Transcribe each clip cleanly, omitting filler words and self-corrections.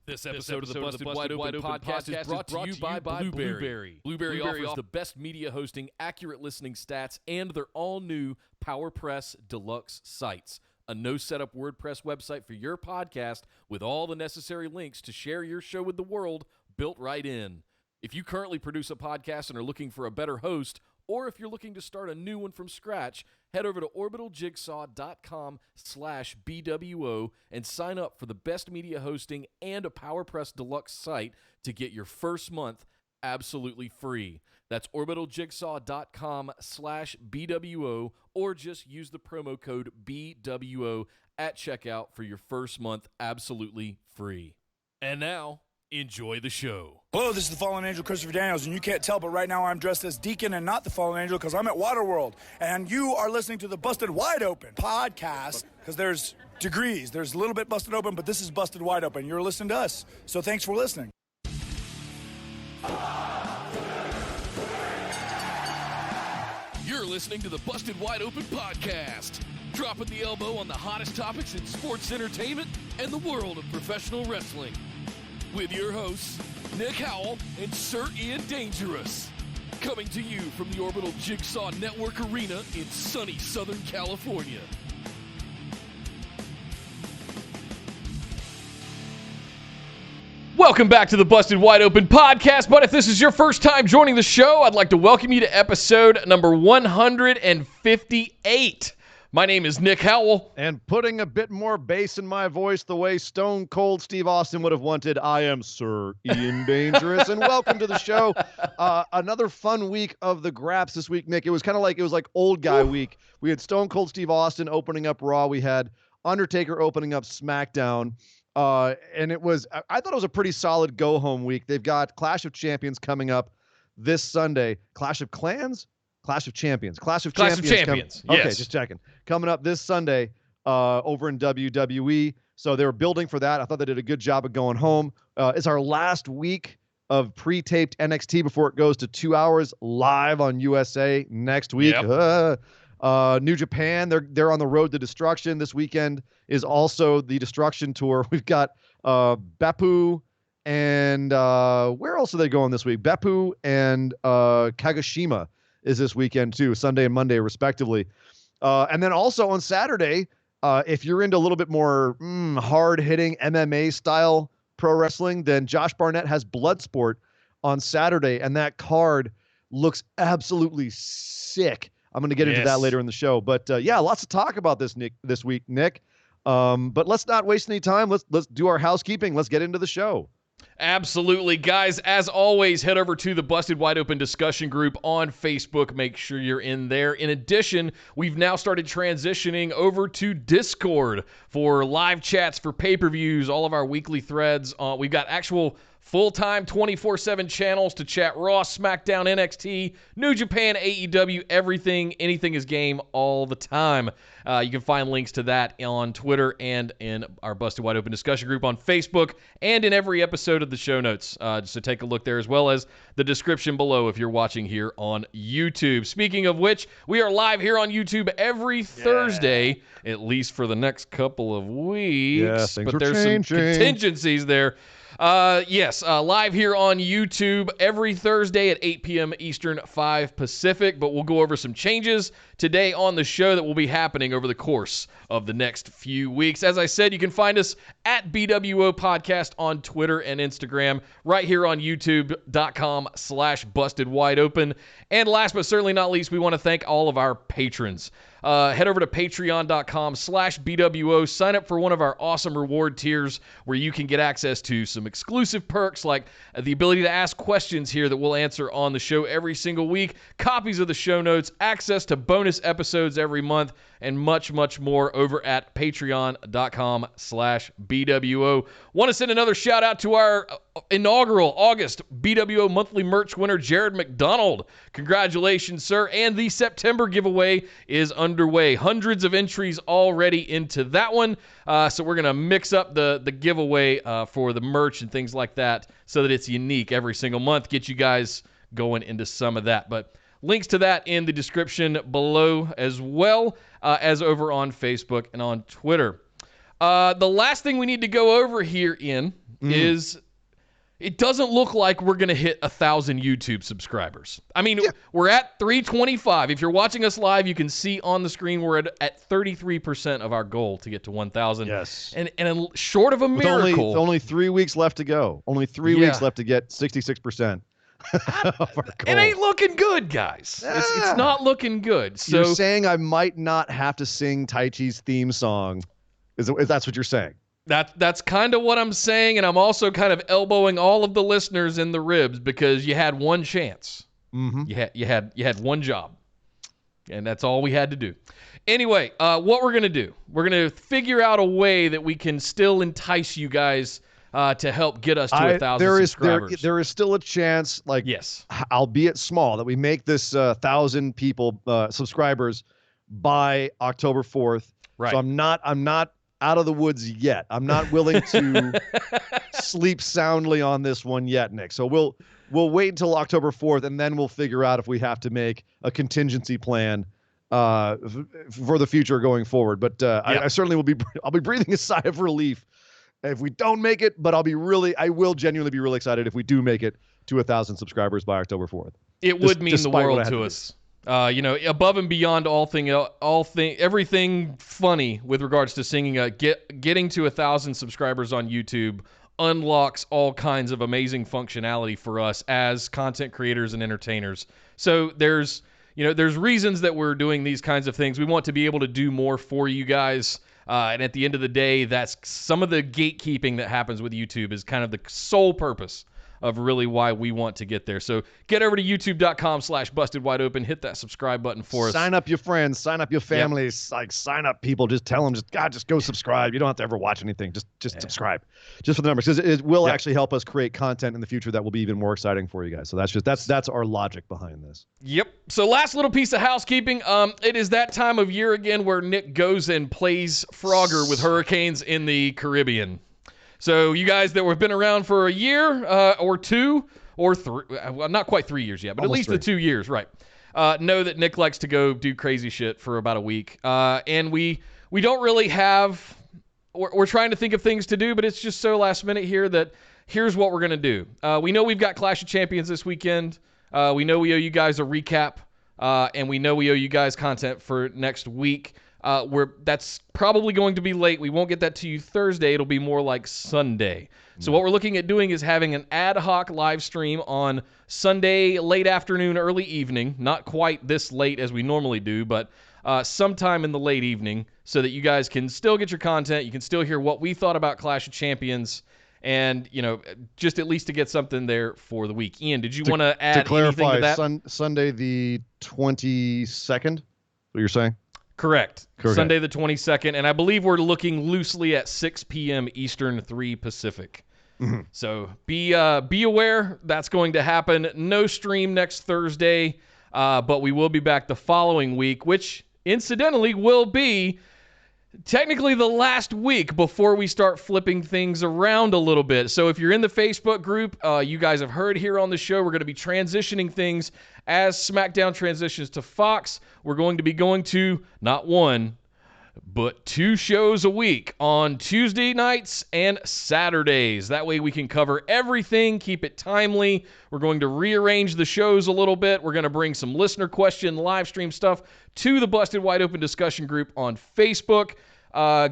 This episode of the Busted Wide Open podcast is brought to you by Blueberry. Blueberry offers the best media hosting, accurate listening stats, and their all-new PowerPress Deluxe sites. A no-setup WordPress website for your podcast with all the necessary links to share your show with the world built right in. If you currently produce a podcast and are looking for a better host, or if you're looking to start a new one from scratch, head over to orbitaljigsaw.com/BWO and sign up for the best media hosting and a PowerPress Deluxe site to get your first month absolutely free. That's orbitaljigsaw.com/BWO, or just use the promo code BWO at checkout for your first month absolutely free. And now, enjoy the show. Hello, this is the Fallen Angel, Christopher Daniels, and you can't tell, but right now I'm dressed as Deacon and not the Fallen Angel because I'm at Waterworld, and you are listening to the Busted Wide Open podcast because there's degrees. There's a little bit busted open, but this is Busted Wide Open. You're listening to us, so thanks for listening. You're listening to the Busted Wide Open podcast, dropping the elbow on the hottest topics in sports entertainment and the world of professional wrestling. With your hosts, Nick Howell and Sir Ian Dangerous. Coming to you from the Orbital Jigsaw Network Arena in sunny Southern California. Welcome back to the Busted Wide Open podcast, but if this is your first time joining the show, I'd like to welcome you to episode number 158. My name is Nick Howell. And putting a bit more bass in my voice the way Stone Cold Steve Austin would have wanted, I am Sir Ian Dangerous. And welcome to the show. Another fun week of the Graps this week, Nick. It was like old guy week. We had Stone Cold Steve Austin opening up Raw. We had Undertaker opening up SmackDown. And I thought it was a pretty solid go-home week. They've got Clash of Champions coming up this Sunday. Clash of Clans? Clash of Champions. Clash of Champions. Yes. Okay, just checking. Coming up this Sunday over in WWE. So they were building for that. I thought they did a good job of going home. It's our last week of pre-taped NXT before it goes to 2 hours live on USA next week. Yep. New Japan, they're on the road to destruction. This weekend is also the Destruction Tour. We've got Beppu and where else are they going this week? Beppu and Kagoshima is this weekend too, Sunday and Monday respectively. And then also on Saturday, if you're into a little bit more hard-hitting MMA style pro wrestling, then Josh Barnett has Bloodsport on Saturday, and that card looks absolutely sick. I'm going to get into that later in the show. But yeah, lots to talk about this week, Nick. But let's not waste any time. Let's do our housekeeping. Let's get into the show. Absolutely. Guys, as always, head over to the Busted Wide Open discussion group on Facebook. Make sure you're in there. In addition, we've now started transitioning over to Discord for live chats, for pay-per-views, all of our weekly threads. We've got actual full-time 24/7 channels to chat Raw, SmackDown, NXT, New Japan, AEW, everything, anything is game all the time. You can find links to that on Twitter and in our Busted Wide Open discussion group on Facebook and in every episode of the show notes. Just to take a look there, as well as the description below if you're watching here on YouTube. Speaking of which, we are live here on YouTube every Thursday, at least for the next couple of weeks. Yeah, things but are there's changing. some contingencies there. Live here on YouTube every Thursday at 8 p.m. Eastern, 5 Pacific, but we'll go over some changes today on the show that will be happening over the course of the next few weeks. As I said, you can find us at BWO Podcast on Twitter and Instagram, right here on youtube.com/bustedwideopen. And last but certainly not least, we want to thank all of our patrons. Head over to patreon.com/BWO. Sign up for one of our awesome reward tiers where you can get access to some exclusive perks like the ability to ask questions here that we'll answer on the show every single week, copies of the show notes, access to bonus episodes every month, and much, much more over at patreon.com/BWO. Want to send another shout out to our inaugural August BWO monthly merch winner, Jared McDonald. Congratulations, sir. And the September giveaway is underway. Hundreds of entries already into that one. So we're going to mix up the giveaway for the merch and things like that so that it's unique every single month. Get you guys going into some of that. But links to that in the description below as well as over on Facebook and on Twitter. The last thing we need to go over here, Ian, is it doesn't look like we're going to hit 1,000 YouTube subscribers. I mean, we're at 325. If you're watching us live, you can see on the screen we're at 33% of our goal to get to 1,000. Yes. And short of a miracle. With only 3 weeks left to go. Only 3 weeks left to get 66%. Of our goal. It ain't looking good, guys. It's not looking good. So you're saying I might not have to sing Tai Chi's theme song. Is that's what you're saying? That's kind of what I'm saying, and I'm also kind of elbowing all of the listeners in the ribs because you had one chance. Mm-hmm. You had one job, and that's all we had to do. Anyway, what we're gonna do? We're gonna figure out a way that we can still entice you guys to help get us to 1,000 subscribers. There is still a chance, yes, albeit small, that we make this 1,000 people subscribers by October 4th. Right. So I'm not out of the woods yet. I'm not willing to sleep soundly on this one yet, Nick. So we'll wait until October 4th, and then we'll figure out if we have to make a contingency plan for the future going forward. But I certainly I'll be breathing a sigh of relief if we don't make it, but I will genuinely be really excited if we do make it to 1,000 subscribers by October 4th. It would mean the world to us. Above and beyond everything funny with regards to singing, getting to 1,000 subscribers on YouTube unlocks all kinds of amazing functionality for us as content creators and entertainers. So there's reasons that we're doing these kinds of things. We want to be able to do more for you guys. And at the end of the day, that's some of the gatekeeping that happens with YouTube is kind of the sole purpose of really why we want to get there. So get over to youtube.com/bustedwideopen. Hit that subscribe button for us. Sign up your friends. Sign up your families. Sign up people. Just tell them, just go subscribe. You don't have to ever watch anything. Just subscribe. Just for the numbers. Because it will actually help us create content in the future that will be even more exciting for you guys. So that's our logic behind this. Yep. So last little piece of housekeeping. It is that time of year again where Nick goes and plays Frogger with hurricanes in the Caribbean. So you guys that have been around for a year or two or three, well, not quite 3 years yet, but Almost at least the 2 years, right, know that Nick likes to go do crazy shit for about a week. And we don't really have – we're trying to think of things to do, but it's just so last minute here that here's what we're going to do. We know we've got Clash of Champions this weekend. We know we owe you guys a recap, and we know we owe you guys content for next week. That's probably going to be late. We won't get that to you Thursday. It'll be more like Sunday. So what we're looking at doing is having an ad hoc live stream on Sunday, late afternoon, early evening. Not quite this late as we normally do, but sometime in the late evening so that you guys can still get your content. You can still hear what we thought about Clash of Champions and, just at least to get something there for the week. Ian, did you want to add anything to that? Sunday the 22nd, what you're saying? Correct. Sunday the 22nd, and I believe we're looking loosely at 6 p.m. Eastern, 3 Pacific. Mm-hmm. So be aware that's going to happen. No stream next Thursday, but we will be back the following week, which incidentally will be technically the last week before we start flipping things around a little bit. So if you're in the Facebook group, you guys have heard here on the show, we're going to be transitioning things as SmackDown transitions to Fox. We're going to be going to not one, but 2 shows a week on Tuesday nights and Saturdays. That way we can cover everything, keep it timely. We're going to rearrange the shows a little bit. We're going to bring some listener question, live stream stuff to the Busted Wide Open discussion group on Facebook.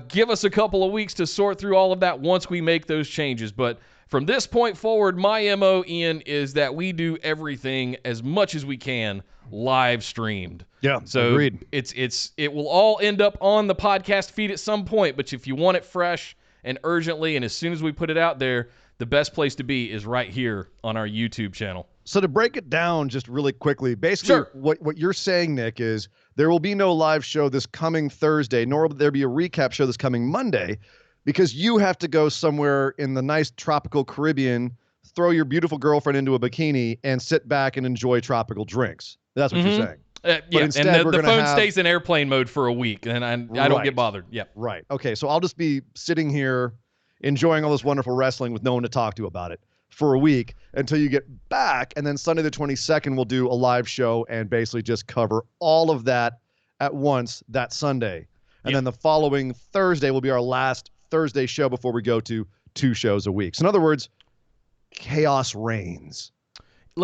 Give us a couple of weeks to sort through all of that once we make those changes. But from this point forward, my MO, Ian, is that we do everything as much as we can live streamed. Yeah, so agreed. It will all end up on the podcast feed at some point, but if you want it fresh and urgently and as soon as we put it out there, the best place to be is right here on our YouTube channel. So to break it down just really quickly, basically what you're saying, Nick, is there will be no live show this coming Thursday, nor will there be a recap show this coming Monday, because you have to go somewhere in the nice tropical Caribbean, throw your beautiful girlfriend into a bikini, and sit back and enjoy tropical drinks. That's what you're saying. Yeah, instead, and the phone stays in airplane mode for a week, and I don't get bothered. Yep. Right. Okay, so I'll just be sitting here enjoying all this wonderful wrestling with no one to talk to about it for a week until you get back, and then Sunday the 22nd we'll do a live show and basically just cover all of that at once that Sunday. And then the following Thursday will be our last Thursday show before we go to 2 shows a week. So in other words, chaos reigns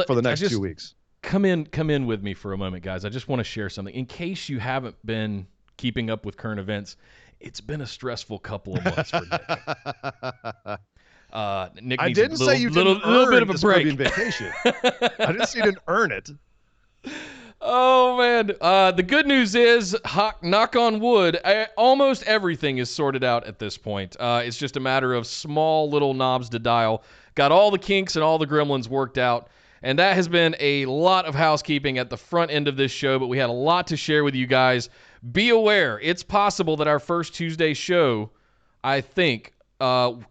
for the next 2 weeks. Come in with me for a moment, guys. I just want to share something. In case you haven't been keeping up with current events, it's been a stressful couple of months for Nick. Nick I needs didn't say you didn't little bit earn of a this break. Caribbean vacation. I didn't say you didn't earn it. Oh, man. The good news is, knock on wood, almost everything is sorted out at this point. It's just a matter of small little knobs to dial. Got all the kinks and all the gremlins worked out. And that has been a lot of housekeeping at the front end of this show, but we had a lot to share with you guys. Be aware, it's possible that our first Tuesday show, I think,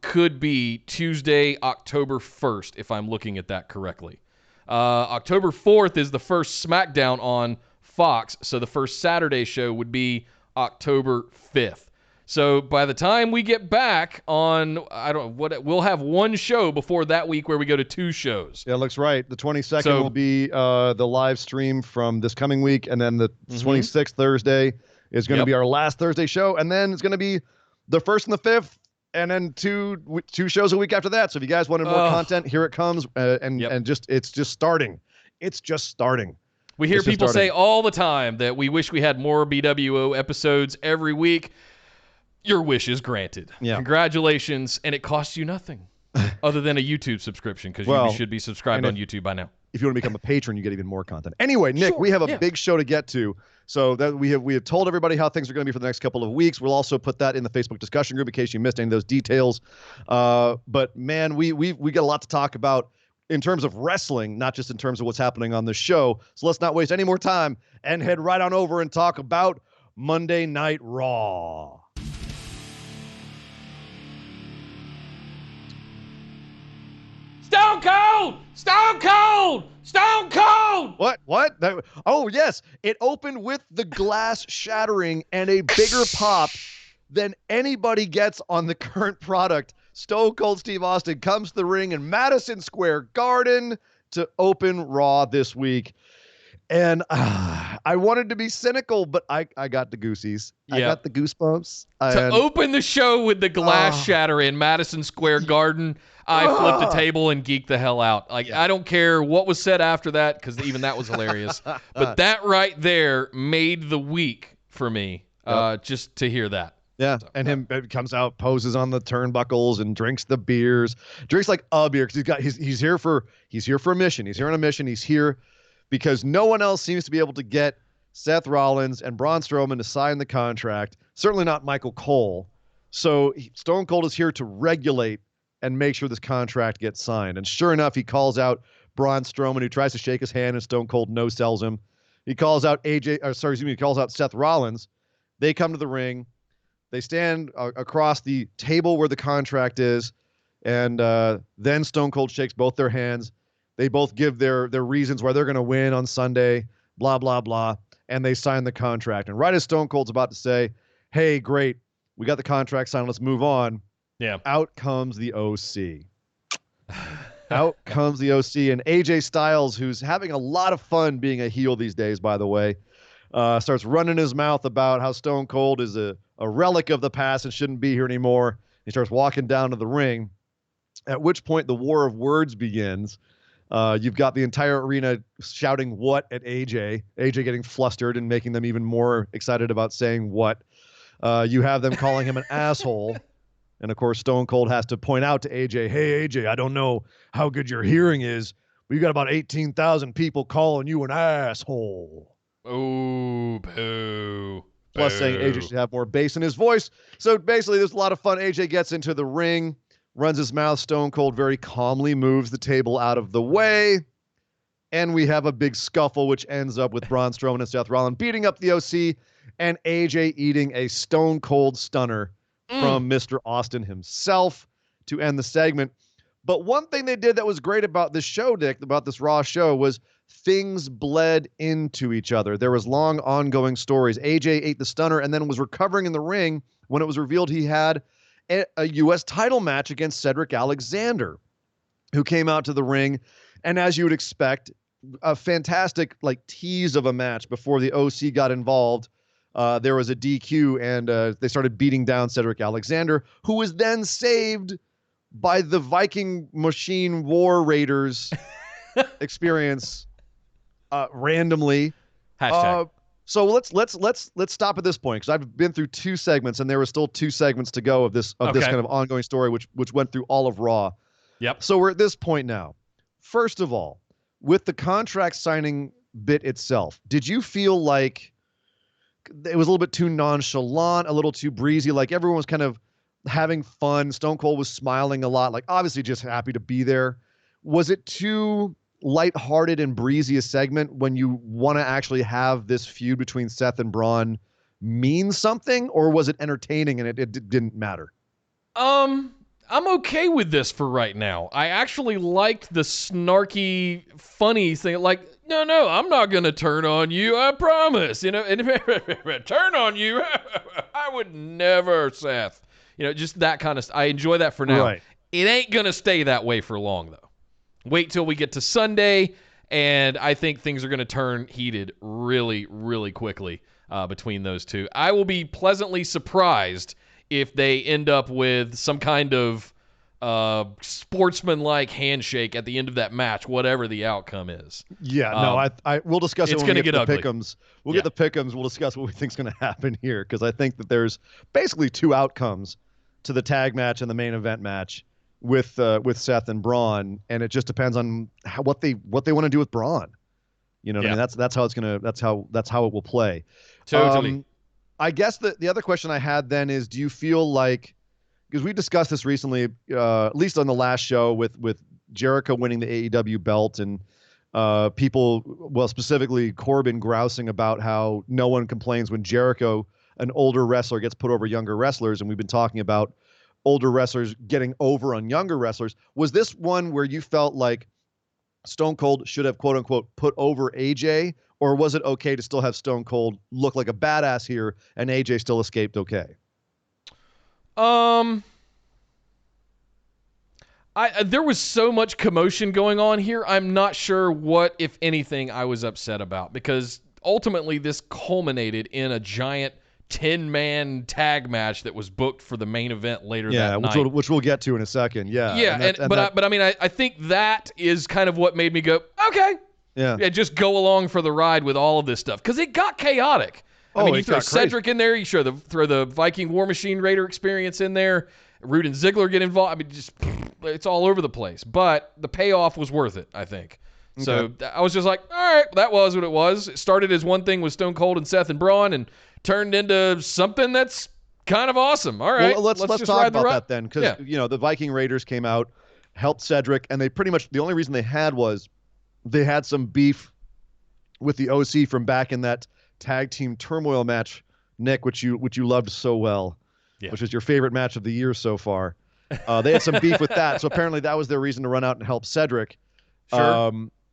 could be Tuesday, October 1st, if I'm looking at that correctly. October 4th is the first SmackDown on Fox, so the first Saturday show would be October 5th. So by the time we get back on, we'll have one show before that week where we go to 2 shows. Yeah, looks right. The 22nd will be the live stream from this coming week, and then the 26th Thursday is going to be our last Thursday show, and then it's going to be the 1st and the 5th, and then two shows a week after that. So if you guys wanted more content, here it comes, and it's just starting. It's just starting. We hear people say all the time that we wish we had more BWO episodes every week. Your wish is granted. Yeah. Congratulations, and it costs you nothing other than a YouTube subscription, because you should be subscribed on YouTube by now. If you want to become a patron, you get even more content. Anyway, Nick, we have a big show to get to. So that we have told everybody how things are going to be for the next couple of weeks. We'll also put that in the Facebook discussion group in case you missed any of those details. But man, we got a lot to talk about in terms of wrestling, not just in terms of what's happening on the show. So let's not waste any more time and head right on over and talk about Monday Night Raw. Stone Cold! Stone Cold! Stone Cold! What? Oh, yes. It opened with the glass shattering and a bigger pop than anybody gets on the current product. Stone Cold Steve Austin comes to the ring in Madison Square Garden to open Raw this week. And I wanted to be cynical, but I got the goosies. I got the goosebumps. To open the show with the glass shatter in Madison Square Garden, I flipped a table and geeked the hell out. I don't care what was said after that, because even that was hilarious. But that right there made the week for me, just to hear that. Yeah, so, and him comes out, poses on the turnbuckles, and drinks the beers. Drinks like a beer, because he's here for a mission. He's here on a mission. He's here because no one else seems to be able to get Seth Rollins and Braun Strowman to sign the contract. Certainly not Michael Cole. So Stone Cold is here to regulate and make sure this contract gets signed. And sure enough, he calls out Braun Strowman, who tries to shake his hand, and Stone Cold no-sells him. He calls out he calls out Seth Rollins. They come to the ring. They stand across the table where the contract is, and then Stone Cold shakes both their hands. They both give their reasons why they're going to win on Sunday, blah, blah, blah, and they sign the contract. And right as Stone Cold's about to say, hey, great, we got the contract signed, let's move on, out comes the OC. Out comes the OC, and AJ Styles, who's having a lot of fun being a heel these days, by the way, starts running his mouth about how Stone Cold is a relic of the past and shouldn't be here anymore. He starts walking down to the ring, at which point the war of words begins. You've got the entire arena shouting what at AJ getting flustered and making them even more excited about saying what. You have them calling him an asshole. And, of course, Stone Cold has to point out to AJ, hey, AJ, I don't know how good your hearing is, but you got about 18,000 people calling you an asshole. Oh, boo. Plus saying AJ should have more bass in his voice. So, basically, there's a lot of fun. AJ gets into the ring, runs his mouth. Stone Cold very calmly moves the table out of the way. And we have a big scuffle, which ends up with Braun Strowman and Seth Rollins beating up the OC and AJ eating a Stone Cold stunner from Mr. Austin himself to end the segment. But one thing they did that was great about this show, Dick, about this Raw show, was things bled into each other. There was long ongoing stories. AJ ate the stunner and then was recovering in the ring when it was revealed he had a U.S. title match against Cedric Alexander, who came out to the ring. And as you would expect, a fantastic tease of a match before the OC got involved. There was a DQ, and they started beating down Cedric Alexander, who was then saved by the Viking Machine War Raiders experience randomly. Hashtag. So let's stop at this point, because I've been through 2 segments and there were still 2 segments to go of this Okay. kind of ongoing story, which went through all of Raw. Yep. So we're at this point now. First of all, with the contract signing bit itself, did you feel like it was a little bit too nonchalant, a little too breezy? Like everyone was kind of having fun. Stone Cold was smiling a lot, like obviously just happy to be there. Was it too lighthearted and breezy a segment when you want to actually have this feud between Seth and Braun mean something, or was it entertaining and it didn't matter? I'm okay with this for right now. I actually liked the snarky, funny thing. Like, no, I'm not gonna turn on you. I promise. You know, and turn on you. I would never, Seth. You know, just that kind of. I enjoy that for now. Right. It ain't gonna stay that way for long though. Wait till we get to Sunday, and I think things are going to turn heated really, really quickly between those two. I will be pleasantly surprised if they end up with some kind of sportsman-like handshake at the end of that match, whatever the outcome is. Yeah, no, we'll discuss it it's when we gonna get to the get ugly. pick'ems. We'll get the pick'ems. We'll discuss what we think is going to happen here, because I think that there's basically 2 outcomes to the tag match and the main event match with Seth and Braun, and it just depends on what they want to do with Braun. You know what I mean? That's how it's gonna. That's how it will play. Totally. I guess the other question I had then is, do you feel like, because we discussed this recently, at least on the last show with Jericho winning the AEW belt, and people, well, specifically Corbin, grousing about how no one complains when Jericho, an older wrestler, gets put over younger wrestlers, and we've been talking about older wrestlers getting over on younger wrestlers. Was this one where you felt like Stone Cold should have, quote unquote, put over AJ, or was it okay to still have Stone Cold look like a badass here and AJ still escaped okay? There was so much commotion going on here. I'm not sure what, if anything, I was upset about, because ultimately this culminated in a giant 10-man tag match that was booked for the main event later that night. Which we'll get to in a second. Yeah. Yeah, but I mean, I think that is kind of what made me go, okay. Yeah, just go along for the ride with all of this stuff, because it got chaotic. I mean, you throw Cedric in there, you throw the Viking War Machine Raider experience in there, Rude and Ziggler get involved. I mean, just it's all over the place. But the payoff was worth it, I think. Okay. So I was just like, all right, that was what it was. It started as one thing with Stone Cold and Seth and Braun, and turned into something that's kind of awesome. All right, well, let's talk about that then, because the Viking Raiders came out, helped Cedric, and they pretty much, the only reason they had was they had some beef with the OC from back in that tag team turmoil match, Nick, which you loved so well, which is your favorite match of the year so far. They had some beef with that, so apparently that was their reason to run out and help Cedric. Sure.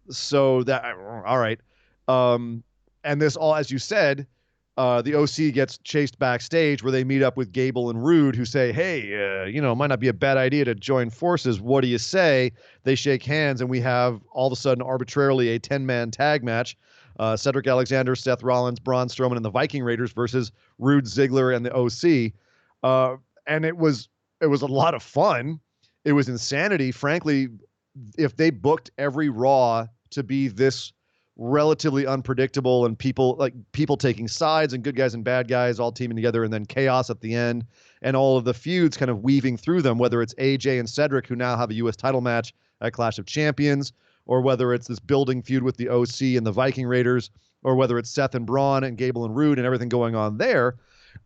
So that, all right. And this all, as you said, the OC gets chased backstage, where they meet up with Gable and Rude, who say, hey, it might not be a bad idea to join forces. What do you say? They shake hands, and we have all of a sudden arbitrarily a 10-man tag match. Cedric Alexander, Seth Rollins, Braun Strowman, and the Viking Raiders versus Rude, Ziggler, and the OC. And it was a lot of fun. It was insanity. Frankly, if they booked every Raw to be this relatively unpredictable, and people taking sides, and good guys and bad guys all teaming together, and then chaos at the end, and all of the feuds kind of weaving through them, whether it's AJ and Cedric, who now have a U.S. title match at Clash of Champions, or whether it's this building feud with the OC and the Viking Raiders, or whether it's Seth and Braun and Gable and Rude and everything going on there.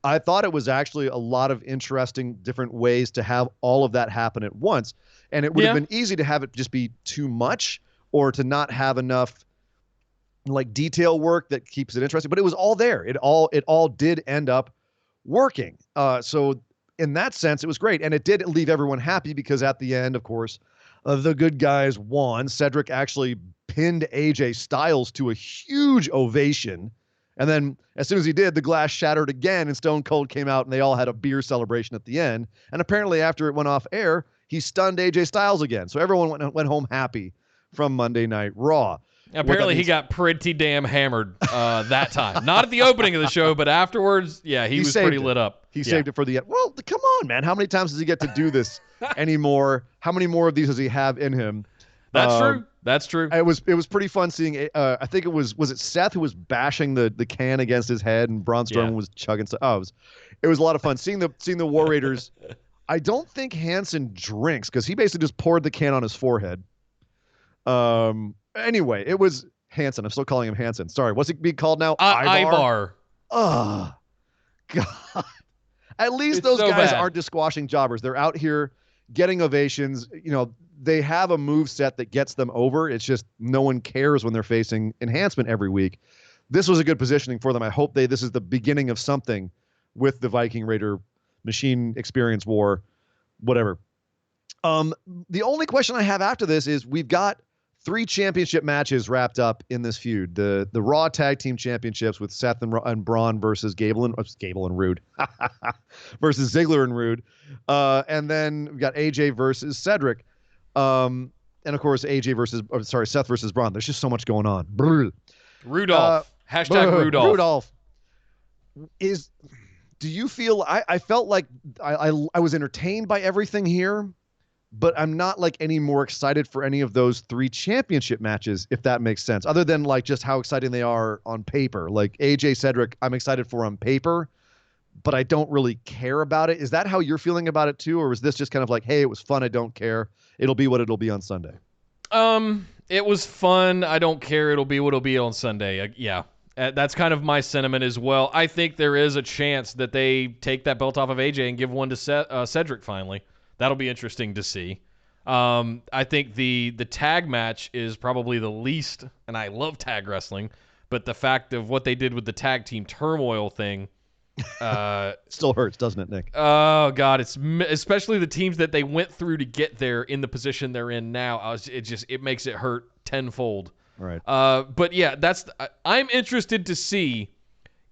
I thought it was actually a lot of interesting different ways to have all of that happen at once. And it would have been easy to have it just be too much, or to not have enough like detail work that keeps it interesting, but it was all there. It all did end up working. So in that sense, it was great. And it did leave everyone happy, because at the end, of course, the good guys won. Cedric actually pinned AJ Styles to a huge ovation. And then as soon as he did, the glass shattered again, and Stone Cold came out, and they all had a beer celebration at the end. And apparently after it went off air, he stunned AJ Styles again. So everyone went home happy from Monday Night Raw. Apparently he got pretty damn hammered that time. Not at the opening of the show, but afterwards, he was pretty lit up. He saved it for the end. Well, come on, man. How many times does he get to do this anymore? How many more of these does he have in him? That's true. That's true. It was pretty fun seeing. I think it was it Seth who was bashing the can against his head, and Braun Strowman was chugging stuff. Oh, it was a lot of fun seeing the War Raiders. I don't think Hanson drinks because he basically just poured the can on his forehead. Anyway, it was Hanson. I'm still calling him Hanson. Sorry, what's he being called now? Ivar. Oh, God. At least It's those so guys bad. aren't just squashing jobbers. They're out here getting ovations. You know, they have a move set that gets them over. It's just no one cares when they're facing enhancement every week. This was a good positioning for them. I hope this is the beginning of something with the Viking Raider Machine Experience War, whatever. The only question I have after this is we've got 3 championship matches wrapped up in this feud. The Raw Tag Team Championships with Seth and Braun versus Gable and Rude versus Ziggler and Rude. And then we've got AJ versus Cedric. And of course, Seth versus Braun. There's just so much going on. Rudolph. Hashtag Rudolph. Rudolph. Do you feel, I felt like I was entertained by everything here, but I'm not like any more excited for any of those 3 championship matches, if that makes sense, other than like just how exciting they are on paper. Like AJ Cedric, I'm excited for on paper, but I don't really care about it. Is that how you're feeling about it too? Or was this just kind of like, hey, it was fun, I don't care. It'll be what it'll be on Sunday? It was fun. I don't care. It'll be what it'll be on Sunday. Yeah. That's kind of my sentiment as well. I think there is a chance that they take that belt off of AJ and give one to Cedric finally. That'll be interesting to see. I think the tag match is probably the least, and I love tag wrestling, but the fact of what they did with the tag team turmoil thing still hurts, doesn't it, Nick? Oh God, it's especially the teams that they went through to get there in the position they're in now. It makes it hurt tenfold. Right. But yeah, I'm interested to see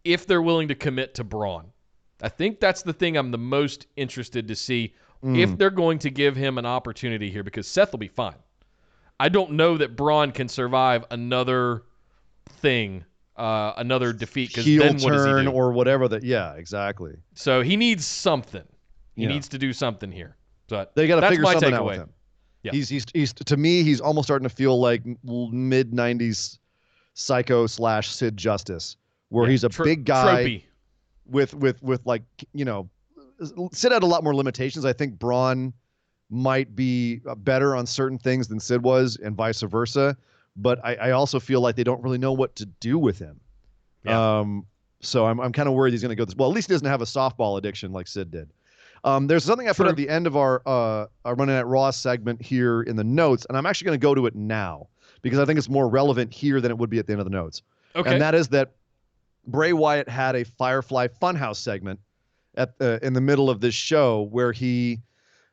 if they're willing to commit to Braun. I think that's the thing I'm the most interested to see, if they're going to give him an opportunity here, because Seth will be fine. I don't know that Braun can survive another thing, another defeat, because then what does he do? Or whatever yeah, exactly. So he needs something. He needs to do something here. But they got to figure something out takeaway. with him. Yeah. He's to me, he's almost starting to feel like mid 90s Psycho / Sid Justice, where he's a big guy tropey. with like, you know, Sid had a lot more limitations. I think Braun might be better on certain things than Sid was, and vice versa. But I also feel like they don't really know what to do with him. Yeah. So I'm kind of worried he's going to go this. Well, at least he doesn't have a softball addiction like Sid did. There's something I put at the end of our Running at Raw segment here in the notes, and I'm actually going to go to it now because I think it's more relevant here than it would be at the end of the notes. Okay. And that is that Bray Wyatt had a Firefly Funhouse segment in the middle of this show where he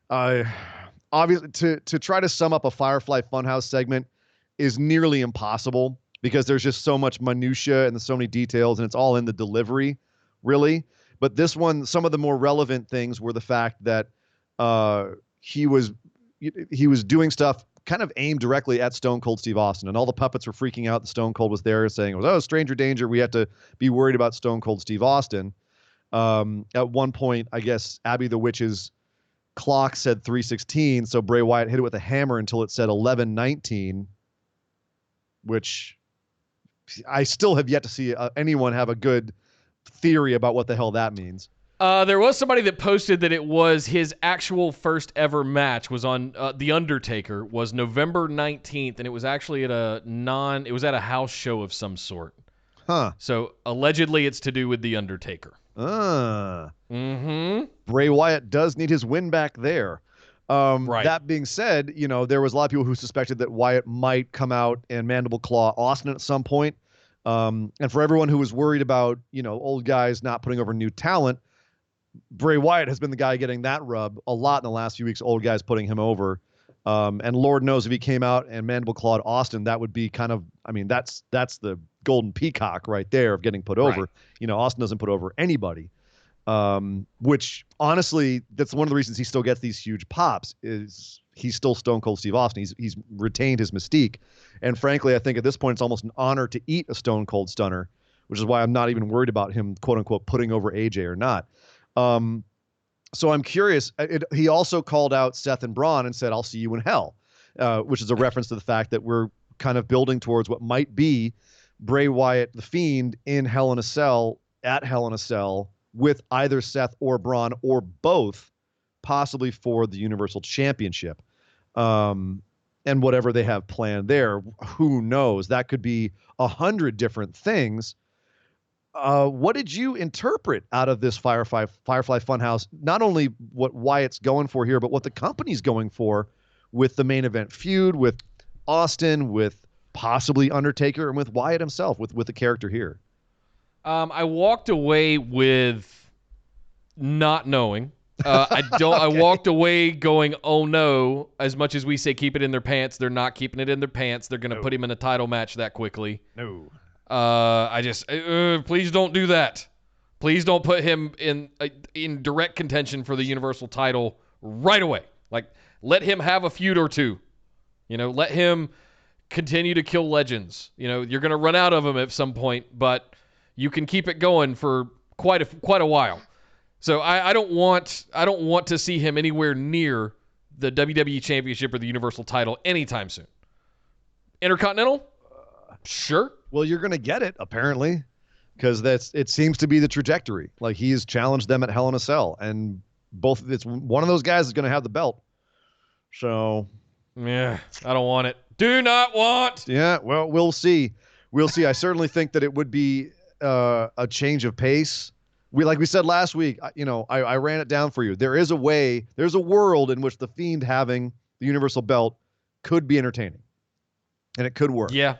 obviously to try to sum up a Firefly Funhouse segment is nearly impossible because there's just so much minutia and there's so many details, and it's all in the delivery, really. But this one, some of the more relevant things were the fact that he was doing stuff kind of aimed directly at Stone Cold Steve Austin, and all the puppets were freaking out that Stone Cold was there, saying it was, oh, stranger danger, we have to be worried about Stone Cold Steve Austin. At one point, I guess Abby the Witch's clock said 3:16, so Bray Wyatt hit it with a hammer until it said 11:19, which I still have yet to see anyone have a good theory about what the hell that means. There was somebody that posted that it was his actual first ever match was on The Undertaker, was November 19th, and it was actually at a house show of some sort. Huh. So allegedly it's to do with The Undertaker. Bray Wyatt does need his win back there. Right. That being said, you know, there was a lot of people who suspected that Wyatt might come out and mandible claw Austin at some point. And for everyone who was worried about, you know, old guys not putting over new talent, Bray Wyatt has been the guy getting that rub a lot in the last few weeks, old guys putting him over. And Lord knows if he came out and mandible clawed Austin, that would be kind of, I mean, that's the golden peacock right there of getting put over. Right. You know, Austin doesn't put over anybody. Which honestly, that's one of the reasons he still gets these huge pops is he's still Stone Cold Steve Austin. He's retained his mystique. And frankly, I think at this point, it's almost an honor to eat a Stone Cold Stunner, which is why I'm not even worried about him, quote unquote, putting over AJ or not. So I'm curious. He also called out Seth and Braun and said, "I'll see you in hell," which is a reference to the fact that we're kind of building towards what might be Bray Wyatt, the Fiend, in Hell in a Cell, at Hell in a Cell, with either Seth or Braun or both, possibly for the Universal Championship. And whatever they have planned there, who knows? That could be 100 different things. What did you interpret out of this Firefly Funhouse? Not only what Wyatt's going for here, but what the company's going for with the main event feud, with Austin, with possibly Undertaker, and with Wyatt himself, with the character here. I walked away with not knowing. I don't. Okay. I walked away going, "Oh no!" As much as we say, keep it in their pants, they're not keeping it in their pants. They're going to put him in a title match that quickly. No. I just please don't do that. Please don't put him in direct contention for the Universal title right away. Like, let him have a feud or two. Let him continue to kill legends. You're going to run out of them at some point, but you can keep it going for quite a while. So I don't want to see him anywhere near the WWE Championship or the Universal title anytime soon. Intercontinental? Sure. Well, you're going to get it, apparently, because it seems to be the trajectory. Like, he's challenged them at Hell in a Cell, and it's one of those guys is going to have the belt. So, yeah, I don't want it. Do not want. Yeah, well, we'll see. We'll see. I certainly think that it would be a change of pace. Like we said last week, I ran it down for you. There's a world in which the Fiend having the Universal belt could be entertaining, and it could work. Yeah.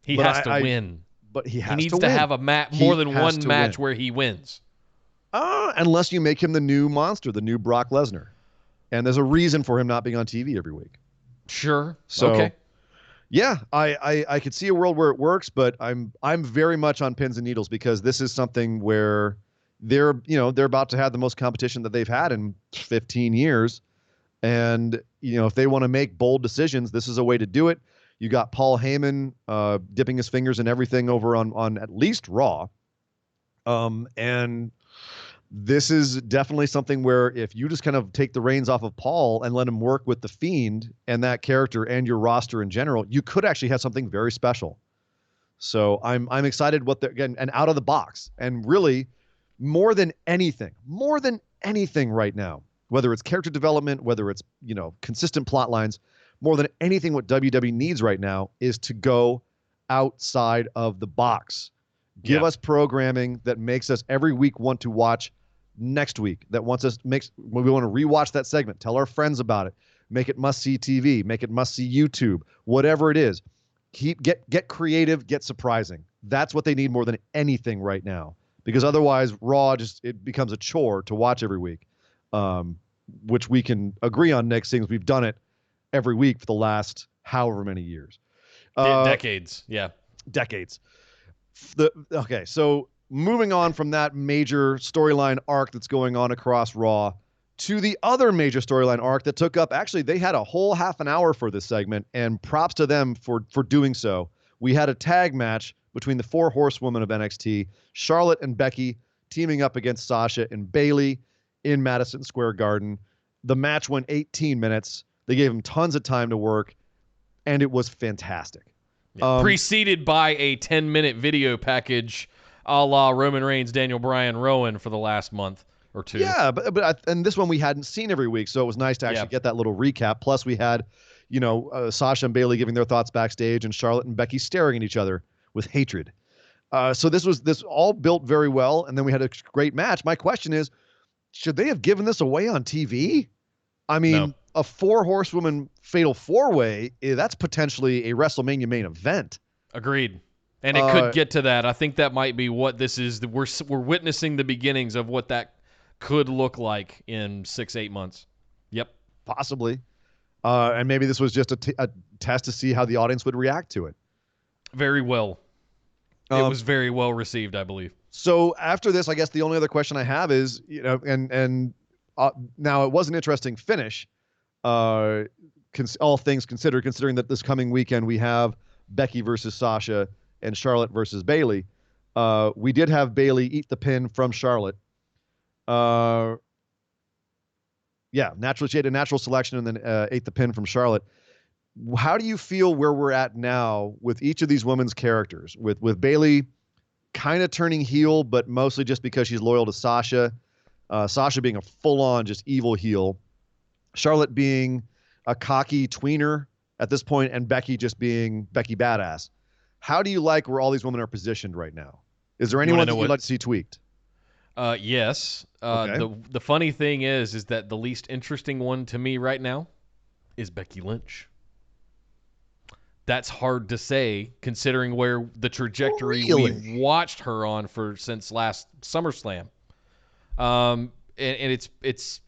He has to win. But he needs to have more than one match where he wins. Unless you make him the new monster, the new Brock Lesnar. And there's a reason for him not being on TV every week. Sure. So, okay. Yeah, I could see a world where it works, but I'm very much on pins and needles, because this is something where they're about to have the most competition that they've had in 15 years. And, if they want to make bold decisions, this is a way to do it. You got Paul Heyman dipping his fingers in everything over on at least Raw. And this is definitely something where if you just kind of take the reins off of Paul and let him work with the Fiend and that character and your roster in general, you could actually have something very special. So I'm excited again, and out of the box, and really more than anything right now, whether it's character development, whether it's, consistent plot lines, more than anything, what WWE needs right now is to go outside of the box. Give us programming that makes us every week want to watch next week, that we want to rewatch that segment, tell our friends about it, make it must-see TV, make it must-see YouTube, whatever it is. Get creative, get surprising. That's what they need more than anything right now, because otherwise Raw it becomes a chore to watch every week, which we can agree on, Nick, seeing as we've done it every week for the last however many years. Decades. Yeah. Decades. So moving on from that major storyline arc that's going on across Raw to the other major storyline arc that took up, actually, they had a whole half an hour for this segment, and props to them for doing so. We had a tag match between the 4 horsewomen of NXT, Charlotte and Becky, teaming up against Sasha and Bayley in Madison Square Garden. The match went 18 minutes. They gave him tons of time to work, and it was fantastic. Preceded by a 10-minute video package a la Roman Reigns, Daniel Bryan, Rowan for the last month or two. Yeah, and this one we hadn't seen every week, so it was nice to actually get that little recap. Plus we had, Sasha and Bayley giving their thoughts backstage, and Charlotte and Becky staring at each other with hatred. So this all built very well, and then we had a great match. My question is, should they have given this away on TV? I mean, no. A 4 horsewoman fatal 4-way, that's potentially a WrestleMania main event. Agreed. And it could get to that. I think that might be what this is. We're witnessing the beginnings of what that could look like in 6-8 months. Yep. Possibly. And maybe this was just a test to see how the audience would react to it. Very well. It was very well received, I believe. So after this, I guess the only other question I have is, and now it was an interesting finish. All things considered, considering that this coming weekend we have Becky versus Sasha and Charlotte versus Bayley. We did have Bayley eat the pin from Charlotte Yeah, naturally she had a natural selection and then ate the pin from Charlotte. How do you feel where we're at now with each of these women's characters? With Bayley kind of turning heel, but mostly just because she's loyal to Sasha. Sasha being a full-on just evil heel. Charlotte being a cocky tweener at this point, and Becky just being Becky Badass. How do you like where all these women are positioned right now? Is there anyone that you'd like to see tweaked? Yes. Okay. The funny thing is that the least interesting one to me right now is Becky Lynch. That's hard to say considering where the trajectory we've watched her on since last SummerSlam. And it's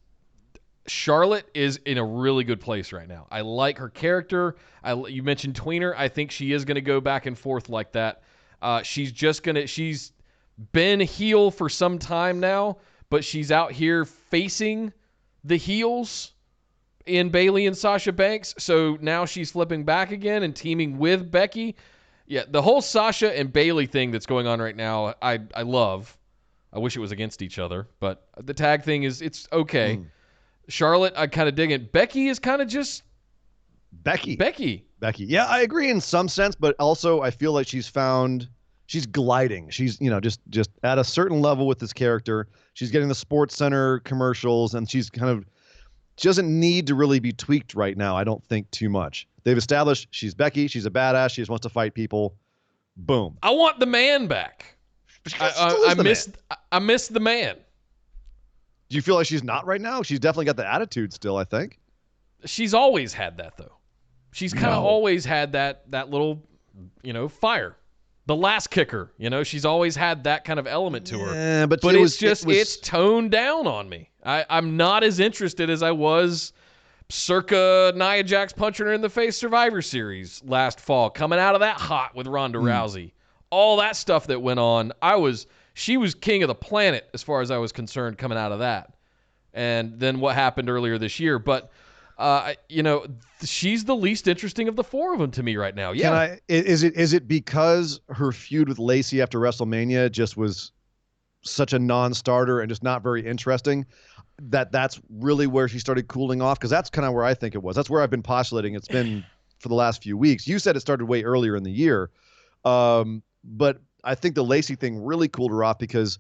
Charlotte is in a really good place right now. I like her character. You mentioned tweener. I think she is going to go back and forth like that. She's been heel for some time now, but she's out here facing the heels in Bayley and Sasha Banks. So now she's flipping back again and teaming with Becky. Yeah, the whole Sasha and Bayley thing that's going on right now, I love. I wish it was against each other, but the tag thing it's okay. Charlotte, I kind of dig it. Becky is kind of just Becky. Yeah, I agree in some sense, but also I feel like she's gliding. She's, just at a certain level with this character. She's getting the Sports Center commercials, and she doesn't need to really be tweaked right now, I don't think, too much. They've established she's Becky. She's a badass. She just wants to fight people. Boom. I want the man back. I miss the man. Do you feel like she's not right now? She's definitely got the attitude still, I think. She's always had that, though. She's kind of always had that little, fire. The last kicker, she's always had that kind of element to her. Yeah, but it's toned down on me. I'm not as interested as I was circa Nia Jax punching her in the face Survivor Series last fall, coming out of that hot with Ronda Rousey. All that stuff that went on, she was king of the planet as far as I was concerned coming out of that. And then what happened earlier this year. But, she's the least interesting of the four of them to me right now. Yeah. Is it because her feud with Lacey after WrestleMania just was such a non-starter and just not very interesting that's really where she started cooling off? Because that's kind of where I think it was. That's where I've been postulating it's been for the last few weeks. You said it started way earlier in the year. But I think the Lacey thing really cooled her off because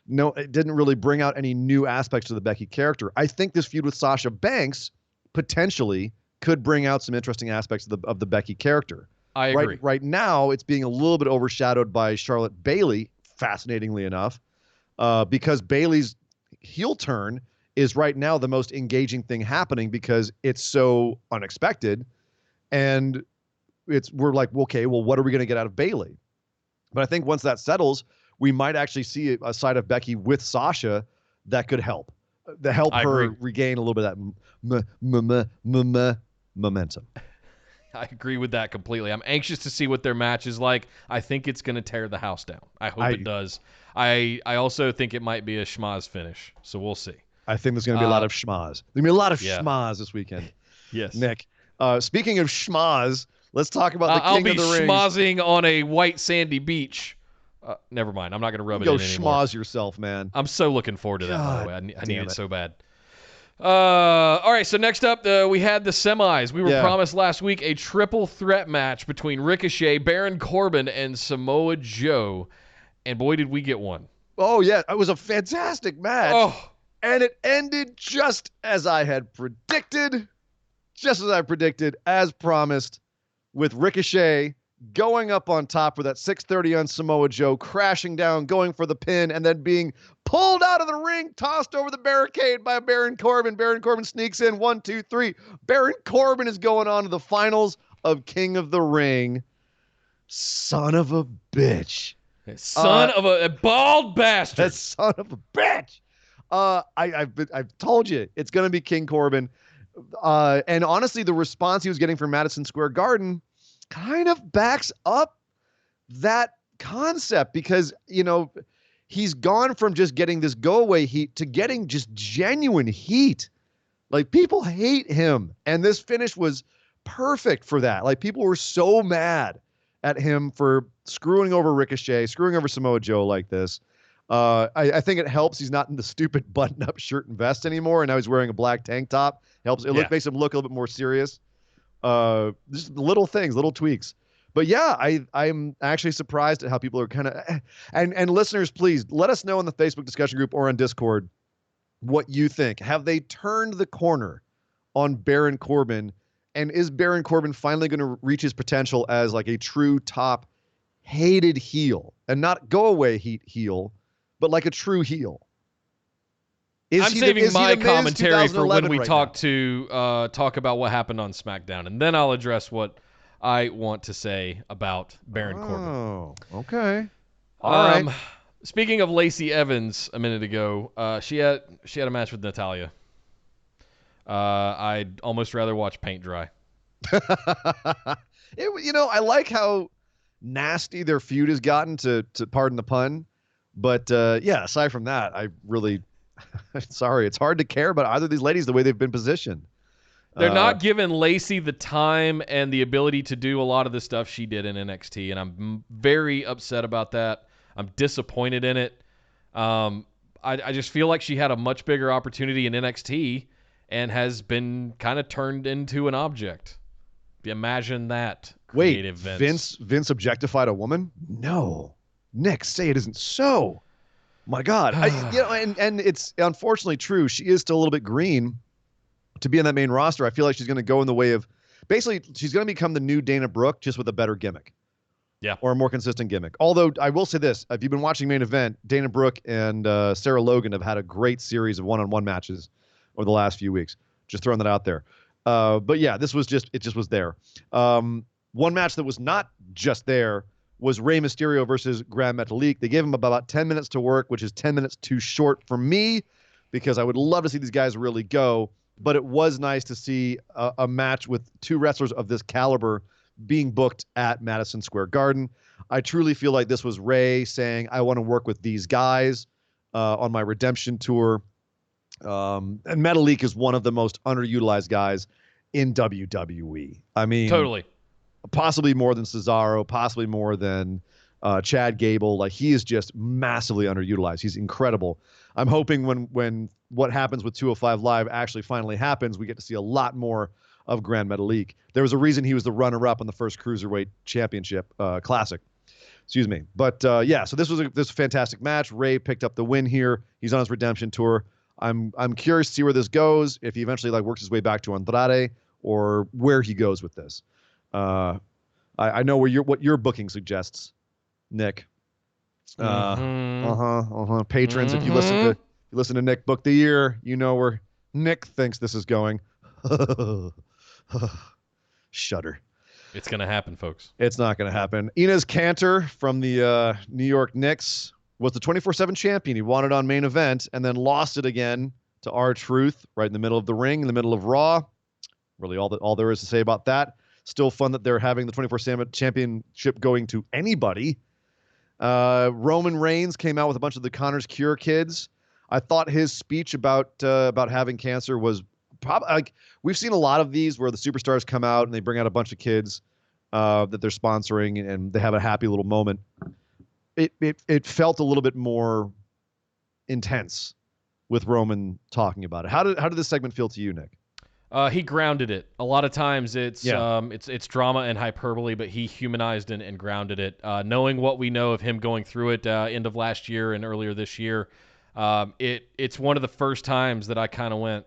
it didn't really bring out any new aspects to the Becky character. I think this feud with Sasha Banks potentially could bring out some interesting aspects of the Becky character. I agree. Right now, it's being a little bit overshadowed by Charlotte Bayley, fascinatingly enough, because Bayley's heel turn is right now the most engaging thing happening because it's so unexpected. And we're like, okay, well, what are we going to get out of Bayley? But I think once that settles, we might actually see a side of Becky with Sasha that could help. Her regain a little bit of that momentum. I agree with that completely. I'm anxious to see what their match is like. I think it's going to tear the house down. I hope it does. I also think it might be a schmaz finish, so we'll see. I think there's going to be a lot of schmaz. There's going to be a lot of schmaz this weekend. Yes. Nick, speaking of schmaz, let's talk about the King of the Ring. I'll be schmozzing on a white sandy beach. Never mind. I'm not going to rub it in anymore. Go schmaz yourself, man. I'm so looking forward to that, by the way. I need it so bad. All right, so next up, we had the semis. We were promised last week a triple threat match between Ricochet, Baron Corbin, and Samoa Joe. And boy, did we get one. Oh, yeah. It was a fantastic match. Oh. And it ended just as I had predicted. As promised, with Ricochet going up on top with that 630 on Samoa Joe, crashing down, going for the pin, and then being pulled out of the ring, tossed over the barricade by Baron Corbin. Baron Corbin sneaks in, 1, 2, 3. Baron Corbin is going on to the finals of King of the Ring. Son of a bitch. Son of a bald bastard. That son of a bitch. I've told you, it's going to be King Corbin. And honestly, the response he was getting from Madison Square Garden kind of backs up that concept because, he's gone from just getting this go-away heat to getting just genuine heat. Like, people hate him. And this finish was perfect for that. Like, people were so mad at him for screwing over Ricochet, screwing over Samoa Joe like this. I think it helps he's not in the stupid button-up shirt and vest anymore, and now he's wearing a black tank top. Helps. Makes him look a little bit more serious. Just little things, little tweaks. But yeah, I'm actually surprised at how people are kind of. And listeners, please let us know in the Facebook discussion group or on Discord what you think. Have they turned the corner on Baron Corbin? And is Baron Corbin finally going to reach his potential as like a true top hated heel, and not go away heel, but like a true heel? I'm saving my commentary for when we right talk about what happened on SmackDown, and then I'll address what I want to say about Baron Corbin. Oh, okay. All right. Speaking of Lacey Evans a minute ago, she had a match with Natalya. I'd almost rather watch paint dry. I like how nasty their feud has gotten, to pardon the pun. But yeah, aside from that, I really sorry, it's hard to care about either of these ladies the way they've been positioned. They're not giving Lacey the time and the ability to do a lot of the stuff she did in NXT, and I'm very upset about that. I'm disappointed in it. I just feel like she had a much bigger opportunity in NXT and has been kind of turned into an object. Imagine that. Wait, Vince objectified a woman? No. Nick, say it isn't so. My God. And it's unfortunately true. She is still a little bit green to be in that main roster. I feel like she's going to go in the way of, basically, she's going to become the new Dana Brooke, just with a better gimmick. Yeah. Or a more consistent gimmick. Although, I will say this, if you've been watching Main Event, Dana Brooke and Sarah Logan have had a great series of one-on-one matches over the last few weeks. Just throwing that out there. But yeah, it just was there. One match that was not just there was Rey Mysterio versus Grand Metalik. They gave him about 10 minutes to work, which is 10 minutes too short for me, because I would love to see these guys really go. But it was nice to see a match with two wrestlers of this caliber being booked at Madison Square Garden. I truly feel like this was Rey saying, I want to work with these guys on my redemption tour. And Metalik is one of the most underutilized guys in WWE. I mean, totally. Possibly more than Cesaro, possibly more than Chad Gable. Like, he is just massively underutilized. He's incredible. I'm hoping when what happens with 205 Live actually finally happens, we get to see a lot more of Grand Metalik. There was a reason he was the runner-up on the first Cruiserweight Championship Classic. Excuse me. But yeah, so this was a fantastic match. Rey picked up the win here. He's on his redemption tour. I'm curious to see where this goes, if he eventually works his way back to Andrade, or where he goes with this. I know what your booking suggests, Nick. Patrons, if you listen to Nick Book the Year, you know where Nick thinks this is going. Shudder. It's gonna happen, folks. It's not gonna happen. Enes Kanter from the New York Knicks was the 24/7 champion. He won it on Main Event and then lost it again to R-Truth right in the middle of the ring, in the middle of Raw. Really all there is to say about that. Still fun that they're having the 24/7 championship going to anybody. Roman Reigns came out with a bunch of the Connor's Cure kids. I thought his speech about having cancer was probably, we've seen a lot of these where the superstars come out and they bring out a bunch of kids that they're sponsoring and they have a happy little moment. It felt a little bit more intense with Roman talking about it. How did this segment feel to you, Nick? He grounded it. A lot of times it's drama and hyperbole, but he humanized and grounded it. Knowing what we know of him going through it end of last year and earlier this year, it's one of the first times that I kind of went,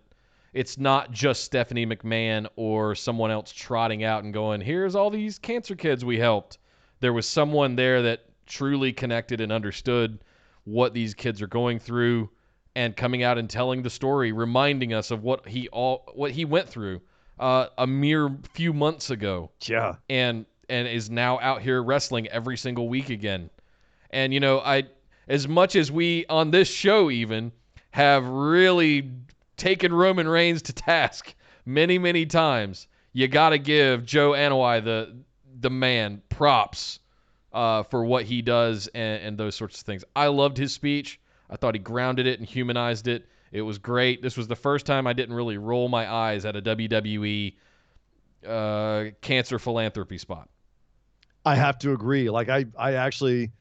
it's not just Stephanie McMahon or someone else trotting out and going, here's all these cancer kids we helped. There was someone there that truly connected and understood what these kids are going through, and coming out and telling the story, reminding us of what he went through a mere few months ago. Yeah. And is now out here wrestling every single week again. And as much as we on this show even have really taken Roman Reigns to task many, many times, you got to give Joe Anoa'i, the man, props for what he does and those sorts of things. I loved his speech. I thought he grounded it and humanized it. It was great. This was the first time I didn't really roll my eyes at a WWE cancer philanthropy spot. I have to agree. I actually,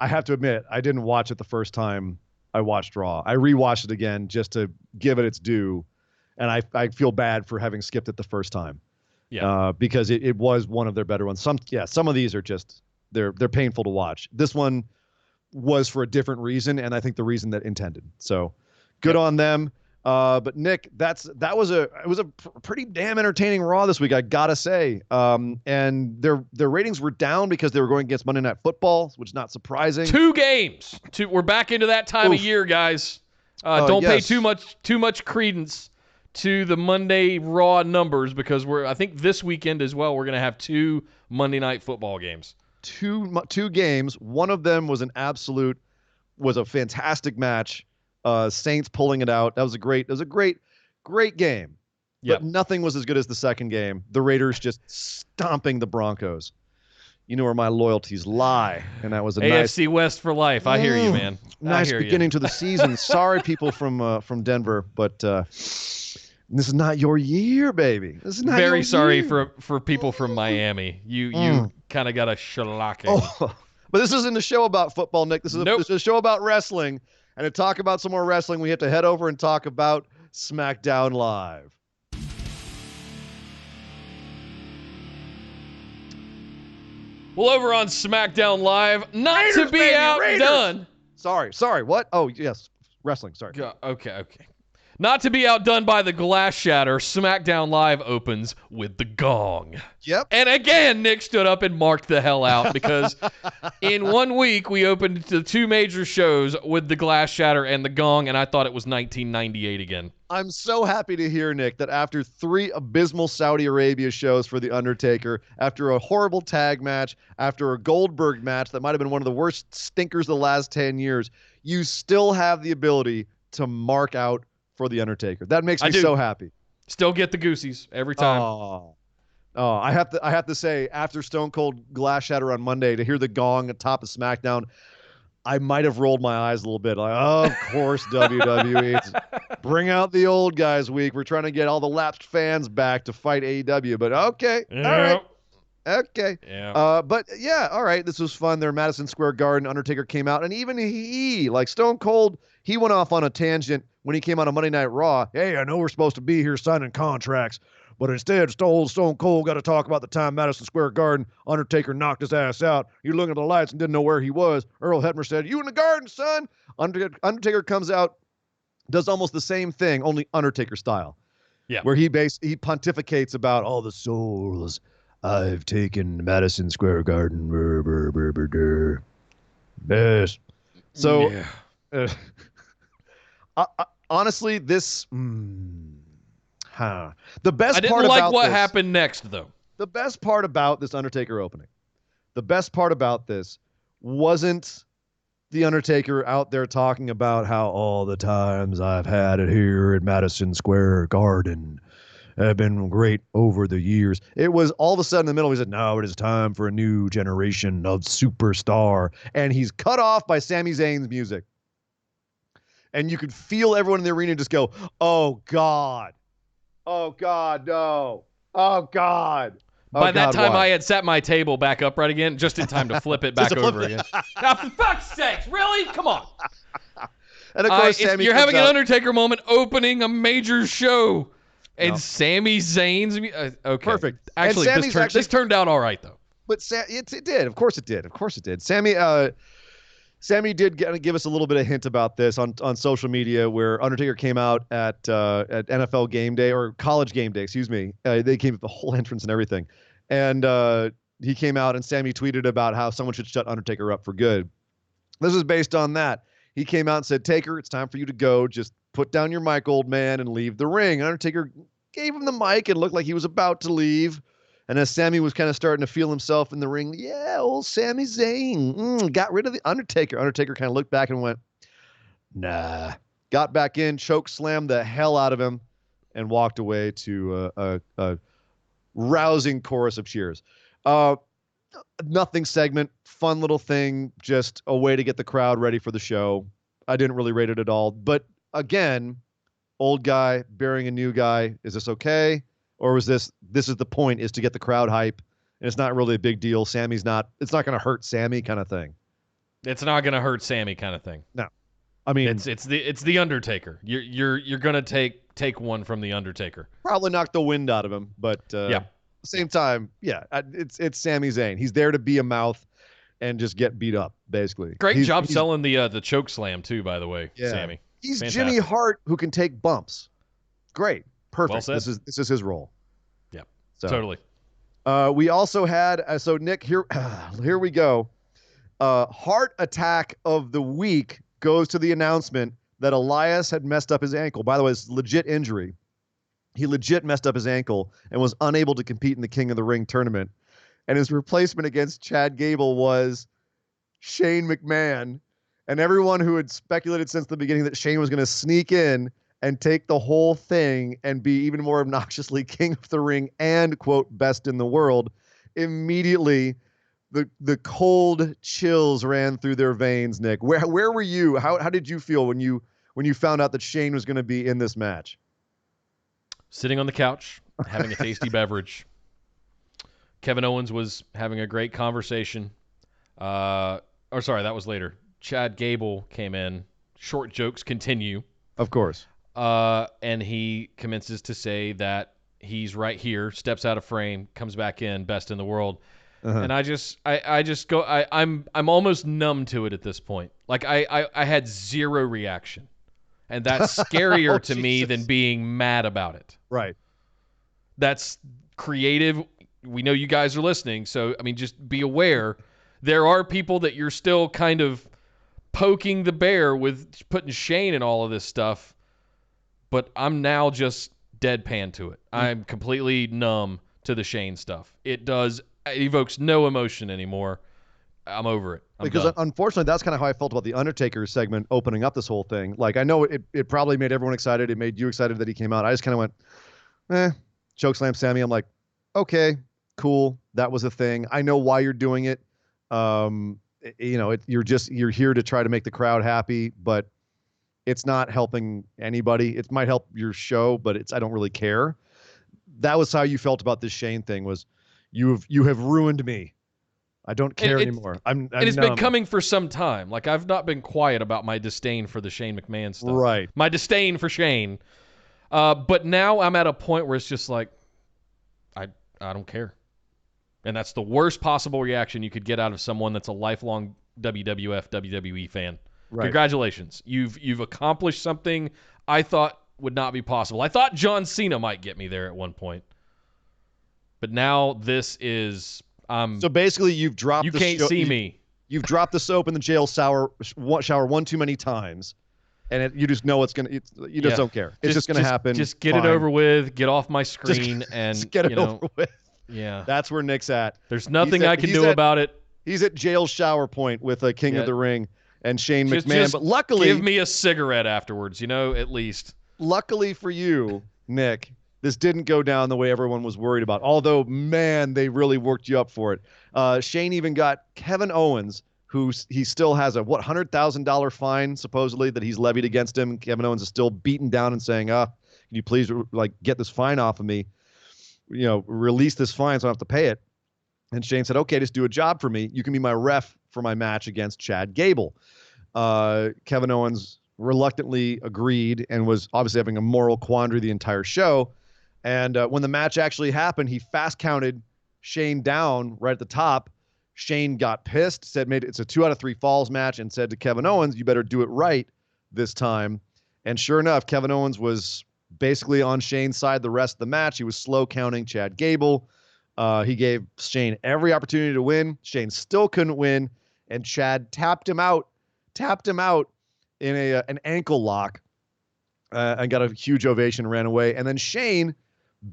I have to admit, I didn't watch it the first time I watched Raw. I rewatched it again just to give it its due, and I feel bad for having skipped it the first time. Yeah. Because it was one of their better ones. Some of these are just they're painful to watch. This one was for a different reason, and I think the reason that intended. So good on them. But Nick, it was a pretty damn entertaining Raw this week, I gotta say. And their ratings were down because they were going against Monday Night Football, which is not surprising. 2 games. We're back into that time of year, guys. Don't pay too much credence to the Monday Raw numbers because I think this weekend as well we're going to have 2 Monday Night Football games. Two games. One of them was a fantastic match. Saints pulling it out. That was a great game. Yep. But nothing was as good as the second game. The Raiders just stomping the Broncos. You know where my loyalties lie, and that was a AFC West for life. I hear you, man. Nice beginning to the season. Sorry, people from Denver, but this is not your year, baby. This is not very your sorry year. for people from Miami. You kind of got a shellacking. Oh, but this isn't a show about football, Nick. This is a show about wrestling. And to talk about some more wrestling, we have to head over and talk about SmackDown Live. Well, over on SmackDown Live, not Raiders, to be baby, outdone. Raiders. Sorry. What? Oh, yes. Wrestling. Sorry. Okay. Not to be outdone by the glass shatter, SmackDown Live opens with the gong. Yep. And again, Nick stood up and marked the hell out because in 1 week we opened the 2 major shows with the glass shatter and the gong, and I thought it was 1998 again. I'm so happy to hear, Nick, that after 3 abysmal Saudi Arabia shows for The Undertaker, after a horrible tag match, after a Goldberg match that might have been one of the worst stinkers of the last 10 years, you still have the ability to mark out for The Undertaker. That makes me so happy. Still get the goosies every time. Oh, I have to say, after Stone Cold Glass Shatter on Monday, to hear the gong at top of SmackDown, I might have rolled my eyes a little bit. Like, oh, of course, WWE. It's bring out the old guys week. We're trying to get all the lapsed fans back to fight AEW. But okay, all right. Okay. Yeah. But yeah, all right. This was fun. There, Madison Square Garden. Undertaker came out, and even he, like Stone Cold, he went off on a tangent when he came out on Monday Night Raw. Hey, I know we're supposed to be here signing contracts, but instead, Stone Cold got to talk about the time Madison Square Garden, Undertaker knocked his ass out. You looking at the lights and didn't know where he was. Earl Hebner said, "You in the garden, son?" Undertaker comes out, does almost the same thing, only Undertaker style. Yeah. Where he pontificates about all the souls I've taken Madison Square Garden. Yes. So, yeah. Honestly, this. The best I didn't part like about what this, happened next, though. The best part about this Undertaker opening, the best part about this wasn't the Undertaker out there talking about how all the times I've had it here at Madison Square Garden have been great over the years. It was all of a sudden in the middle, he said, "Now it is time for a new generation of superstar." And he's cut off by Sami Zayn's music. And you could feel everyone in the arena just go, "Oh, God. Oh, God, no. Oh, God." By that time, why? I had set my table back upright again, just in time to flip it back over again. Now, for fuck's sakes, really? Come on. And of course, Sami you're having out. an Undertaker moment opening a major show. And Sami Zayn's okay. Perfect. Actually, this turned out all right, though. But it did. Of course it did. Of course it did. Sami did give us a little bit of hint about this on social media, where Undertaker came out at NFL game day, or college game day, excuse me. They came with the whole entrance and everything. And he came out and Sami tweeted about how someone should shut Undertaker up for good. This is based on that. He came out and said, "Taker, it's time for you to go. Just put down your mic, old man, and leave the ring." Undertaker gave him the mic and looked like he was about to leave. And as Sami was kind of starting to feel himself in the ring, yeah, old Sami Zayn got rid of the Undertaker. Undertaker kind of looked back and went, "Nah." Got back in, choke slammed the hell out of him, and walked away to a rousing chorus of cheers. Nothing segment, fun little thing, just a way to get the crowd ready for the show. I didn't really rate it at all. But again, old guy burying a new guy. Is this okay? Or was this is the point, is to get the crowd hype, and it's not really a big deal. It's not going to hurt Sami kind of thing. It's not going to hurt Sammy kind of thing. No. I mean, it's the Undertaker. You're going to take one from the Undertaker. Probably knock the wind out of him, but yeah. At the same time, it's Sami Zayn. He's there to be a mouth and just get beat up, basically. Great job selling the choke slam too, by the way, Sammy. He's Fantastic. Jimmy Hart who can take bumps. Great. Perfect. Well this is his role. Yep. So, totally. We also had so Nick here we go. Heart attack of the week goes to the announcement that Elias had messed up his ankle. By the way, it's a legit injury. He legit messed up his ankle and was unable to compete in the King of the Ring tournament. And his replacement against Chad Gable was Shane McMahon. And everyone who had speculated since the beginning that Shane was going to sneak in and take the whole thing and be even more obnoxiously King of the Ring and, quote, best in the world, immediately the cold chills ran through their veins, Nick. Where were you? How did you feel when you found out that Shane was going to be in this match? Sitting on the couch, having a tasty beverage. Kevin Owens was having a great conversation. That was later. Chad Gable came in. Short jokes continue. Of course. And he commences to say that he's right here, steps out of frame, comes back in, best in the world. Uh-huh. And I'm almost numb to it at this point. Like I had zero reaction. And that's scarier to me than being mad about it. Right. That's creative. We know you guys are listening, so I mean, just be aware. There are people that you're still kind of poking the bear with putting Shane in all of this stuff, but I'm now just deadpan to it. I'm completely numb to the Shane stuff. It evokes no emotion anymore. I'm over it. Because unfortunately, that's kind of how I felt about the Undertaker segment opening up this whole thing. Like, I know it probably made everyone excited. It made you excited that he came out. I just kind of went, chokeslam Sammy. I'm like, okay, cool. That was a thing. I know why you're doing it. You're here to try to make the crowd happy, but it's not helping anybody. It might help your show, but I don't really care. That was how you felt about this Shane thing. Was you have ruined me. I don't care anymore. It's been coming for some time. Like, I've not been quiet about my disdain for the Shane McMahon stuff. Right. My disdain for Shane. But now I'm at a point where it's just like, I don't care. And that's the worst possible reaction you could get out of someone that's a lifelong WWF, WWE fan. Right. Congratulations. You've accomplished something I thought would not be possible. I thought John Cena might get me there at one point. But now this is... so basically, you've dropped. You can't see me. You've dropped the soap in the jail shower one too many times, and you just know it's gonna. You just don't care. It's just gonna happen. Just get it over with. Get off my screen and just get it over with. Yeah, that's where Nick's at. There's nothing I can do about it. He's at jail shower point with a King of the Ring and Shane McMahon. But luckily, give me a cigarette afterwards. At least. Luckily for you, Nick. This didn't go down the way everyone was worried about. Although, man, they really worked you up for it. Shane even got Kevin Owens, who he still has a $100,000 fine supposedly that he's levied against him. Kevin Owens is still beaten down and saying, "Can you please get this fine off of me? Release this fine so I don't have to pay it." And Shane said, "Okay, just do a job for me. You can be my ref for my match against Chad Gable." Kevin Owens reluctantly agreed and was obviously having a moral quandary the entire show. And when the match actually happened, he fast counted Shane down right at the top. Shane got pissed, said it's a 2 out of 3 falls match, and said to Kevin Owens, "You better do it right this time." And sure enough, Kevin Owens was basically on Shane's side the rest of the match. He was slow counting Chad Gable. He gave Shane every opportunity to win. Shane still couldn't win, and Chad tapped him out in an ankle lock and got a huge ovation, ran away. And then Shane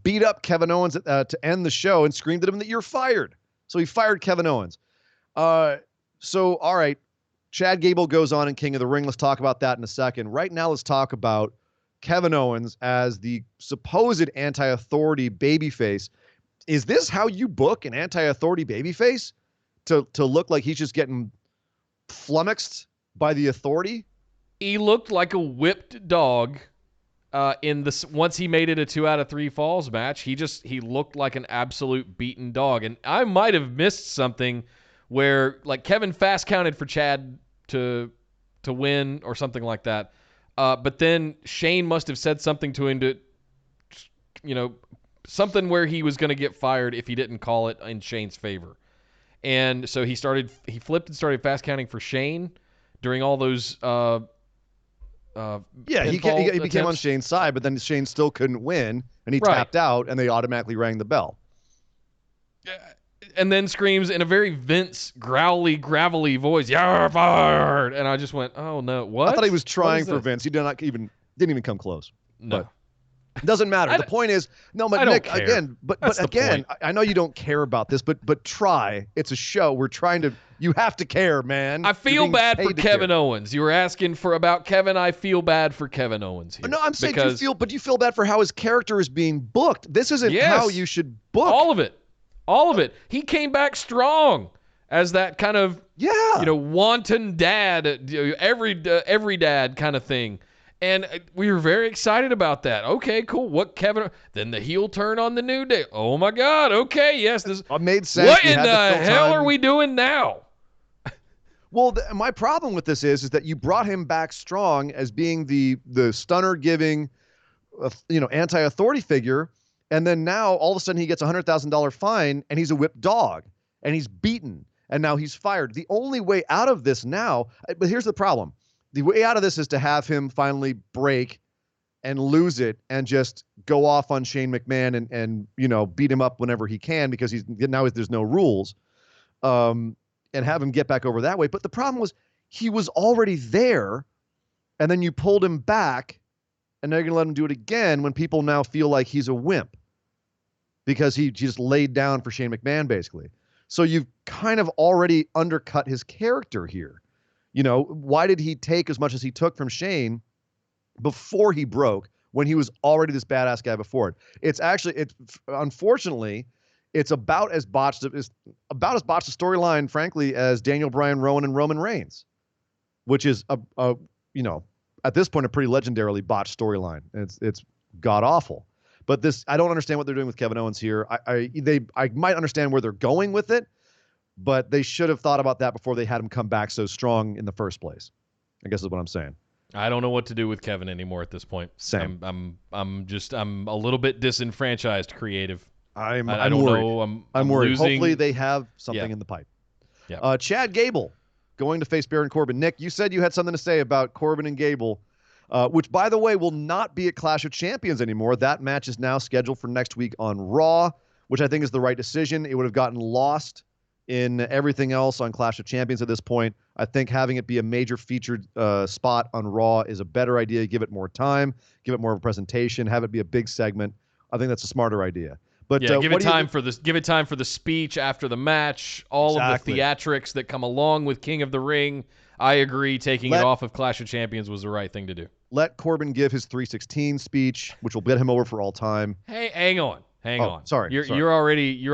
beat up Kevin Owens to end the show and screamed at him that you're fired. So he fired Kevin Owens. All right, Chad Gable goes on in King of the Ring. Let's talk about that in a second. Right now, let's talk about Kevin Owens as the supposed anti-authority babyface. Is this how you book an anti-authority babyface? To look like he's just getting flummoxed by the authority? He looked like a whipped dog. Once he made it a 2 out of 3 falls match, he looked like an absolute beaten dog. And I might have missed something where like Kevin fast counted for Chad to win or something like that. But then Shane must have said something to him to, something where he was going to get fired if he didn't call it in Shane's favor. And so he flipped and started fast counting for Shane during all those he became on Shane's side, but then Shane still couldn't win, and he tapped out, and they automatically rang the bell. And then screams in a very Vince growly, gravelly voice, "You're fired!" And I just went, "Oh no, what?" I thought he was trying for Vince. He didn't even come close. No. But it doesn't matter. The point is, no, but Nick, again, but again, I know you don't care about this, but try. It's a show. We're trying to. You have to care, man. I feel bad for Kevin Owens. You were asking about Kevin. I feel bad for Kevin Owens here. No, I'm saying you feel bad for how his character is being booked. This isn't how you should book. All of it. All of it. He came back strong as that kind of wanton dad, every dad kind of thing. And we were very excited about that. Okay, cool. Then the heel turn on the New Day. Oh my God. Okay, yes. This made sense. What in the hell are we doing now? Well, my problem with this is that you brought him back strong as being the stunner giving, anti-authority figure. And then now all of a sudden he gets a $100,000 fine and he's a whipped dog and he's beaten and now he's fired. The only way out of this now, but here's the problem. The way out of this is to have him finally break and lose it and just go off on Shane McMahon and beat him up whenever he can because there's no rules, and have him get back over that way. But the problem was he was already there, and then you pulled him back, and now you're going to let him do it again when people now feel like he's a wimp because he just laid down for Shane McMahon basically. So you've kind of already undercut his character here. Why did he take as much as he took from Shane before he broke when he was already this badass guy before it? Unfortunately, it's about as botched a storyline, frankly, as Daniel Bryan, Rowan, and Roman Reigns, which is at this point a pretty legendarily botched storyline. It's god awful. But I don't understand what they're doing with Kevin Owens here. I might understand where they're going with it, but they should have thought about that before they had him come back so strong in the first place, I guess is what I'm saying. I don't know what to do with Kevin anymore at this point. Same. I'm a little bit disenfranchised, creative. I don't worried. know. I'm worried. Losing. Hopefully they have something in the pipe. Yeah. Chad Gable going to face Baron Corbin. Nick, you said you had something to say about Corbin and Gable, which, by the way, will not be at Clash of Champions anymore. That match is now scheduled for next week on Raw, which I think is the right decision. It would have gotten lost in everything else on Clash of Champions at this point. I think having it be a major featured spot on Raw is a better idea. Give it more time, give it more of a presentation, have it be a big segment. I think that's a smarter idea. But give it time for the speech after the match, all of the theatrics that come along with King of the Ring. I agree, taking it off of Clash of Champions was the right thing to do. Let Corbin give his 316 speech, which will get him over for all time. Hey, hang on. Sorry. You're already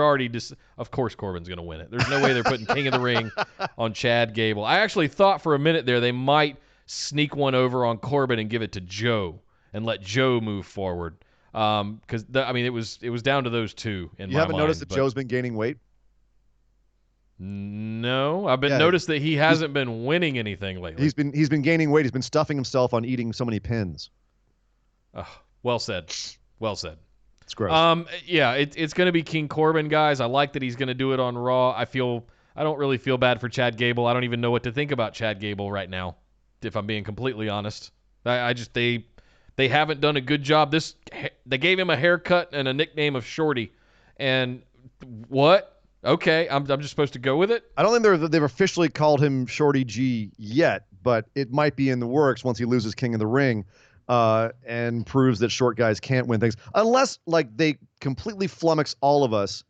of course Corbin's going to win it. There's no way they're putting King of the Ring on Chad Gable. I actually thought for a minute there they might sneak one over on Corbin and give it to Joe and let Joe move forward. Because it was down to those two in my mind. You haven't noticed that Joe's been gaining weight? No, I've been noticed that he hasn't been winning anything lately. He's been gaining weight. He's been stuffing himself on eating so many pins. Well said. Well said. It's gross. It's going to be King Corbin, guys. I like that he's going to do it on Raw. I don't really feel bad for Chad Gable. I don't even know what to think about Chad Gable right now, if I'm being completely honest. They haven't done a good job. They gave him a haircut and a nickname of Shorty, and what? Okay, I'm just supposed to go with it. I don't think they've officially called him Shorty G yet, but it might be in the works once he loses King of the Ring. And proves that short guys can't win things unless they completely flummox all of us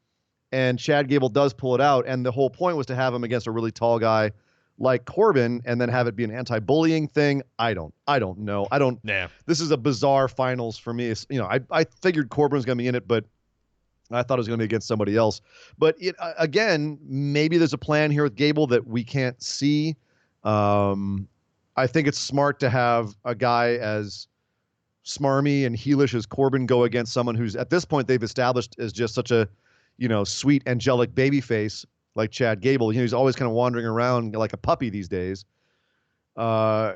and Chad Gable does pull it out. And the whole point was to have him against a really tall guy like Corbin and then have it be an anti-bullying thing. I don't know. This is a bizarre finals for me. I figured Corbin was going to be in it, but I thought it was going to be against somebody else. But again, maybe there's a plan here with Gable that we can't see. I think it's smart to have a guy as smarmy and heelish as Corbin go against someone who's at this point they've established as just such a, sweet angelic babyface like Chad Gable. He's always kind of wandering around like a puppy these days. I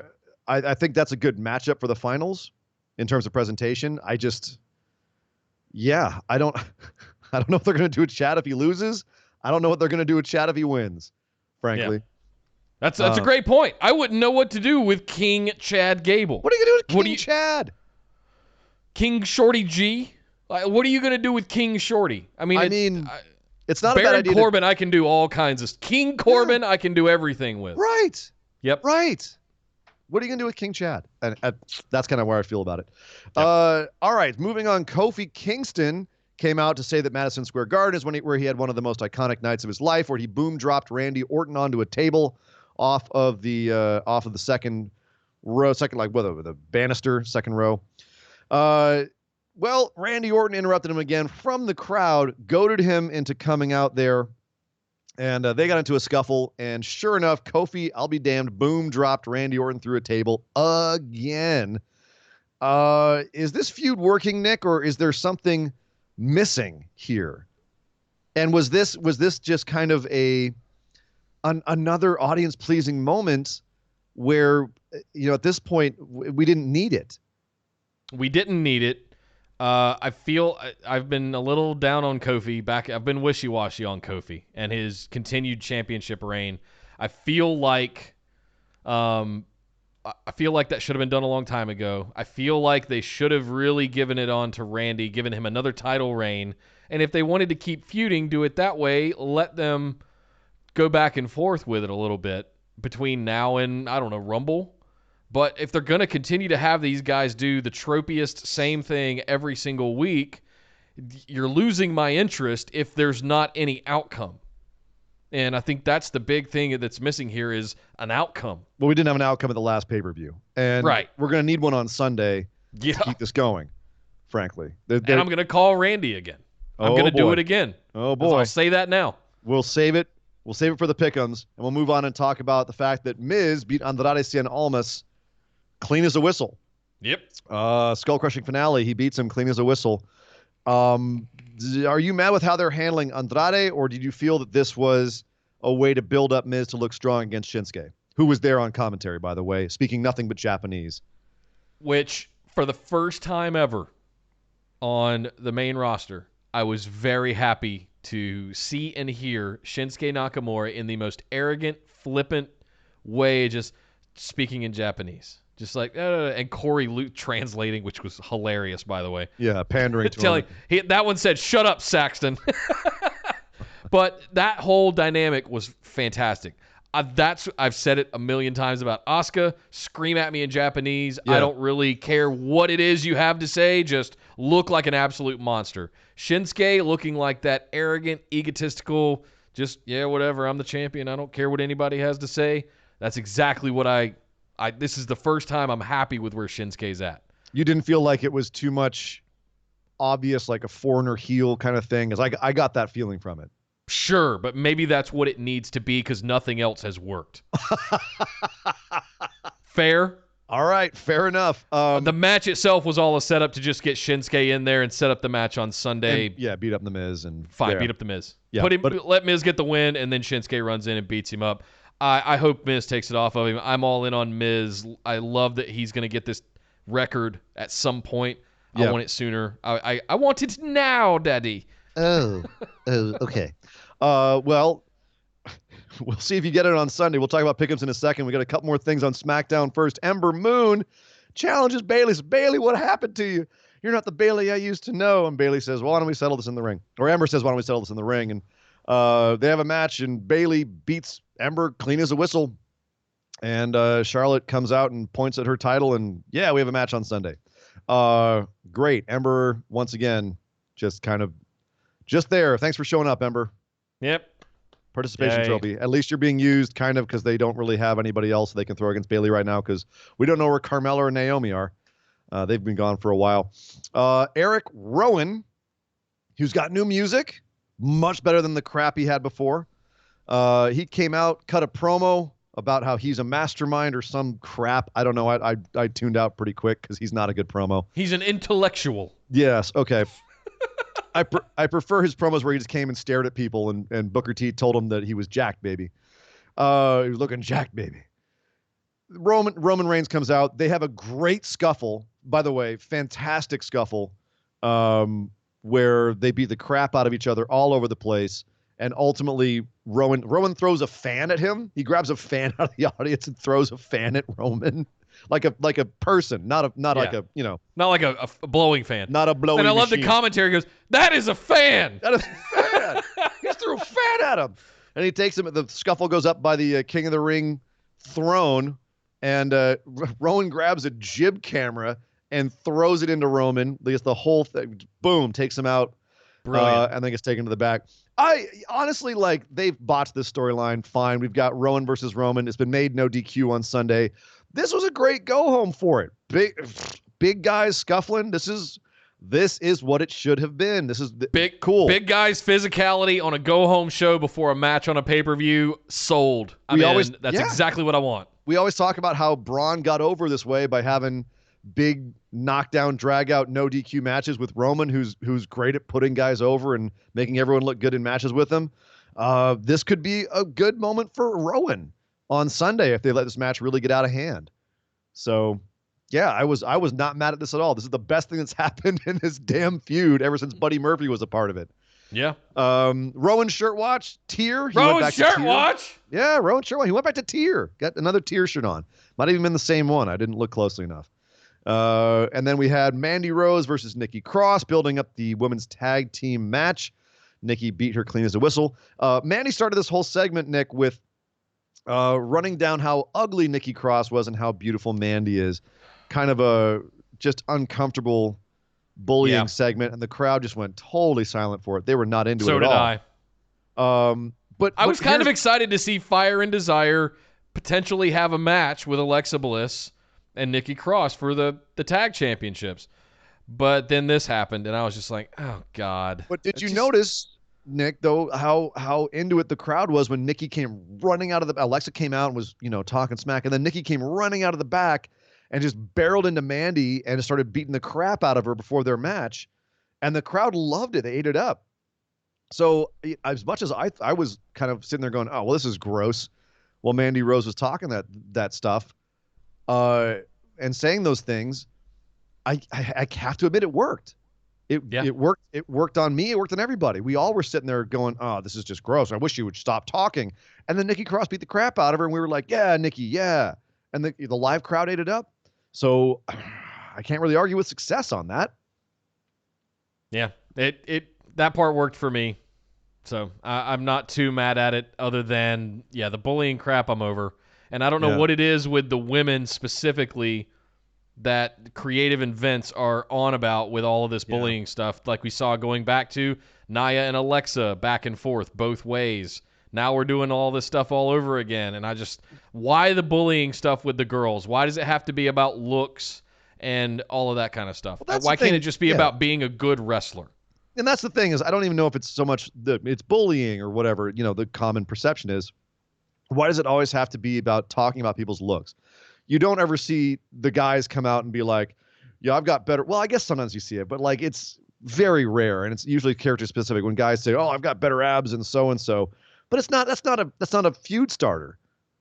think that's a good matchup for the finals in terms of presentation. I don't I don't know if they're going to do with Chad if he loses. I don't know what they're going to do with Chad if he wins, frankly. Yeah. That's a great point. I wouldn't know what to do with King Chad Gable. What are you going to do with King Chad? King Shorty G? What are you going to do with King Shorty? It's not Baron a bad idea. Corbin, I can do all kinds of... King Corbin, I can do everything with. Right. Yep. Right. What are you going to do with King Chad? And that's kind of where I feel about it. Yep. All right, moving on. Kofi Kingston came out to say that Madison Square Garden is where he had one of the most iconic nights of his life, where he boom dropped Randy Orton onto a table off of the second row, the banister, second row. Well, Randy Orton interrupted him again from the crowd, goaded him into coming out there, and they got into a scuffle. And sure enough, Kofi, I'll be damned, boom dropped Randy Orton through a table again. Is this feud working, Nick, or is there something missing here? And was this just kind of another audience pleasing moment where, at this point we didn't need it? We didn't need it. I feel I've been a little down on Kofi. I've been wishy-washy on Kofi and his continued championship reign. I feel like that should have been done a long time ago. I feel like they should have really given it on to Randy, given him another title reign. And if they wanted to keep feuding, do it that way. Let them go back and forth with it a little bit between now and, I don't know, Rumble. But if they're going to continue to have these guys do the tropiest same thing every single week, you're losing my interest if there's not any outcome. And I think that's the big thing that's missing here is an outcome. Well, we didn't have an outcome at the last pay-per-view. And right. We're going to need one on Sunday to keep this going, frankly. And I'm going to call Randy again. I'm going to do it again. Oh, boy. I'll say that now. We'll save it. We'll save it for the pick'ems, and we'll move on and talk about the fact that Miz beat Andrade Cien Almas clean as a whistle. Yep. Skull-crushing finale. He beats him clean as a whistle. Are you mad with how they're handling Andrade, or did you feel that this was a way to build up Miz to look strong against Shinsuke, who was there on commentary, by the way, speaking nothing but Japanese? Which, for the first time ever on the main roster, I was very happy to see and hear Shinsuke Nakamura in the most arrogant, flippant way, just speaking in Japanese. Just like, and Corey Luke translating, which was hilarious, by the way. Yeah, pandering to him. That one said, "Shut up, Saxton." But that whole dynamic was fantastic. I've said it a million times about Asuka. Scream at me in Japanese. Yeah. I don't really care what it is you have to say. Just look like an absolute monster. Shinsuke looking like that arrogant, egotistical, just, yeah, whatever, I'm the champion. I don't care what anybody has to say. That's exactly what this is the first time I'm happy with where Shinsuke's at. You didn't feel like it was too much obvious, like a foreigner heel kind of thing? Because I got that feeling from it. Sure, but maybe that's what it needs to be because nothing else has worked. Fair? All right, fair enough. The match itself was all a setup to just get Shinsuke in there and set up the match on Sunday. Beat up The Miz. Beat up The Miz. Yeah, let Miz get the win, and then Shinsuke runs in and beats him up. I hope Miz takes it off of him. I'm all in on Miz. I love that he's going to get this record at some point. I want it sooner. I want it now, Daddy. Oh, okay. Well, we'll see if you get it on Sunday. We'll talk about pickups in a second. We got a couple more things on SmackDown first. Ember Moon challenges Bayley. Says, Bayley, what happened to you? You're not the Bayley I used to know. And Bayley says, well, why don't we settle this in the ring? Or Ember says, why don't we settle this in the ring? And they have a match, and Bayley beats Ember clean as a whistle. And Charlotte comes out and points at her title, and we have a match on Sunday. Great. Ember, once again, just there. Thanks for showing up, Ember. Yep. Participation trophy. At least you're being used kind of because they don't really have anybody else they can throw against Bayley right now because we don't know where Carmella or Naomi are. They've been gone for a while. Eric Rowan, who's got new music, much better than the crap he had before. He came out, cut a promo about how he's a mastermind or some crap. I don't know. I tuned out pretty quick because he's not a good promo. He's an intellectual. Yes. Okay. I prefer his promos where he just came and stared at people, and Booker T told him that he was jacked, baby. He was looking jacked, baby. Roman Reigns comes out. They have a great scuffle, by the way, fantastic scuffle, where they beat the crap out of each other all over the place. And ultimately, Roman throws a fan at him. He grabs a fan out of the audience and throws a fan at Roman, like a person, not like a not like a blowing fan, not a blowing. And I love machine. the commentary goes, "That is a fan. That is a fan. He just threw a fan at him, and he takes him. The scuffle goes up by the King of the Ring throne, and Rowan grabs a jib camera and throws it into Roman. Just the whole thing, boom, takes him out. Brilliant. And then gets taken to the back. I honestly, like, they've botched this storyline. Fine. We've got Rowan versus Roman. It's been made no DQ on Sunday. This was a great go home for it. Big guys scuffling. This is what it should have been. This is cool. Big guys physicality on a go home show before a match on a pay-per-view. Sold. That's exactly what I want. We always talk about how Braun got over this way by having big knockdown, drag out, no DQ matches with Roman, who's great at putting guys over and making everyone look good in matches with him. This could be a good moment for Rowan on Sunday if they let this match really get out of hand. So, yeah, I was not mad at this at all. This is the best thing that's happened in this damn feud ever since Buddy Murphy was a part of it. Yeah. Rowan shirt watch, tier. Rowan shirt watch? Yeah, Rowan shirt watch. He went back to tier. Got another tier shirt on. Might have even been the same one. I didn't look closely enough. And then we had Mandy Rose versus Nikki Cross building up the women's tag team match. Nikki beat her clean as a whistle. Mandy started this whole segment, Nick, with running down how ugly Nikki Cross was and how beautiful Mandy is. Kind of a just uncomfortable bullying segment, and the crowd just went totally silent for it. They were not into it at all. So did I. But I was kind of excited to see Fire and Desire potentially have a match with Alexa Bliss and Nikki Cross for the tag championships. But then this happened, and I was just like, oh, God. But did you notice, Nick, though, how into it the crowd was when Nikki came running out of the – Alexa came out and was, talking smack, and then Nikki came running out of the back and just barreled into Mandy and started beating the crap out of her before their match. And the crowd loved it. They ate it up. So as much as I was kind of sitting there going, oh, well, this is gross, while Mandy Rose was talking that stuff and saying those things, I have to admit it worked. It worked. It worked on me. It worked on everybody. We all were sitting there going, oh, this is just gross. I wish you would stop talking. And then Nikki Cross beat the crap out of her, and we were like, yeah, Nikki, yeah. And the live crowd ate it up. So I can't really argue with success on that. Yeah, that part worked for me. So I'm not too mad at it other than, the bullying crap I'm over. And I don't know what it is with the women specifically that creative and Vince are on about with all of this bullying stuff. Like we saw going back to Nia and Alexa back and forth both ways. Now we're doing all this stuff all over again. And why the bullying stuff with the girls? Why does it have to be about looks and all of that kind of stuff? Well, why can't it just be about being a good wrestler? And that's the thing is I don't even know if it's so much it's bullying or whatever, the common perception is. Why does it always have to be about talking about people's looks? You don't ever see the guys come out and be like, yeah, I've got better. Well, I guess sometimes you see it, but like it's very rare. And it's usually character specific when guys say, oh, I've got better abs and so. But that's not a feud starter.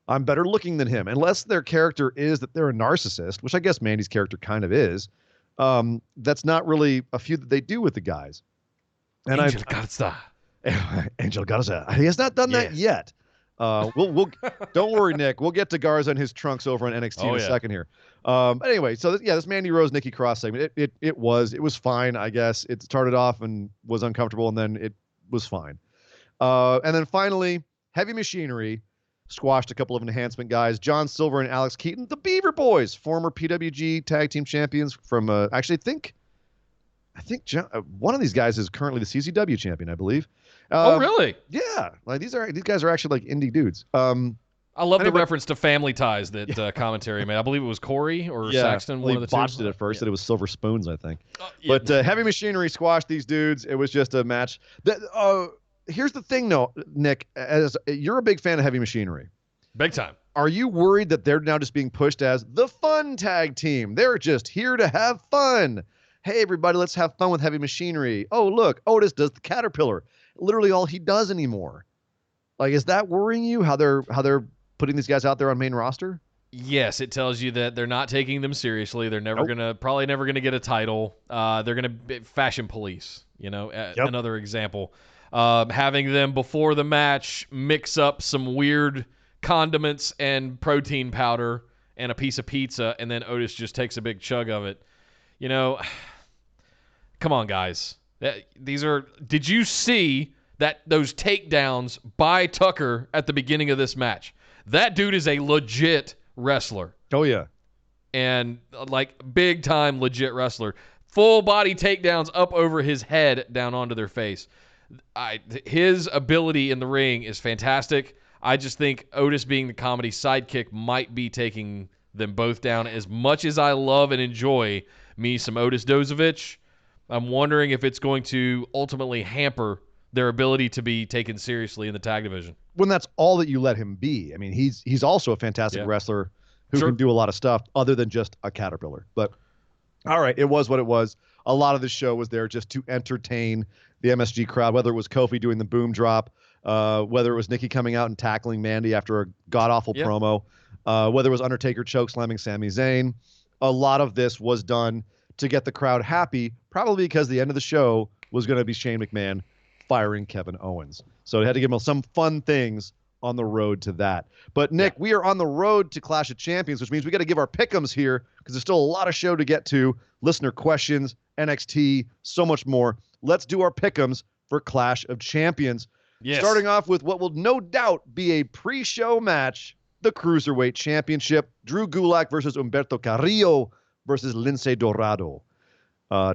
I'm better looking than him. Unless their character is that they're a narcissist, which I guess Mandy's character kind of is. That's not really a feud that they do with the guys. And Angel Garza. Angel Garza. He has not done that yet. We'll don't worry, Nick. We'll get to Garza and his trunks over on NXT in a second here. Anyway, so this Mandy Rose Nikki Cross segment, it was fine, I guess. It started off and was uncomfortable, and then it was fine. And then finally, Heavy Machinery squashed a couple of enhancement guys, John Silver and Alex Keaton, the Beaver Boys, former PWG tag team champions from actually I think one of these guys is currently the CZW champion, I believe. Oh, really? Yeah. Like these guys are actually like indie dudes. I love the reference to Family Ties that commentary made. I believe it was Corey or Saxton. Well, one of the two. Botched it at first. That it was Silver Spoons, I think. But Heavy Machinery squashed these dudes. It was just a match. Here's the thing, though, Nick. As you're a big fan of Heavy Machinery, big time. Are you worried that they're now just being pushed as the fun tag team? They're just here to have fun. Hey, everybody, let's have fun with heavy machinery. Oh, look, Otis does the Caterpillar. Literally all he does anymore. Like, is that worrying you? How they're putting these guys out there on main roster? Yes, it tells you that they're not taking them seriously. They're probably never gonna get a title. They're gonna be fashion police. Another example. Having them before the match mix up some weird condiments and protein powder and a piece of pizza, and then Otis just takes a big chug of it. Come on, guys. Did you see those takedowns by Tucker at the beginning of this match? That dude is a legit wrestler. Oh, yeah. And like big time legit wrestler. Full body takedowns up over his head down onto their face. His ability in the ring is fantastic. I just think Otis being the comedy sidekick might be taking them both down. As much as I love and enjoy me some Otis Dozovich, I'm wondering if it's going to ultimately hamper their ability to be taken seriously in the tag division. When that's all that you let him be. I mean, he's also a fantastic wrestler who can do a lot of stuff other than just a caterpillar. But all right, it was what it was. A lot of the show was there just to entertain the MSG crowd, whether it was Kofi doing the boom drop, whether it was Nikki coming out and tackling Mandy after a god-awful promo, whether it was Undertaker choke slamming Sami Zayn. A lot of this was done to get the crowd happy, probably because the end of the show was going to be Shane McMahon firing Kevin Owens. So they had to give him some fun things on the road to that. But Nick, we are on the road to Clash of Champions, which means we got to give our pick'ems here because there's still a lot of show to get to. Listener questions, NXT, so much more. Let's do our pick'ems for Clash of Champions. Yes. Starting off with what will no doubt be a pre-show match, the Cruiserweight Championship. Drew Gulak versus Humberto Carrillo versus Lince Dorado.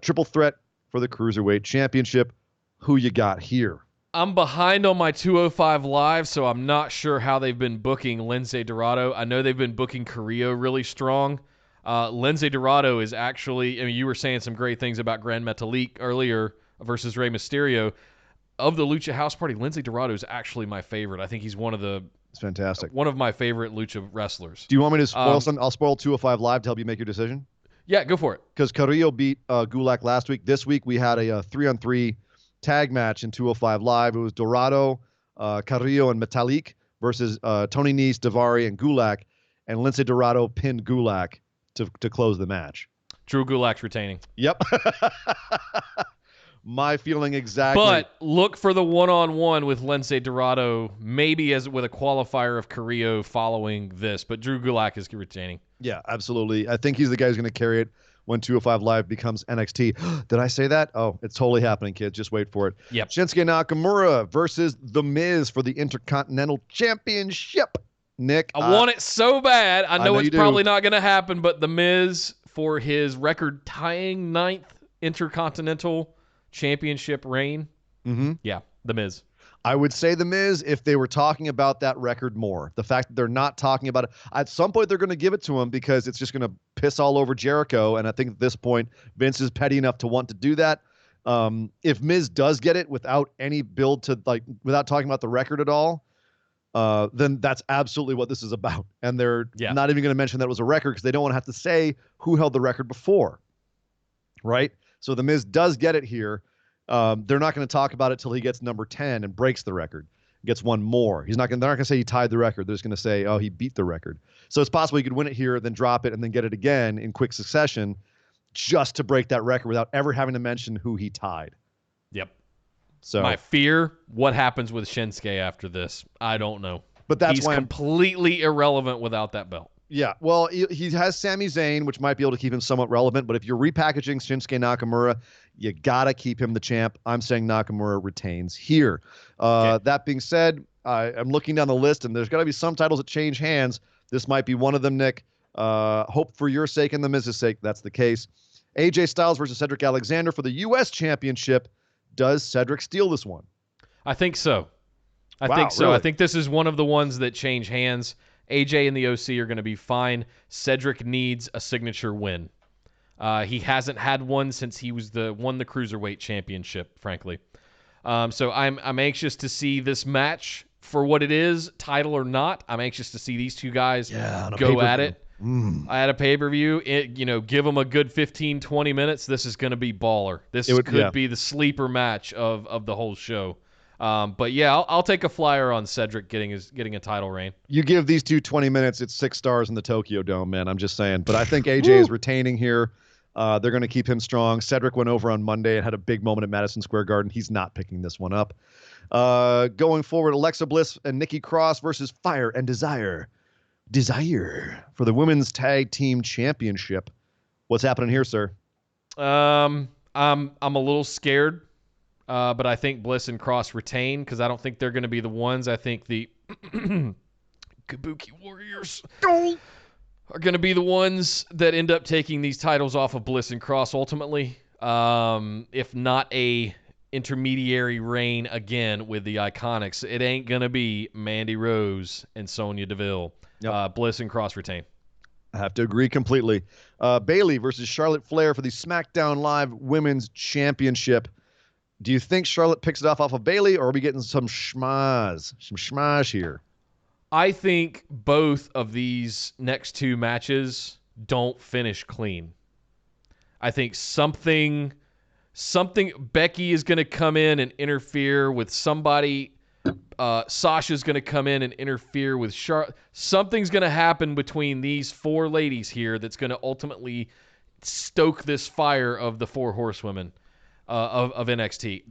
Triple threat for the Cruiserweight Championship. Who you got here? I'm behind on my 205 Live, so I'm not sure how they've been booking Lince Dorado. I know they've been booking Carrillo really strong. Lince Dorado is actually, you were saying some great things about Grand Metalik earlier versus Rey Mysterio. Of the Lucha House Party, Lince Dorado is actually my favorite. I think he's it's fantastic. One of my favorite Lucha wrestlers. Do you want me to spoil some? I'll spoil 205 Live to help you make your decision. Yeah, go for it. Because Carrillo beat Gulak last week. This week we had a 3-on-3 tag match in 205 Live. It was Dorado, Carrillo, and Metalik versus Tony Nese, Daivari, and Gulak. And Lince Dorado pinned Gulak to close the match. Drew Gulak's retaining. Yep. My feeling exactly. But look for the one-on-one with Lince Dorado, maybe with a qualifier of Carrillo following this. But Drew Gulak is retaining. Yeah, absolutely. I think he's the guy who's going to carry it when 205 Live becomes NXT. Did I say that? Oh, it's totally happening, kids. Just wait for it. Yep. Shinsuke Nakamura versus The Miz for the Intercontinental Championship. Nick, I want it so bad. I know it's probably do. not going to happen, but The Miz for his record-tying 9th Intercontinental Championship reign. Mm-hmm. Yeah, The Miz. I would say The Miz if they were talking about that record more. The fact that they're not talking about it, at some point they're going to give it to him because it's just going to piss all over Jericho. And I think at this point, Vince is petty enough to want to do that. If Miz does get it without any build to without talking about the record at all, then that's absolutely what this is about. And they're not even going to mention that it was a record because they don't want to have to say who held the record before. Right? So The Miz does get it here. They're not going to talk about it till he gets number 10 and breaks the record, gets one more. They're not going to say he tied the record. They're just going to say, oh, he beat the record. So it's possible he could win it here, then drop it, and then get it again in quick succession just to break that record without ever having to mention who he tied. Yep. So my fear, what happens with Shinsuke after this? I don't know. But that's He's why completely irrelevant without that belt. Yeah, well, he has Sami Zayn, which might be able to keep him somewhat relevant. But if you're repackaging Shinsuke Nakamura, you got to keep him the champ. I'm saying Nakamura retains here. Okay. That being said, I'm looking down the list, and there's got to be some titles that change hands. This might be one of them, Nick. Hope for your sake and the Miz's sake that's the case. AJ Styles versus Cedric Alexander for the U.S. Championship. Does Cedric steal this one? I think so. I think so. Really? I think this is one of the ones that change hands. AJ and the OC are going to be fine. Cedric needs a signature win. He hasn't had one since he won the Cruiserweight Championship, frankly. So I'm anxious to see this match for what it is, title or not. I'm anxious to see these two guys go at it. at a pay-per-view, give them a good 15, 20 minutes. This is going to be baller. This could be the sleeper match of the whole show. But yeah, I'll take a flyer on Cedric getting a title reign. You give these two 20 minutes, it's 6 stars in the Tokyo Dome, man. I'm just saying. But I think AJ is retaining here. They're going to keep him strong. Cedric went over on Monday and had a big moment at Madison Square Garden. He's not picking this one up. Going forward, Alexa Bliss and Nikki Cross versus Fire and Desire. Desire for the Women's Tag Team Championship. What's happening here, sir? I'm a little scared. But I think Bliss and Cross retain because I don't think they're going to be the ones. I think the Kabuki Warriors are going to be the ones that end up taking these titles off of Bliss and Cross ultimately. If not a intermediary reign again with the Iconics, it ain't going to be Mandy Rose and Sonya Deville. Yep. Bliss and Cross retain. I have to agree completely. Bayley versus Charlotte Flair for the SmackDown Live Women's Championship. Do you think Charlotte picks it off of Bayley, or are we getting some schmaz here? I think both of these next two matches don't finish clean. I think something Becky is going to come in and interfere with somebody. Sasha's going to come in and interfere with Charlotte. Something's going to happen between these 4 ladies here that's going to ultimately stoke this fire of the 4 horsewomen. Of NXT.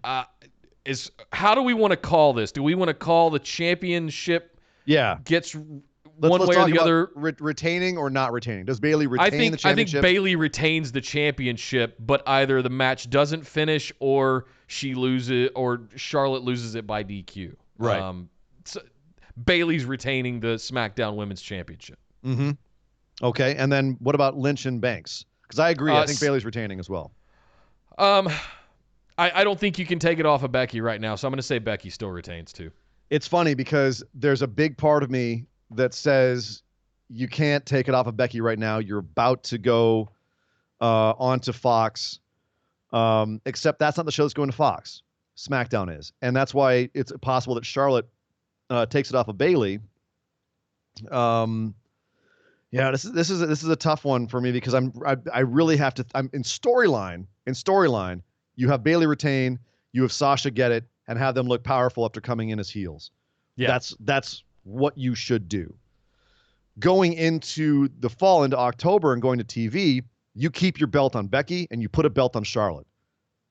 How do we want to call this? Do we want to call the championship gets one way or the other? Retaining or not retaining? Does Bayley retain the championship? I think Bayley retains the championship, but either the match doesn't finish or she loses or Charlotte loses it by DQ. Right. So Bayley's retaining the SmackDown Women's Championship. Mm-hmm. Okay, and then what about Lynch and Banks? Because I agree. I think Bayley's retaining as well. I don't think you can take it off of Becky right now, so I'm going to say Becky still retains too. It's funny because there's a big part of me that says you can't take it off of Becky right now. You're about to go onto Fox, except that's not the show that's going to Fox. SmackDown is, and that's why it's possible that Charlotte takes it off of Bayley. Yeah, this is a tough one for me because I really have to. I'm in storyline. You have Bayley retain, you have Sasha get it, and have them look powerful after coming in as heels. Yeah. That's what you should do. Going into the fall, into October, and going to TV, you keep your belt on Becky, and you put a belt on Charlotte.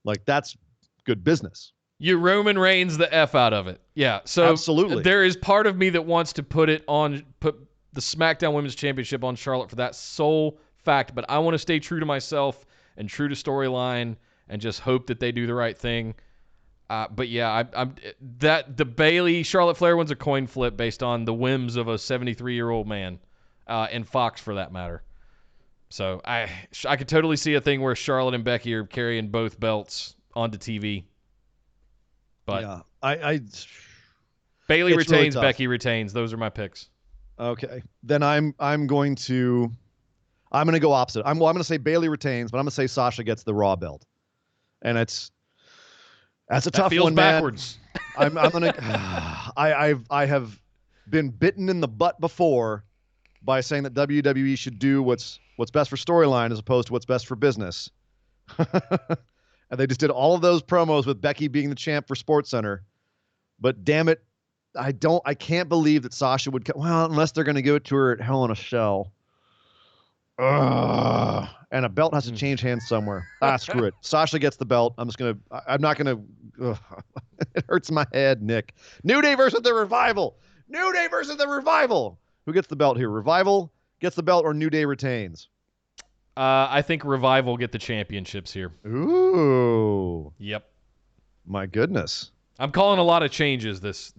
Like, that's good business. You Roman Reigns the F out of it. Yeah, so absolutely. There is part of me that wants to put the SmackDown Women's Championship on Charlotte for that sole fact, but I want to stay true to myself and true to storyline and just hope that they do the right thing. But yeah, the Bayley Charlotte Flair one's a coin flip based on the whims of a 73-year-old man, and Fox for that matter. So I could totally see a thing where Charlotte and Becky are carrying both belts onto TV. But yeah, Bayley retains, really Becky retains. Those are my picks. Okay, then I'm going to go opposite. I'm going to say Bayley retains, but I'm going to say Sasha gets the Raw belt. And that's a tough one, man. Backwards. I'm gonna. I have been bitten in the butt before by saying that WWE should do what's best for storyline as opposed to what's best for business. And they just did all of those promos with Becky being the champ for SportsCenter. But damn it, I can't believe that Sasha would. Well, unless they're going to give it to her at Hell in a Cell. And a belt has to change hands somewhere. Screw it. Sasha gets the belt. I'm not gonna. It hurts my head, Nick. New Day versus the Revival. Who gets the belt here? Revival gets the belt, or New Day retains? I think Revival get the championships here. Ooh. Yep. My goodness. I'm calling a lot of changes this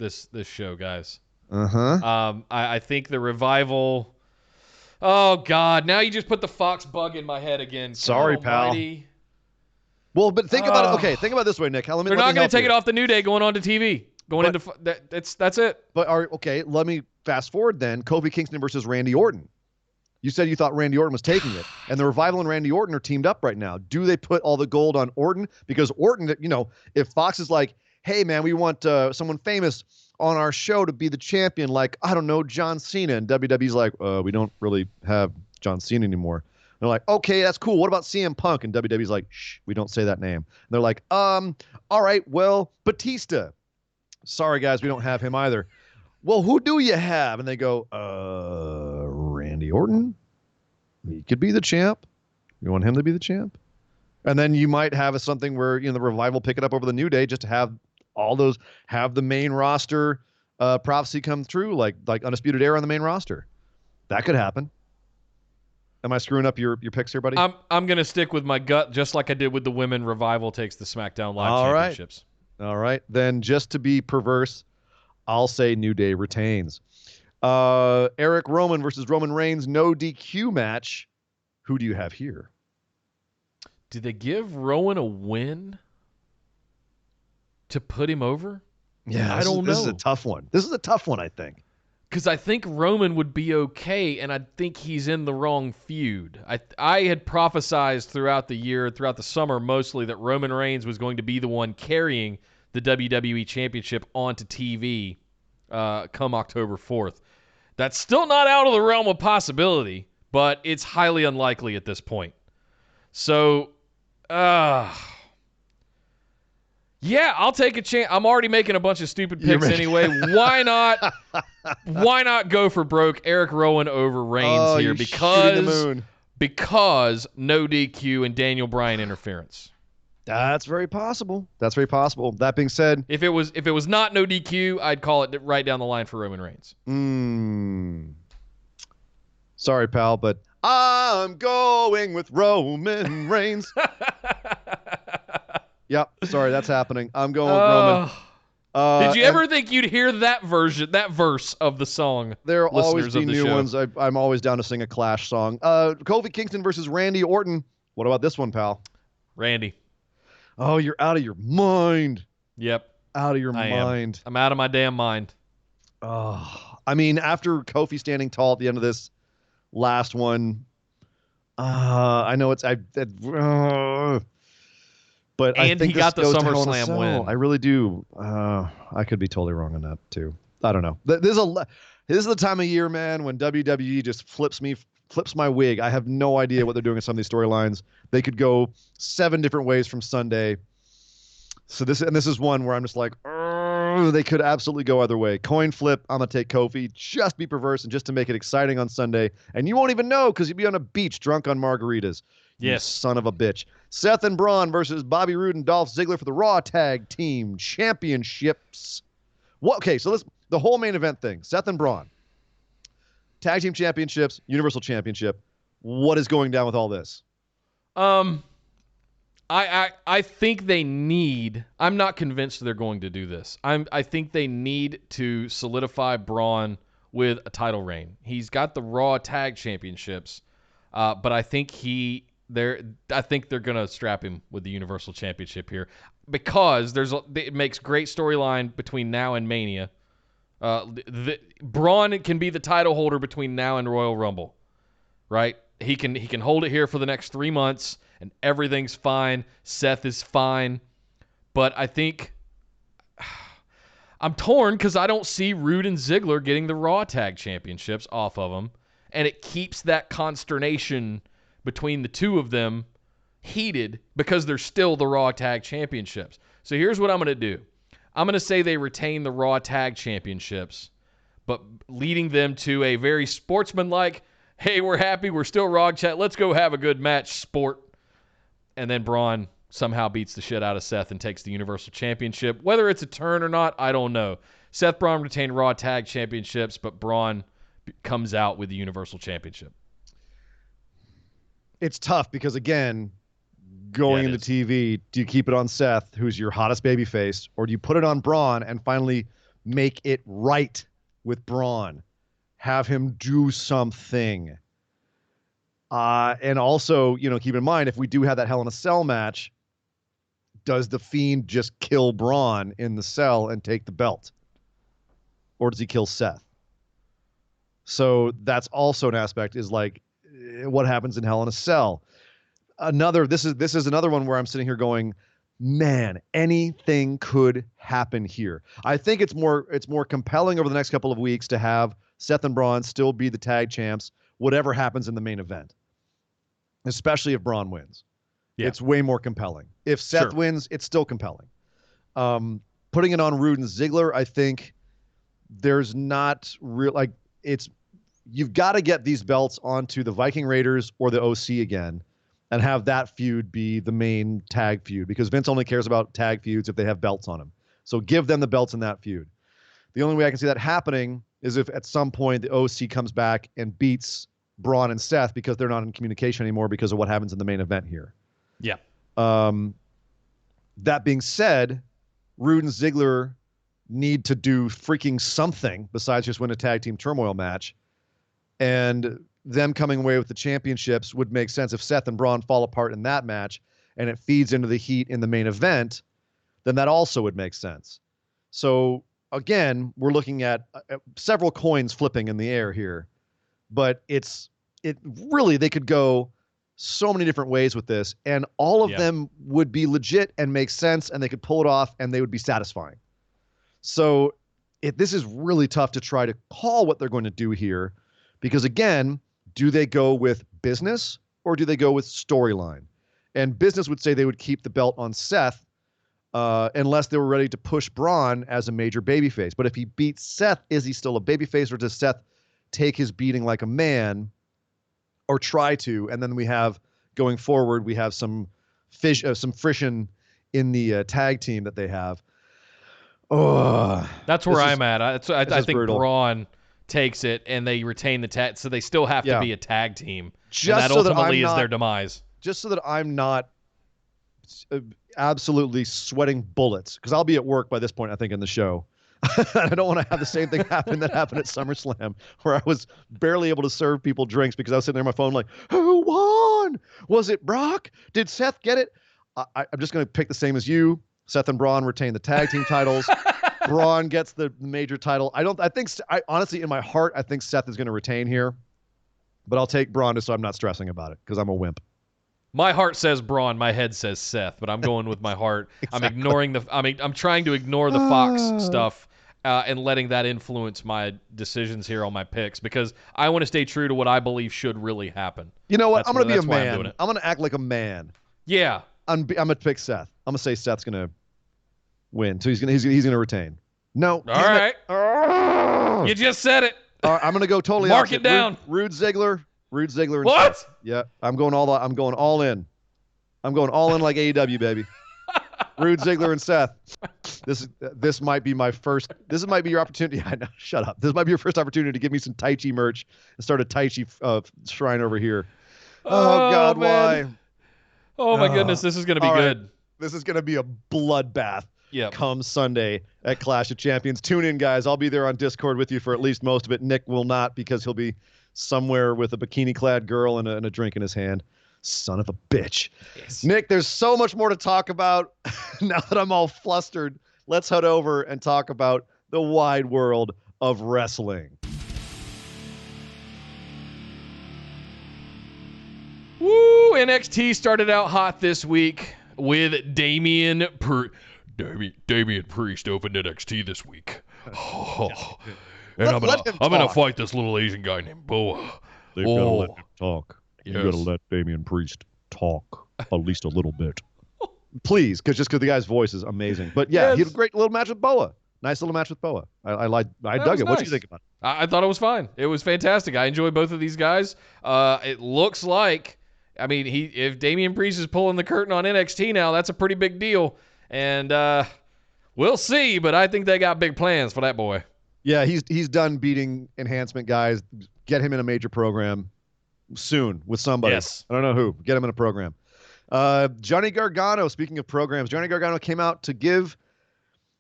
show, guys. I think the Revival. Oh, God. Now you just put the Fox bug in my head again. Sorry, pal. Well, but think about it. Okay, think about it this way, Nick. They're not going to take it off the New Day going on to TV. That's it. But okay, let me fast forward then. Kofi Kingston versus Randy Orton. You said you thought Randy Orton was taking it. And the Revival and Randy Orton are teamed up right now. Do they put all the gold on Orton? Because Orton, if Fox is like, hey, man, we want someone famous on our show to be the champion, like, I don't know, John Cena. And WWE's like, we don't really have John Cena anymore. They're like, okay, that's cool. What about CM Punk? And WWE's like, shh, we don't say that name. And they're like, all right, well, Batista. Sorry, guys, we don't have him either. Well, who do you have? And they go, Randy Orton. He could be the champ. You want him to be the champ? And then you might have something where, the Revival pick it up over the New Day just to have have the main roster prophecy come true, like Undisputed Era on the main roster. That could happen. Am I screwing up your picks here, buddy? I'm going to stick with my gut, just like I did with the women. Revival takes the SmackDown Live Championships. All right. Then just to be perverse, I'll say New Day retains. Eric Rowan versus Roman Reigns, no DQ match. Who do you have here? Did they give Rowan a win to put him over? Yeah, I don't know. This is a tough one. This is a tough one, I think. Because I think Roman would be okay, and I think he's in the wrong feud. I had prophesized throughout the year, throughout the summer mostly, that Roman Reigns was going to be the one carrying the WWE Championship onto TV come October 4th. That's still not out of the realm of possibility, but it's highly unlikely at this point. So, yeah, I'll take a chance. I'm already making a bunch of stupid picks anyway. Why not go for broke Eric Rowan over Reigns here? Because no DQ and Daniel Bryan interference. That's very possible. That being said, if it was not no DQ, I'd call it right down the line for Roman Reigns. Sorry, pal, but I'm going with Roman Reigns. Yep, sorry, that's happening. I'm going with Roman. Did you ever think you'd hear that verse of the song? There'll always be new ones. I'm always down to sing a Clash song. Kofi Kingston versus Randy Orton. What about this one, pal? Randy. Oh, you're out of your mind. Yep. Out of your mind. I'm out of my damn mind. Oh, I mean, after Kofi standing tall at the end of this last one, I know but I think he got the SummerSlam win. I really do. I could be totally wrong on that too. I don't know. This is the time of year, man, when WWE just flips my wig. I have no idea what they're doing in some of these storylines. They could go 7 different ways from Sunday. So this is one where I'm just like, they could absolutely go either way. Coin flip, I'm going to take Kofi. Just be perverse and just to make it exciting on Sunday. And you won't even know because you'll be on a beach drunk on margaritas. Yes. You son of a bitch. Seth and Braun versus Bobby Roode and Dolph Ziggler for the Raw Tag Team Championships. Okay, so the whole main event thing. Seth and Braun. Tag Team Championships, Universal Championship. What is going down with all this? I think they need. I'm not convinced they're going to do this. I think they need to solidify Braun with a title reign. He's got the Raw Tag Championships, but I think they're going to strap him with the Universal Championship here because it makes great storyline between now and Mania. Braun can be the title holder between now and Royal Rumble, right? He can hold it here for the next 3 months and everything's fine. Seth is fine, but I think I'm torn because I don't see Roode and Ziggler getting the Raw Tag Championships off of them, and it keeps that consternation between the two of them heated because they're still the Raw Tag Championships. So here's what I'm going to do. I'm going to say they retain the Raw Tag Championships, but leading them to a very sportsmanlike, hey, we're happy, we're still Raw Chat, let's go have a good match, sport. And then Braun somehow beats the shit out of Seth and takes the Universal Championship. Whether it's a turn or not, I don't know. Seth Braun retained Raw Tag Championships, but Braun comes out with the Universal Championship. It's tough because, again, going into TV, do you keep it on Seth, who's your hottest babyface, or do you put it on Braun and finally make it right with Braun? Have him do something. And also, keep in mind, if we do have that Hell in a Cell match, does the Fiend just kill Braun in the cell and take the belt? Or does he kill Seth? So that's also an aspect, is like, what happens in Hell in a Cell? This is another one where I'm sitting here going, man, anything could happen here. I think it's more compelling over the next couple of weeks to have Seth and Braun still be the tag champs whatever happens in the main event, especially if Braun wins. Yeah. It's way more compelling. If Seth wins, it's still compelling. Putting it on Rude and Ziggler, I think there's not real, like, you've got to get these belts onto the Viking Raiders or the OC again and have that feud be the main tag feud, because Vince only cares about tag feuds if they have belts on them. So give them the belts in that feud. The only way I can see that happening is if at some point the OC comes back and beats Braun and Seth, because they're not in communication anymore because of what happens in the main event here. Yeah. That being said, Rude and Ziggler need to do freaking something besides just win a tag team turmoil match. And them coming away with the championships would make sense. If Seth and Braun fall apart in that match and it feeds into the heat in the main event, then that also would make sense. So again, we're looking at several coins flipping in the air here, but it really, they could go so many different ways with this, and all of them would be legit and make sense, and they could pull it off and they would be satisfying. So this is really tough to try to call what they're going to do here, because again, do they go with business or do they go with storyline? And business would say they would keep the belt on Seth unless they were ready to push Braun as a major babyface. But if he beats Seth, is he still a babyface, or does Seth take his beating like a man, or try to? And then we have, going forward, we have some friction in the tag team that they have. Oh, that's where I'm at. I think brutal. Braun takes it and they retain the tag, so they still have to be a tag team. Just and that so ultimately that is their demise. Just so that I'm not absolutely sweating bullets, because I'll be at work by this point, I think, in the show. I don't want to have the same thing happen that happened at SummerSlam, where I was barely able to serve people drinks because I was sitting there on my phone like, who won? Was it Brock? Did Seth get it? I'm just going to pick the same as you. Seth and Braun retain the tag team titles. Braun gets the major title. I honestly, in my heart, I think Seth is going to retain here, but I'll take Braun just so I'm not stressing about it, because I'm a wimp. My heart says Braun, my head says Seth, but I'm going with my heart. Exactly. I'm trying to ignore the Fox stuff and letting that influence my decisions here on my picks, because I want to stay true to what I believe should really happen. You know what? I'm going to be a man. I'm going to act like a man. Yeah. I'm going to pick Seth. I'm going to say Seth's going to win. So he's going to retain. No. All right. You just said it. I'm going to go totally Mark opposite. It down. Rude Ziggler. And what? Seth. Yeah, I'm going all in. I'm going all in like AEW, baby. Rude Ziggler and Seth. This might be my first. This might be your opportunity. I know. Shut up. This might be your first opportunity to give me some Tai Chi merch and start a Tai Chi shrine over here. Oh God, man. why? Oh my goodness, this is going to be good. Right. This is going to be a bloodbath. Yep. Come Sunday at Clash of Champions. Tune in, guys. I'll be there on Discord with you for at least most of it. Nick will not, because he'll be somewhere with a bikini-clad girl and a drink in his hand. Son of a bitch. Yes. Nick, there's so much more to talk about. Now that I'm all flustered, let's head over and talk about the wide world of wrestling. Woo! NXT started out hot this week with Damian Priest opened NXT this week. Oh. And I'm gonna fight this little Asian guy named Boa. They've got to let him talk. Yes. You got to let Damian Priest talk at least a little bit. Please, because the guy's voice is amazing. But yeah, he had a great little match with Boa. Nice little match with Boa. I dug it. Nice. What do you think about it? I thought it was fine. It was fantastic. I enjoy both of these guys. It looks like, if Damian Priest is pulling the curtain on NXT now, that's a pretty big deal. And we'll see, but I think they got big plans for that boy. Yeah, he's done beating enhancement guys. Get him in a major program soon with somebody. Yes. I don't know who. Get him in a program. Johnny Gargano, speaking of programs, Johnny Gargano came out to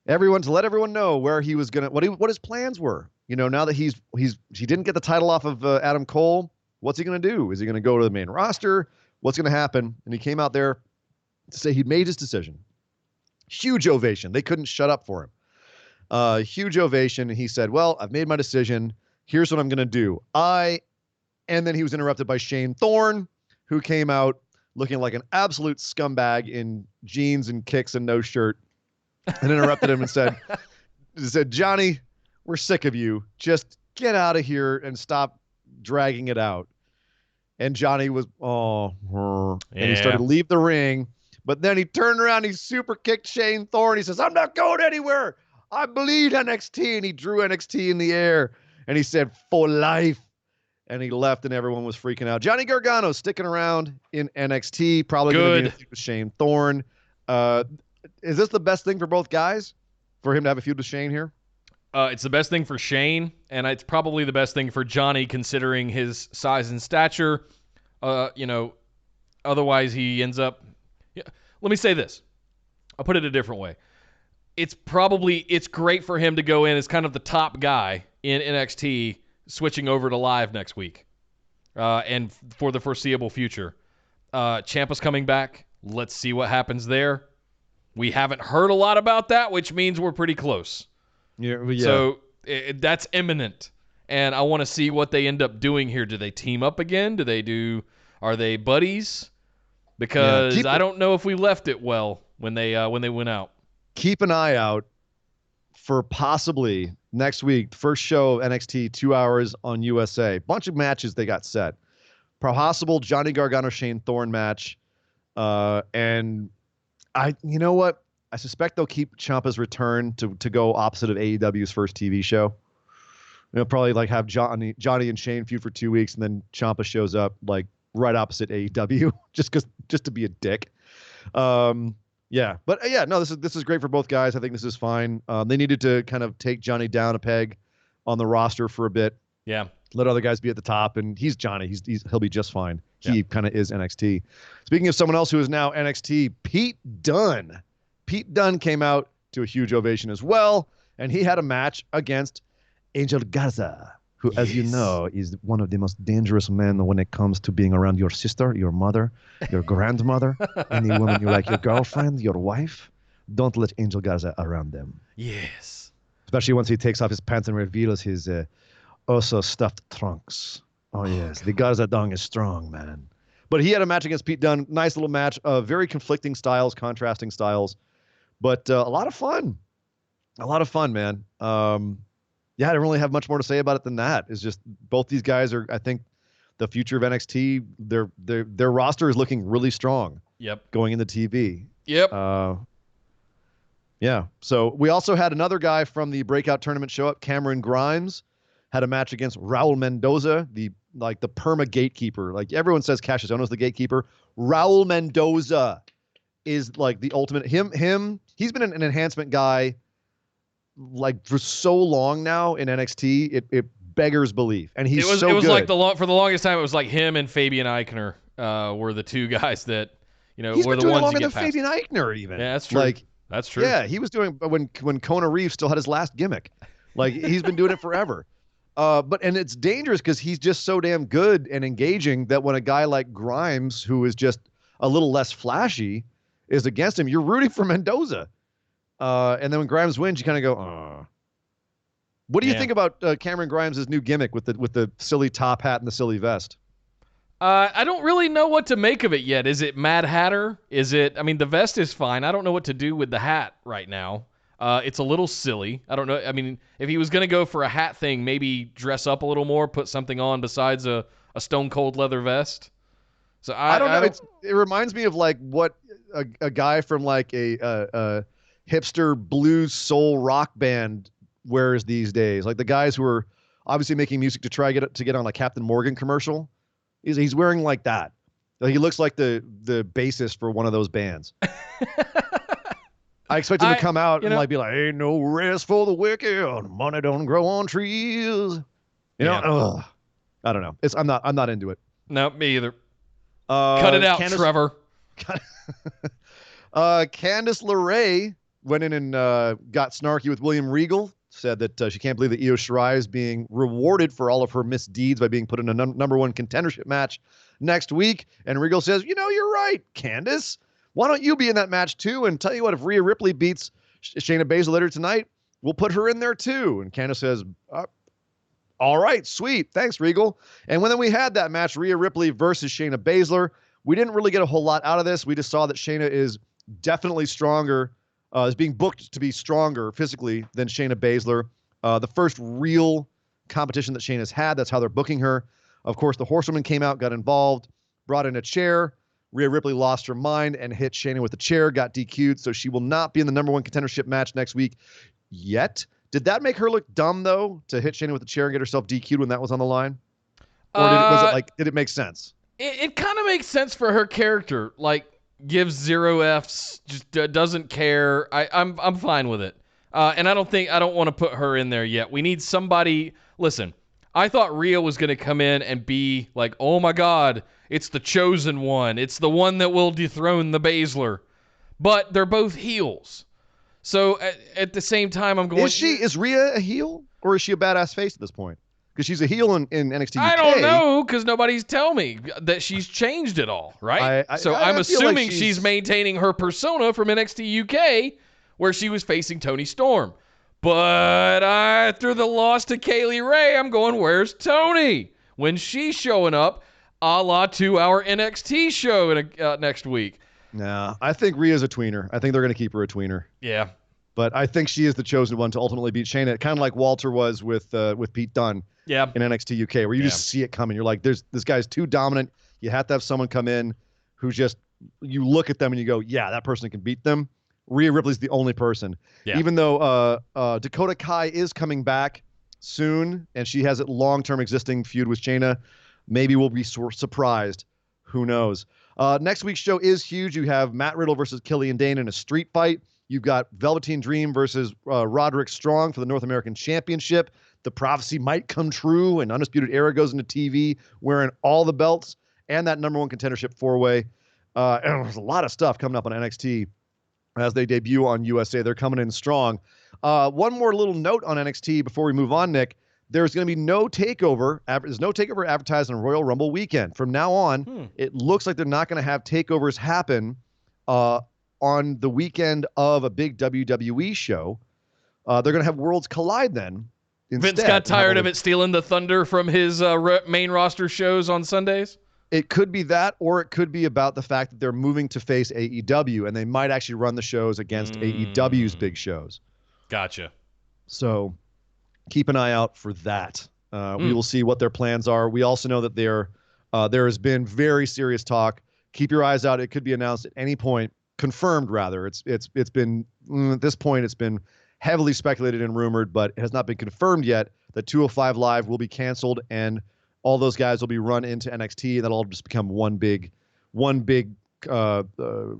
let everyone know where he was what his plans were. You know, now that he didn't get the title off of Adam Cole, what's he going to do? Is he going to go to the main roster? What's going to happen? And he came out there to say he'd made his decision. Huge ovation. They couldn't shut up for him. Huge ovation. And he said, well, I've made my decision. Here's what I'm going to do. And then he was interrupted by Shane Thorne, who came out looking like an absolute scumbag in jeans and kicks and no shirt, and interrupted him and said, Johnny, we're sick of you. Just get out of here and stop dragging it out. And Johnny was, and he started to Yeah. leave the ring. But then he turned around, he super kicked Shane Thorne. He says, I'm not going anywhere. I bleed NXT. And he drew NXT in the air. And he said, for life. And he left, and everyone was freaking out. Johnny Gargano sticking around in NXT, probably going to be in a feud with Shane Thorne. Is this the best thing for both guys? For him to have a feud with Shane here? It's the best thing for Shane, and it's probably the best thing for Johnny considering his size and stature. Otherwise he ends up... Yeah, let me say this. I'll put it a different way. It's great for him to go in as kind of the top guy in NXT, switching over to live next week, and for the foreseeable future. Ciampa's coming back. Let's see what happens there. We haven't heard a lot about that, which means we're pretty close. Yeah. So that's imminent, and I want to see what they end up doing here. Do they team up again? Are they buddies? Because I don't know if we left it well when they went out. Keep an eye out for possibly next week, first show of NXT, 2 hours on USA. Bunch of matches they got set. Possible Johnny Gargano Shane Thorne match. And you know what? I suspect they'll keep Ciampa's return to go opposite of AEW's first TV show. They'll probably like have Johnny and Shane feud for 2 weeks, and then Ciampa shows up like right opposite AEW just to be a dick. Yeah, but no, this is great for both guys. I think this is fine. They needed to kind of take Johnny down a peg on the roster for a bit. Yeah, let other guys be at the top, and he's Johnny. He'll be just fine. He kind of is NXT. Speaking of someone else who is now NXT, Pete Dunne. Pete Dunne came out to a huge ovation as well, and he had a match against Angel Garza, who, as you know, is one of the most dangerous men when it comes to being around your sister, your mother, your grandmother, any woman you like, your girlfriend, your wife. Don't let Angel Garza around them. Yes. Especially once he takes off his pants and reveals his also stuffed trunks. Oh, yes. The Garza dong is strong, man. But he had a match against Pete Dunne. Nice little match. Very conflicting styles, contrasting styles. But a lot of fun. A lot of fun, man. Yeah, I don't really have much more to say about it than that. It's just both these guys are, I think, the future of NXT. Their roster is looking really strong. Yep. Going into TV. Yep. Yeah. So we also had another guy from the breakout tournament show up. Cameron Grimes had a match against Raul Mendoza, the perma gatekeeper. Like everyone says Cassius Ohno's the gatekeeper. Raul Mendoza is like the ultimate. He's been an enhancement guy like for so long now in NXT. It beggars belief, and he's so good. It was like for the longest time, it was like him and Fabian Eichner were the two guys that were the ones to get past. Fabian Eichner even. Yeah, that's true. That's true. Yeah, he was doing when Kona Reeves still had his last gimmick. Like he's been doing it forever. And it's dangerous because he's just so damn good and engaging that when a guy like Grimes, who is just a little less flashy, is against him, you're rooting for Mendoza. And then when Grimes wins, you kind of go, What do you think about Cameron Grimes' new gimmick with the silly top hat and the silly vest? I don't really know what to make of it yet. Is it Mad Hatter? The vest is fine. I don't know what to do with the hat right now. It's a little silly. I don't know. I mean, if he was going to go for a hat thing, maybe dress up a little more, put something on besides a stone cold leather vest. So I don't know. It reminds me of like what a guy from like a hipster blues soul rock band wears these days. Like the guys who are obviously making music to try to get on a Captain Morgan commercial. He's wearing like that. Like he looks like the bassist for one of those bands. I expect him to come out and like be like, "Ain't no rest for the wicked. Money don't grow on trees." You know, I don't know. I'm not into it. No, me either. Cut it out, Trevor. Candice LeRae went in and got snarky with William Regal. Said that she can't believe that Io Shirai is being rewarded for all of her misdeeds by being put in a number one contendership match next week. And Regal says, you're right, Candice. Why don't you be in that match too? And tell you what, if Rhea Ripley beats Shayna Baszler later tonight, we'll put her in there too. And Candice says, all right, sweet. Thanks, Regal. And when we had that match, Rhea Ripley versus Shayna Baszler, we didn't really get a whole lot out of this. We just saw that Shayna is definitely stronger, is being booked to be stronger physically than Shayna Baszler. The first real competition that Shayna's had, that's how they're booking her. Of course, the Horsewoman came out, got involved, brought in a chair. Rhea Ripley lost her mind and hit Shayna with a chair, got DQ'd, so she will not be in the number one contendership match next week yet. Did that make her look dumb, though, to hit Shayna with a chair and get herself DQ'd when that was on the line? Or did it make sense? It kind of makes sense for her character. Like, gives 0 Fs, just doesn't care. I'm fine with it. And I don't want to put her in there yet. We need somebody. Listen, I thought Rhea was going to come in and be like, oh my God, it's the chosen one. It's the one that will dethrone the Baszler. But they're both heels. So at the same time, I'm going. Is Rhea a heel, or is she a badass face at this point? Because she's a heel in NXT UK. I don't know, because nobody's telling me that she's changed it all, right? I'm assuming like she's maintaining her persona from NXT UK, where she was facing Toni Storm. But after the loss to Kaylee Ray, I'm going, where's Toni? When she's showing up, a la 2-hour NXT show next week. Nah, I think Rhea's a tweener. I think they're going to keep her a tweener. Yeah. But I think she is the chosen one to ultimately beat Shayna, kind of like Walter was with Pete Dunne. Yeah. In NXT UK, where you just see it coming. You're like, this guy's too dominant. You have to have someone come in who just, you look at them and you go, yeah, that person can beat them. Rhea Ripley's the only person. Yeah. Even though Dakota Kai is coming back soon, and she has a long-term existing feud with Shayna, maybe we'll be surprised. Who knows? Next week's show is huge. You have Matt Riddle versus Killian Dane in a street fight. You've got Velveteen Dream versus Roderick Strong for the North American Championship. The prophecy might come true, and Undisputed Era goes into TV wearing all the belts and that number one contendership 4-way. And there's a lot of stuff coming up on NXT as they debut on USA. They're coming in strong. One more little note on NXT before we move on, Nick. There's going to be no takeover. There's no takeover advertised on Royal Rumble weekend. From now on, it looks like they're not going to have takeovers happen on the weekend of a big WWE show. They're going to have Worlds Collide then. Instead, Vince got tired of it stealing the thunder from his main roster shows on Sundays? It could be that, or it could be about the fact that they're moving to face AEW, and they might actually run the shows against AEW's big shows. Gotcha. So keep an eye out for that. We will see what their plans are. We also know that there has been very serious talk. Keep your eyes out. It could be announced at any point, confirmed rather. It's been at this point, it's been heavily speculated and rumored, but it has not been confirmed yet that 205 Live will be canceled and all those guys will be run into NXT. That'll all just become one big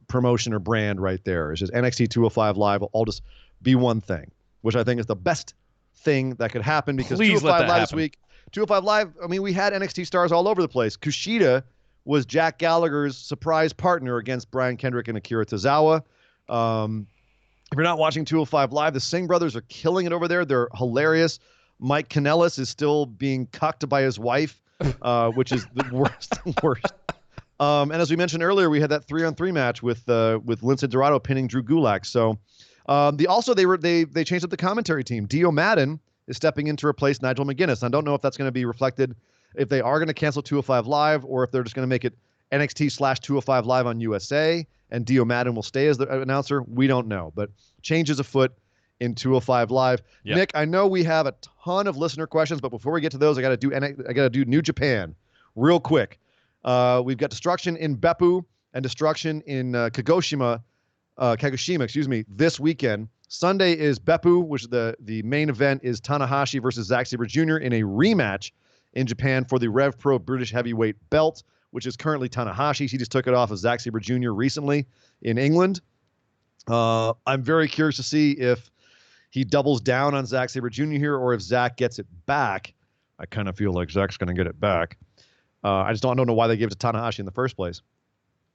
promotion or brand right there. It's just NXT 205 Live will all just be one thing, which I think is the best thing that could happen because 205 Live this week, 205 Live, I mean, we had NXT stars all over the place. Kushida was Jack Gallagher's surprise partner against Brian Kendrick and Akira Tozawa. If you're not watching 205 Live, the Singh brothers are killing it over there. They're hilarious. Mike Kanellis is still being cucked by his wife, which is the worst. And as we mentioned earlier, we had that 3-on-3 match with Lince Dorado pinning Drew Gulak. So they changed up the commentary team. Dio Madden is stepping in to replace Nigel McGuinness. I don't know if that's going to be reflected, if they are going to cancel 205 Live or if they're just going to make it NXT/205 Live on USA and Dio Madden will stay as the announcer. We don't know, but changes afoot in 205 Live. Yep. Nick, I know we have a ton of listener questions, but before we get to those, I got to do New Japan real quick. We've got Destruction in Beppu and Destruction in Kagoshima, this weekend. Sunday is Beppu, which the main event is Tanahashi versus Zack Sabre Jr. in a rematch in Japan for the Rev Pro British Heavyweight belt, which is currently Tanahashi's. He just took it off of Zack Sabre Jr. recently in England. I'm very curious to see if he doubles down on Zack Sabre Jr. here or if Zack gets it back. I kind of feel like Zack's going to get it back. I don't know why they gave it to Tanahashi in the first place.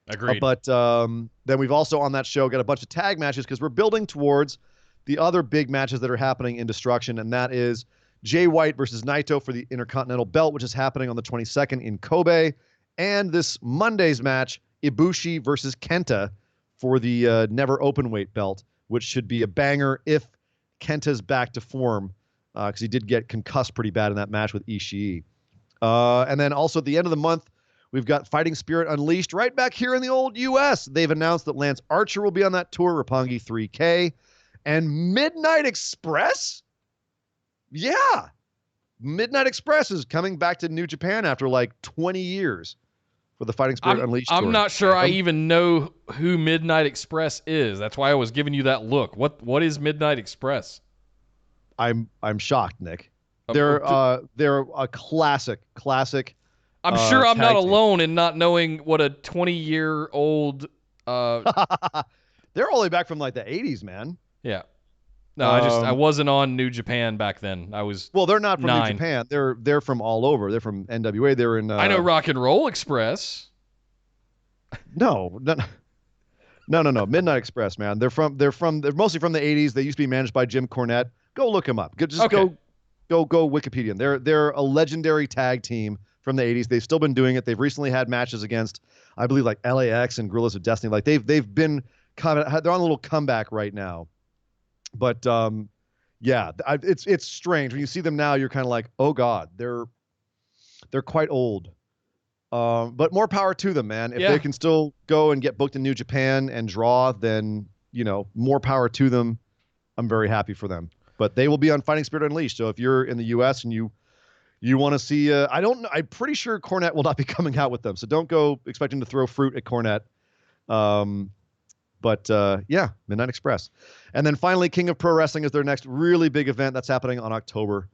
Agreed. But then we've also on that show got a bunch of tag matches because we're building towards the other big matches that are happening in Destruction, and that is Jay White versus Naito for the Intercontinental Belt, which is happening on the 22nd in Kobe. And this Monday's match, Ibushi versus Kenta for the Never Openweight belt, which should be a banger if Kenta's back to form, because he did get concussed pretty bad in that match with Ishii. And then also at the end of the month, we've got Fighting Spirit Unleashed right back here in the old U.S. They've announced that Lance Archer will be on that tour, Roppongi 3K. And Midnight Express? Yeah. Midnight Express is coming back to New Japan after like 20 years for the Fighting Spirit Unleashed tour. I'm not sure I even know who Midnight Express is. That's why I was giving you that look. What is Midnight Express? I'm shocked, Nick. They're a classic. I'm sure I'm not tag team. alone in not knowing what a 20-year-old. They're all the way back from like the 80s, man. Yeah. No, I wasn't on New Japan back then. They're not from 9. New Japan. They're from all over. They're from NWA. They're in. I know Rock and Roll Express. No. Midnight Express, man. They're mostly from the 80s. They used to be managed by Jim Cornette. Go look them up. Go Wikipedia. They're a legendary tag team from the 80s. They've still been doing it. They've recently had matches against, I believe, like LAX and Gorillas of Destiny. Like they've been they're on a little comeback right now. But it's strange when you see them now. You're kind of like, oh God, they're quite old. But more power to them, man. If they can still go and get booked in New Japan and draw, then more power to them. I'm very happy for them. But they will be on Fighting Spirit Unleashed. So if you're in the U.S. and you want to see, I'm pretty sure Cornette will not be coming out with them. So don't go expecting to throw fruit at Cornette. But Midnight Express. And then finally, King of Pro Wrestling is their next really big event that's happening on October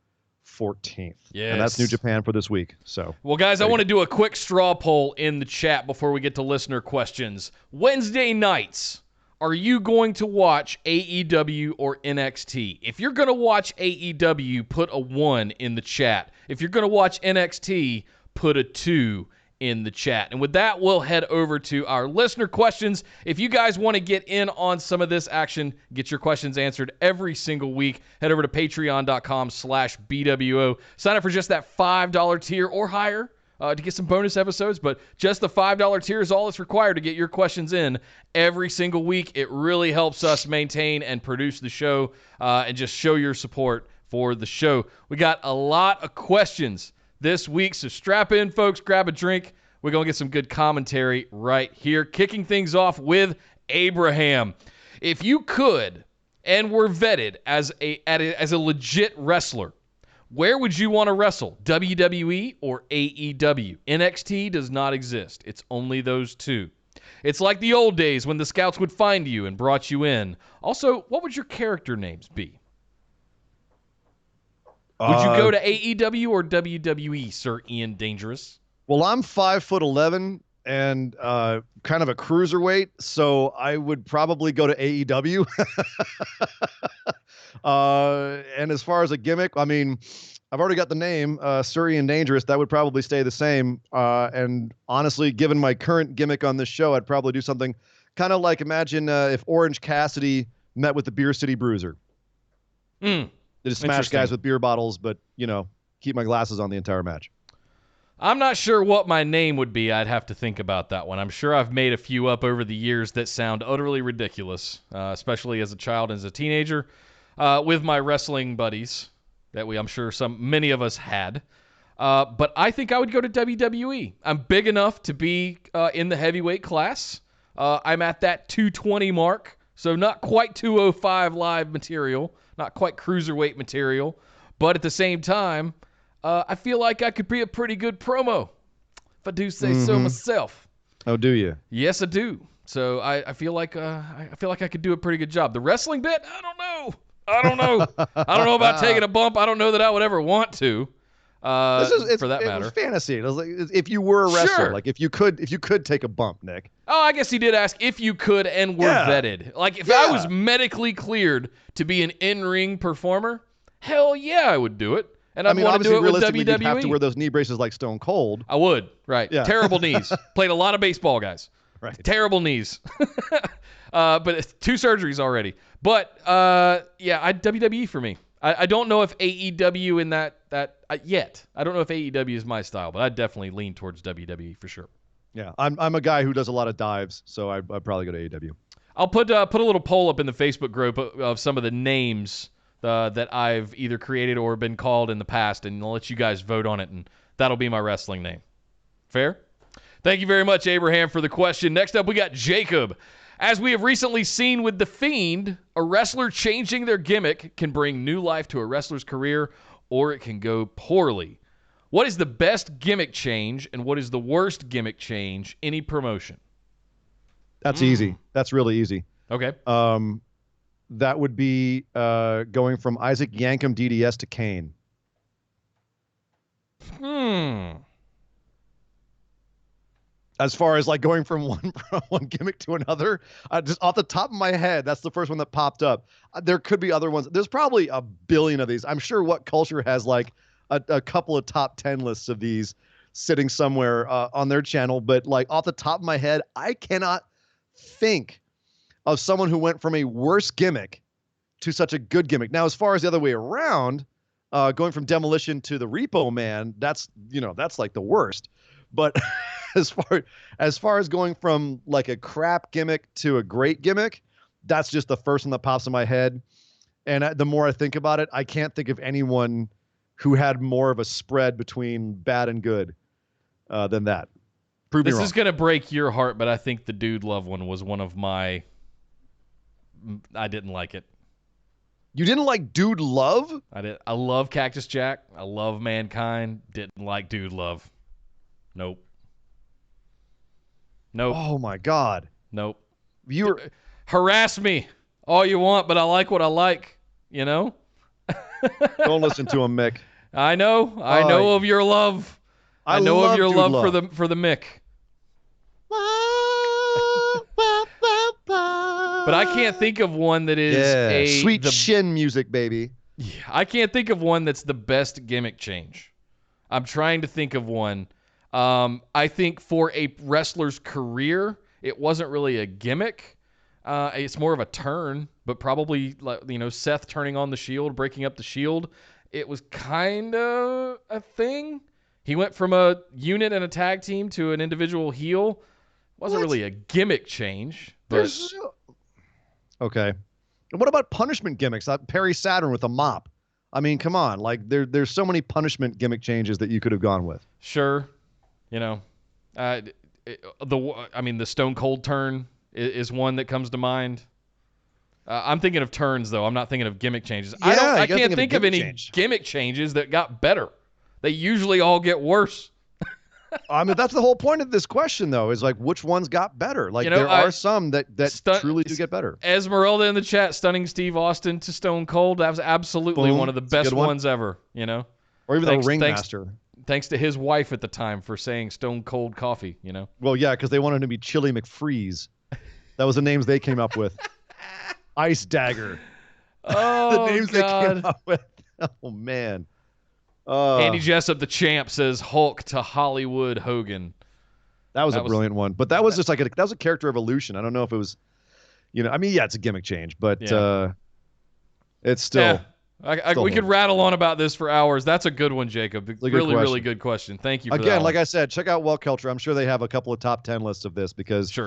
14th. Yes. And that's New Japan for this week. So, well, guys, I want to do a quick straw poll in the chat before we get to listener questions. Wednesday nights, are you going to watch AEW or NXT? If you're going to watch AEW, put a 1 in the chat. If you're going to watch NXT, put a 2 in the chat. And with that, we'll head over to our listener questions. If you guys want to get in on some of this action, get your questions answered every single week, head over to patreon.com/BWO. Sign up for just that $5 tier or higher to get some bonus episodes, but just the $5 tier is all that's required to get your questions in every single week. It really helps us maintain and produce the show and just show your support for the show. We got a lot of questions this week, so strap in, folks, grab a drink. We're going to get some good commentary right here. Kicking things off with Abraham. If you could and were vetted as a legit wrestler, where would you want to wrestle? WWE or AEW? NXT does not exist. It's only those two. It's like the old days when the scouts would find you and brought you in. Also, what would your character names be? Would you go to AEW or WWE, Sir Ian Dangerous? Well, I'm 5'11" and kind of a cruiserweight, so I would probably go to AEW. And as far as a gimmick, I mean, I've already got the name, Sir Ian Dangerous. That would probably stay the same. And honestly, given my current gimmick on this show, I'd probably do something kind of like, imagine if Orange Cassidy met with the Beer City Bruiser. They just smash guys with beer bottles, but, keep my glasses on the entire match. I'm not sure what my name would be. I'd have to think about that one. I'm sure I've made a few up over the years that sound utterly ridiculous, especially as a child and as a teenager, with my wrestling buddies that I'm sure many of us had. But I think I would go to WWE. I'm big enough to be in the heavyweight class. I'm at that 220 mark, so not quite 205 live material. Not quite cruiserweight material, but at the same time, I feel like I could be a pretty good promo, if I do say so myself. Oh, do you? Yes, I do. So I feel like I could do a pretty good job. The wrestling bit, I don't know. I don't know about taking a bump. I don't know that I would ever want to. For that matter, it's fantasy. It was like, if you were a wrestler, sure. Like if you could take a bump, Nick. Oh, I guess he did ask if you could and were vetted. Like if I was medically cleared to be an in-ring performer, hell yeah, I would do it. And I mean, want to do it with WWE. You'd have to wear those knee braces like Stone Cold. I would, right? Yeah. Terrible knees. Played a lot of baseball, guys. Right. Terrible knees. But it's 2 surgeries already. But WWE for me. I don't know if AEW in that yet. I don't know if AEW is my style, but I'd definitely lean towards WWE for sure. Yeah, I'm a guy who does a lot of dives, so I'd probably go to AEW. I'll put a little poll up in the Facebook group of some of the names that I've either created or been called in the past, and I'll let you guys vote on it, and that'll be my wrestling name. Fair? Thank you very much, Abraham, for the question. Next up, we got Jacob. As we have recently seen with The Fiend, a wrestler changing their gimmick can bring new life to a wrestler's career, or it can go poorly. What is the best gimmick change, and what is the worst gimmick change? Any promotion? That's easy. That's really easy. Okay. That would be going from Isaac Yankem DDS to Kane. As far as like going from one gimmick to another, just off the top of my head, that's the first one that popped up. There could be other ones. There's probably a billion of these. I'm sure What Culture has like a couple of top 10 lists of these sitting somewhere on their channel. But like off the top of my head, I cannot think of someone who went from a worse gimmick to such a good gimmick. Now, as far as the other way around, going from Demolition to the Repo Man, that's like the worst. But as far as going from like a crap gimmick to a great gimmick, that's just the first one that pops in my head. And the more I think about it, I can't think of anyone who had more of a spread between bad and good than that. Prove me wrong. This is going to break your heart, but I think the Dude Love one was one of my... I didn't like it. You didn't like Dude Love? I love Cactus Jack. I love Mankind. Didn't like Dude Love. Nope. Oh my God. Nope. You were... Harass me all you want, but I like what I like, you know? Don't listen to him, Mick. I know of your love. I know of your love for the Mick. But I can't think of one that is sweet shin music, baby. Yeah, I can't think of one that's the best gimmick change. I'm trying to think of one. I think for a wrestler's career, it wasn't really a gimmick. It's more of a turn, but probably Seth turning on the Shield, breaking up the Shield. It was kind of a thing. He went from a unit and a tag team to an individual heel. Wasn't really a gimmick change. But... Okay. And what about punishment gimmicks? Perry Saturn with a mop. I mean, come on. Like there's so many punishment gimmick changes that you could have gone with. Sure. The Stone Cold turn is one that comes to mind. I'm thinking of turns, though. I'm not thinking of gimmick changes. I can't think of any gimmick changes that got better. They usually all get worse. I mean, that's the whole point of this question, though, is like which ones got better. Like there are some that truly do get better. Esmeralda in the chat, stunning Steve Austin to Stone Cold. That was absolutely one of the best ones ever. Or even the Ringmaster. Thanks to his wife at the time for saying Stone Cold Coffee. Well, yeah, because they wanted him to be Chili McFreeze. That was the names they came up with. Ice Dagger. Oh, the names they came up with. Oh man. Andy Jessup, the champ, says Hulk to Hollywood Hogan. That was a brilliant one, but that was just like that was a character evolution. I don't know if it was, it's a gimmick change, but it's still. Yeah. We could rattle on about this for hours. That's a good one, Jacob. Really good question. Thank you for that. Again, like I said, check out Well Culture. I'm sure they have a couple of top 10 lists of this because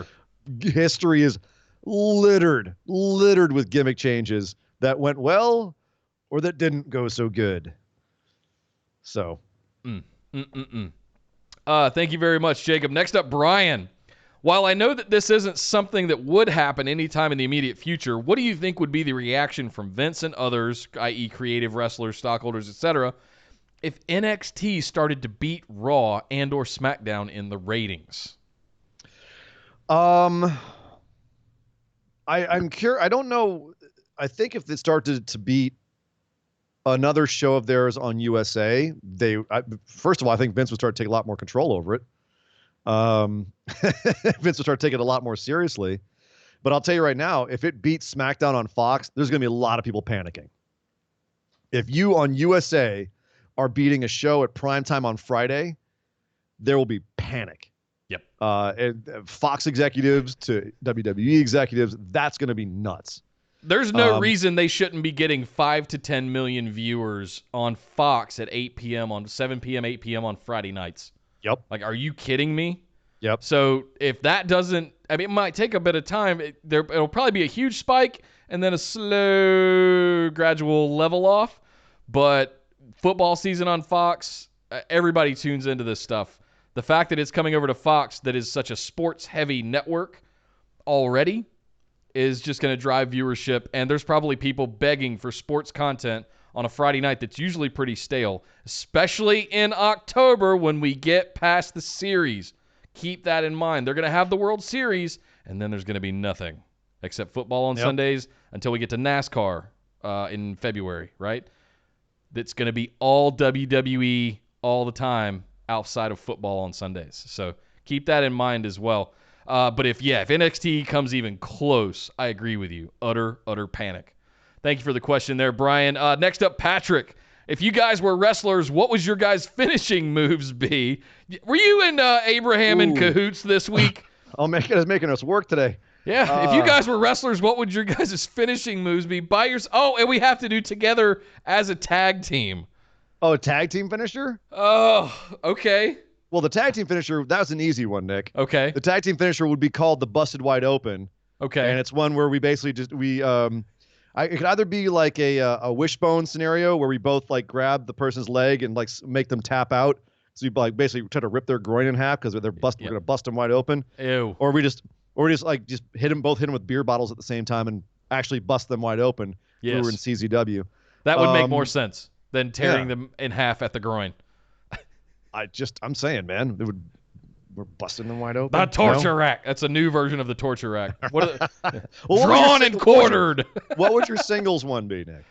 history is littered with gimmick changes that went well or that didn't go so good. So. Thank you very much, Jacob. Next up, Brian. While I know that this isn't something that would happen anytime in the immediate future, what do you think would be the reaction from Vince and others, i.e. creative wrestlers, stockholders, etc., if NXT started to beat Raw and or SmackDown in the ratings? I'm curious. I don't know. I think if they started to beat another show of theirs on USA, first of all, I think Vince would start to take a lot more control over it. Vince will start taking it a lot more seriously. But I'll tell you right now, if it beats SmackDown on Fox, there's going to be a lot of people panicking. If you on USA are beating a show at primetime on Friday, there will be panic. Yep. Fox executives to WWE executives, that's going to be nuts. There's no reason they shouldn't be getting 5 to 10 million viewers on Fox at 8 p.m. on 7 p.m., 8 p.m. on Friday nights. Yep. Like, are you kidding me? Yep. So if that doesn't, it might take a bit of time. It'll probably be a huge spike and then a slow, gradual level off. But football season on Fox, everybody tunes into this stuff. The fact that it's coming over to Fox, that is such a sports-heavy network already, is just going to drive viewership, and there's probably people begging for sports content on a Friday night that's usually pretty stale, especially in October when we get past the series. Keep that in mind. They're going to have the World Series, and then there's going to be nothing except football on Sundays until we get to NASCAR in February, right? That's going to be all WWE all the time outside of football on Sundays. So keep that in mind as well. But if NXT comes even close, I agree with you. Utter panic. Thank you for the question there, Brian. Next up, Patrick. If you guys were wrestlers, what would your guys' finishing moves be? Were you and Abraham in cahoots this week? It's making us work today. Yeah, if you guys were wrestlers, what would your guys' finishing moves be? And we have to do together as a tag team. Oh, a tag team finisher? Oh, okay. Well, the tag team finisher, that's an easy one, Nick. Okay. The tag team finisher would be called the Busted Wide Open. Okay. And it's one where we basically it could either be like a wishbone scenario where we both like grab the person's leg and like make them tap out. So you like basically try to rip their groin in half because they're we're gonna bust them wide open. Ew. Or we just hit them with beer bottles at the same time and actually bust them wide open. Yes. We were in CZW. That would make more sense than tearing them in half at the groin. I'm saying, man, we're busting them wide open. The torture rack. That's a new version of the torture rack. Drawn and quartered. What would your singles one be, Nick?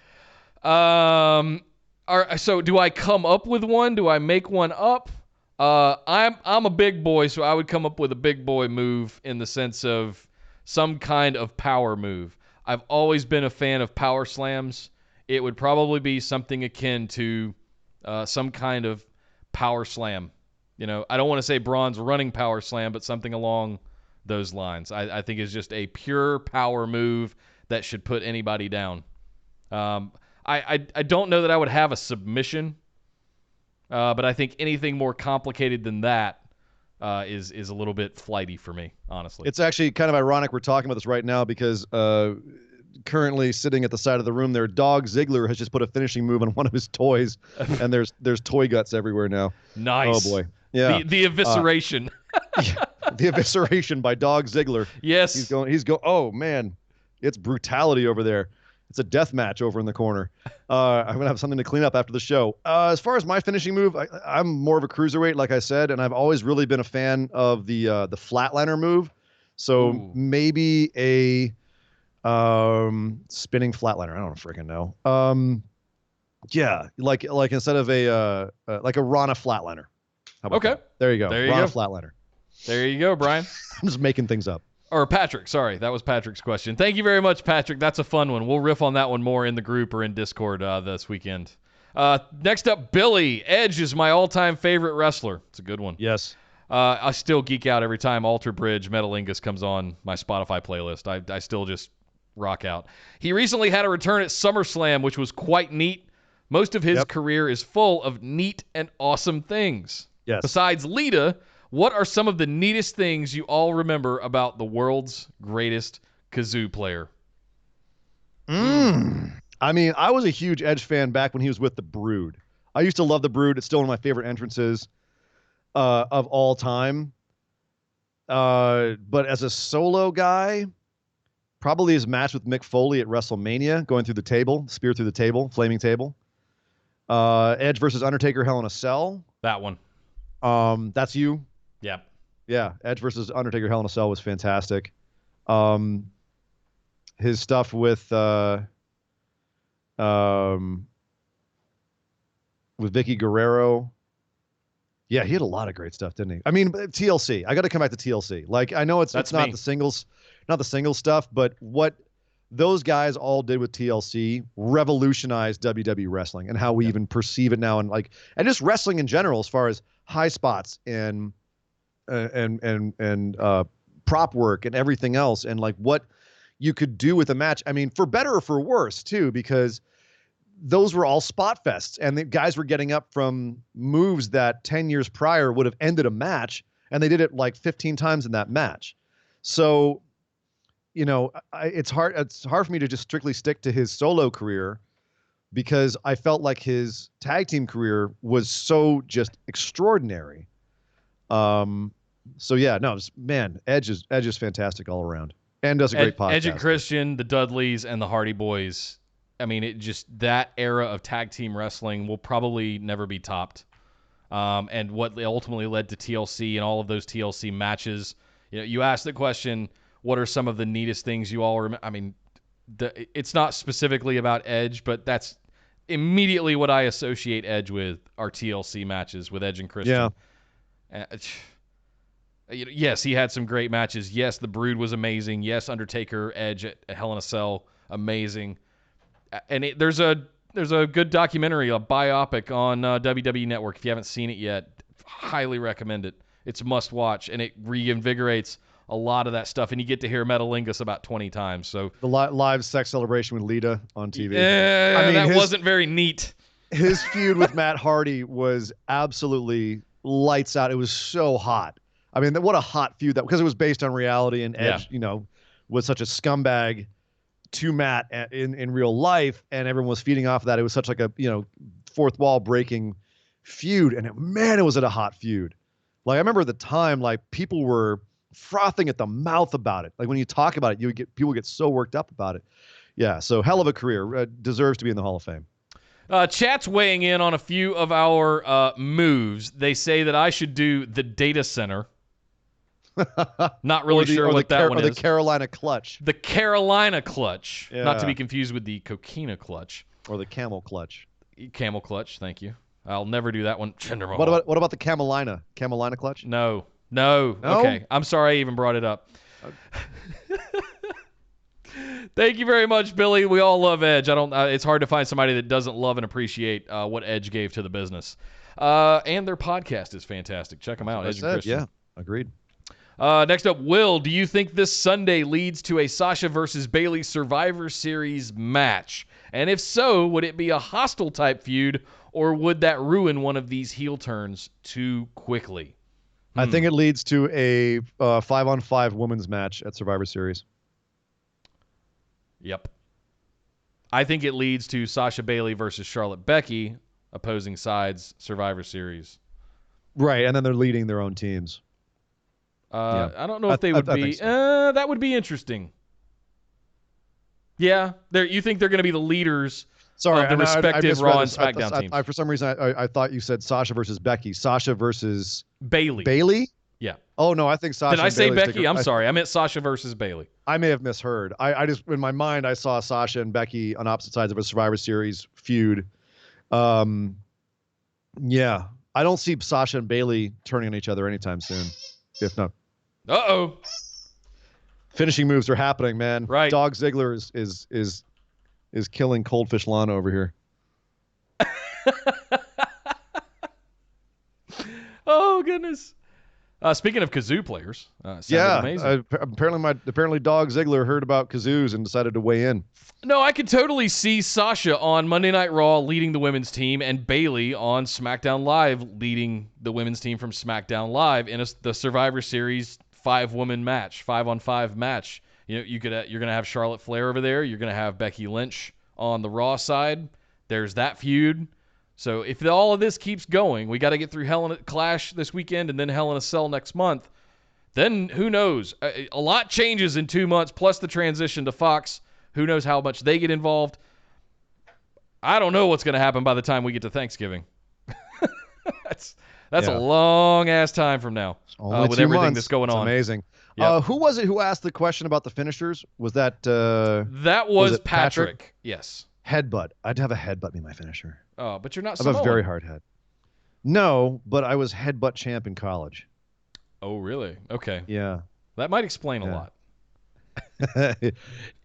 So do I come up with one? Do I make one up? I'm a big boy, so I would come up with a big boy move in the sense of some kind of power move. I've always been a fan of power slams. It would probably be something akin to some kind of power slam. You know, I don't want to say Braun's running power slam, but something along those lines. I think is just a pure power move that should put anybody down. I don't know that I would have a submission, but I think anything more complicated than that is a little bit flighty for me, honestly. It's actually kind of ironic we're talking about this right now because currently sitting at the side of the room there, Dog Ziggler has just put a finishing move on one of his toys, and there's toy guts everywhere now. Nice. Oh boy. Yeah. The evisceration. The evisceration by Dog Ziggler. Yes. He's going. Oh man, it's brutality over there. It's a death match over in the corner. I'm gonna have something to clean up after the show. As far as my finishing move, I'm more of a cruiserweight, like I said, and I've always really been a fan of the flatliner move. So maybe a spinning flatliner. I don't freaking know. Yeah, like instead of like a Rana flatliner. How about that? There you go. Rana flatliner. There you go, Brian. I'm just making things up. Or Patrick, sorry. That was Patrick's question. Thank you very much, Patrick. That's a fun one. We'll riff on that one more in the group or in Discord this weekend. Next up, Billy. Edge is my all-time favorite wrestler. It's a good one. Yes. I still geek out every time Alter Bridge Metalingus comes on my Spotify playlist. I still just rock out. He recently had a return at SummerSlam, which was quite neat. Most of his career is full of neat and awesome things. Yes. Besides Lita, what are some of the neatest things you all remember about the world's greatest kazoo player? I mean, I was a huge Edge fan back when he was with the Brood. I used to love the Brood. It's still one of my favorite entrances of all time. But as a solo guy, probably his match with Mick Foley at WrestleMania, going through the table, spear through the table, flaming table. Edge versus Undertaker, Hell in a Cell. That one. That's you. Yep. Yeah. Edge versus Undertaker, Hell in a Cell was fantastic. His stuff with Vicky Guerrero. Yeah, he had a lot of great stuff, didn't he? I mean, TLC. I got to come back to TLC. Like, I know it's not the singles stuff, but what those guys all did with TLC revolutionized WWE wrestling and how we even perceive it now, and just wrestling in general, as far as high spots and prop work and everything else, and like what you could do with a match. I mean, for better or for worse too, because those were all spot fests, and the guys were getting up from moves that 10 years prior would have ended a match, and they did it like 15 times in that match. So, you know, it's hard for me to just strictly stick to his solo career, because I felt like his tag team career was so just extraordinary. So yeah, no, man, Edge is fantastic all around. And does a great podcast. Edge and Christian, the Dudleys, and the Hardy Boys. I mean, that era of tag team wrestling will probably never be topped. And what ultimately led to TLC and all of those TLC matches. You asked the question, what are some of the neatest things you all remember? I mean, it's not specifically about Edge, but that's immediately what I associate Edge with, are TLC matches with Edge and Christian. Yeah. Yes, he had some great matches. Yes, the Brood was amazing. Yes, Undertaker, Edge at Hell in a Cell, amazing. And there's a good documentary, a biopic on WWE Network. If you haven't seen it yet, highly recommend it. It's a must watch, and it reinvigorates a lot of that stuff. And you get to hear Metalingus about 20 times. So the live sex celebration with Lita on TV. Yeah, I mean, that wasn't very neat. His feud with Matt Hardy was absolutely lights out. It was so hot. I mean, what a hot feud because it was based on reality, and Edge, was such a scumbag to Matt in real life, and everyone was feeding off of that. It was such like a fourth wall breaking feud, and it was a hot feud. Like I remember at the time, like people were frothing at the mouth about it. Like when you talk about it, people get so worked up about it. Yeah, so hell of a career, deserves to be in the Hall of Fame. Chat's weighing in on a few of our moves. They say that I should do the data center. Not really sure what that one is. Or the Carolina Clutch. The Carolina Clutch. Yeah. Not to be confused with the Coquina Clutch. Or the Camel Clutch. Camel Clutch, thank you. I'll never do that one. What about the Camelina? Camelina Clutch? No. Okay. I'm sorry I even brought it up. Thank you very much, Billy. We all love Edge. It's hard to find somebody that doesn't love and appreciate what Edge gave to the business. And their podcast is fantastic. Check them out. Edge and Christian. Yeah, agreed. Next up, Will, do you think this Sunday leads to a Sasha versus Bayley Survivor Series match? And if so, would it be a hostile type feud, or would that ruin one of these heel turns too quickly? I think it leads to a 5-on-5 women's match at Survivor Series. Yep. I think it leads to Sasha Bayley versus Charlotte Becky, opposing sides, Survivor Series. Right, and then they're leading their own teams. I don't know if they would be. So. That would be interesting. Yeah, you think they're going to be the leaders of the respective Raw and SmackDown teams. For some reason, I thought you said Sasha versus Becky. Sasha versus Bayley. Bayley? Yeah. Oh, no, I think Sasha. Did I say Becky? I'm sorry. I meant Sasha versus Bayley. I may have misheard. I just, in my mind, I saw Sasha and Becky on opposite sides of a Survivor Series feud. Yeah. I don't see Sasha and Bayley turning on each other anytime soon. If not. Uh-oh. Finishing moves are happening, man. Right. Dog Ziggler is killing Coldfish Lana over here. Oh goodness. Speaking of kazoo players, amazing. Apparently Dog Ziggler heard about kazoos and decided to weigh in. No, I could totally see Sasha on Monday Night Raw leading the women's team, and Bayley on SmackDown Live leading the women's team from SmackDown Live in the Survivor Series 5-on-5 match. You're gonna have Charlotte Flair over there. You're gonna have Becky Lynch on the Raw side. There's that feud. So if all of this keeps going, we got to get through Hell in a Clash this weekend and then Hell in a Cell next month. Then who knows? A lot changes in 2 months, plus the transition to Fox. Who knows how much they get involved? I don't know what's going to happen by the time we get to Thanksgiving. That's a long ass time from now with everything that's going on. Amazing. Yep. Who was it who asked the question about the finishers? Was that that was Patrick? Yes. Headbutt. I'd have a headbutt be my finisher. Oh, but you're not I have a very hard head. No, but I was headbutt champ in college. Oh, really? Okay. Yeah. That might explain a lot.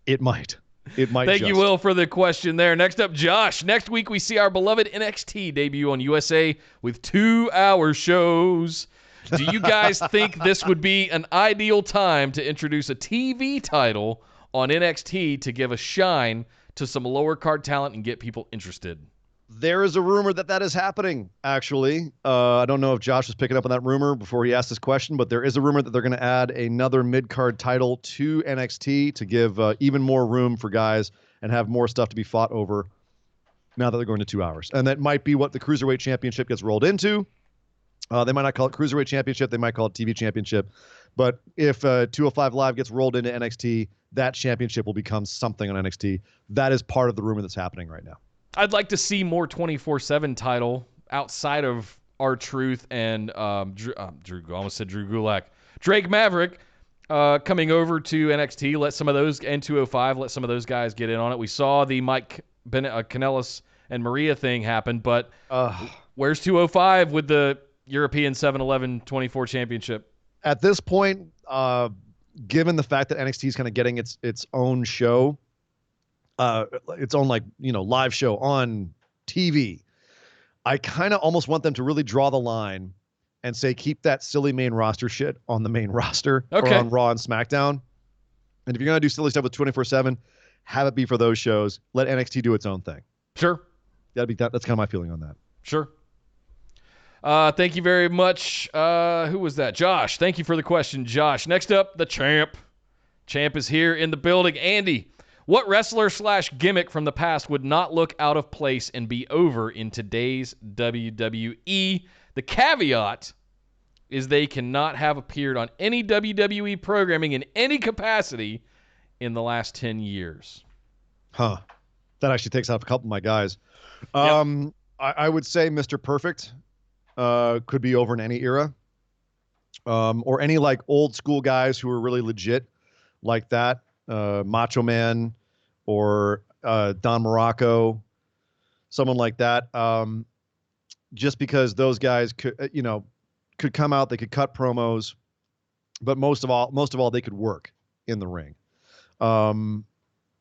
It might. Thank you, Will, for the question there. Next up, Josh. Next week, we see our beloved NXT debut on USA with 2-hour shows. Do you guys think this would be an ideal time to introduce a TV title on NXT to give a shine to some lower card talent and get people interested? There is a rumor that is happening, actually. I don't know if Josh was picking up on that rumor before he asked this question, but there is a rumor that they're going to add another mid-card title to NXT to give even more room for guys and have more stuff to be fought over now that they're going to 2 hours. And that might be what the Cruiserweight Championship gets rolled into. They might not call it Cruiserweight Championship. They might call it TV Championship. But if 205 Live gets rolled into NXT, that championship will become something on NXT. That is part of the rumor that's happening right now. I'd like to see more 24/7 title outside of R-Truth and Drew. I almost said Drew Gulak. Drake Maverick coming over to NXT. Let some of those, and 205, let some of those guys get in on it. We saw the Mike Kanellis and Maria thing happen, but where's 205 with the European 7-Eleven 24 championship? At this point, given the fact that NXT is kind of getting its own show, its own live show on TV, I kind of almost want them to really draw the line and say keep that silly main roster shit on the main roster or on Raw and SmackDown. And if you're gonna do silly stuff with 24/7, have it be for those shows. Let NXT do its own thing. Sure. That's kind of my feeling on that. Sure. Thank you very much. Who was that? Josh. Thank you for the question, Josh. Next up, the Champ. Champ is here in the building. Andy, what wrestler / gimmick from the past would not look out of place and be over in today's WWE? The caveat is they cannot have appeared on any WWE programming in any capacity in the last 10 years. Huh. That actually takes off a couple of my guys. I would say Mr. Perfect could be over in any era. Or any like old school guys who are really legit like that. Macho Man or Don Morocco, someone like that. Just because those guys could come out, they could cut promos, but most of all, they could work in the ring.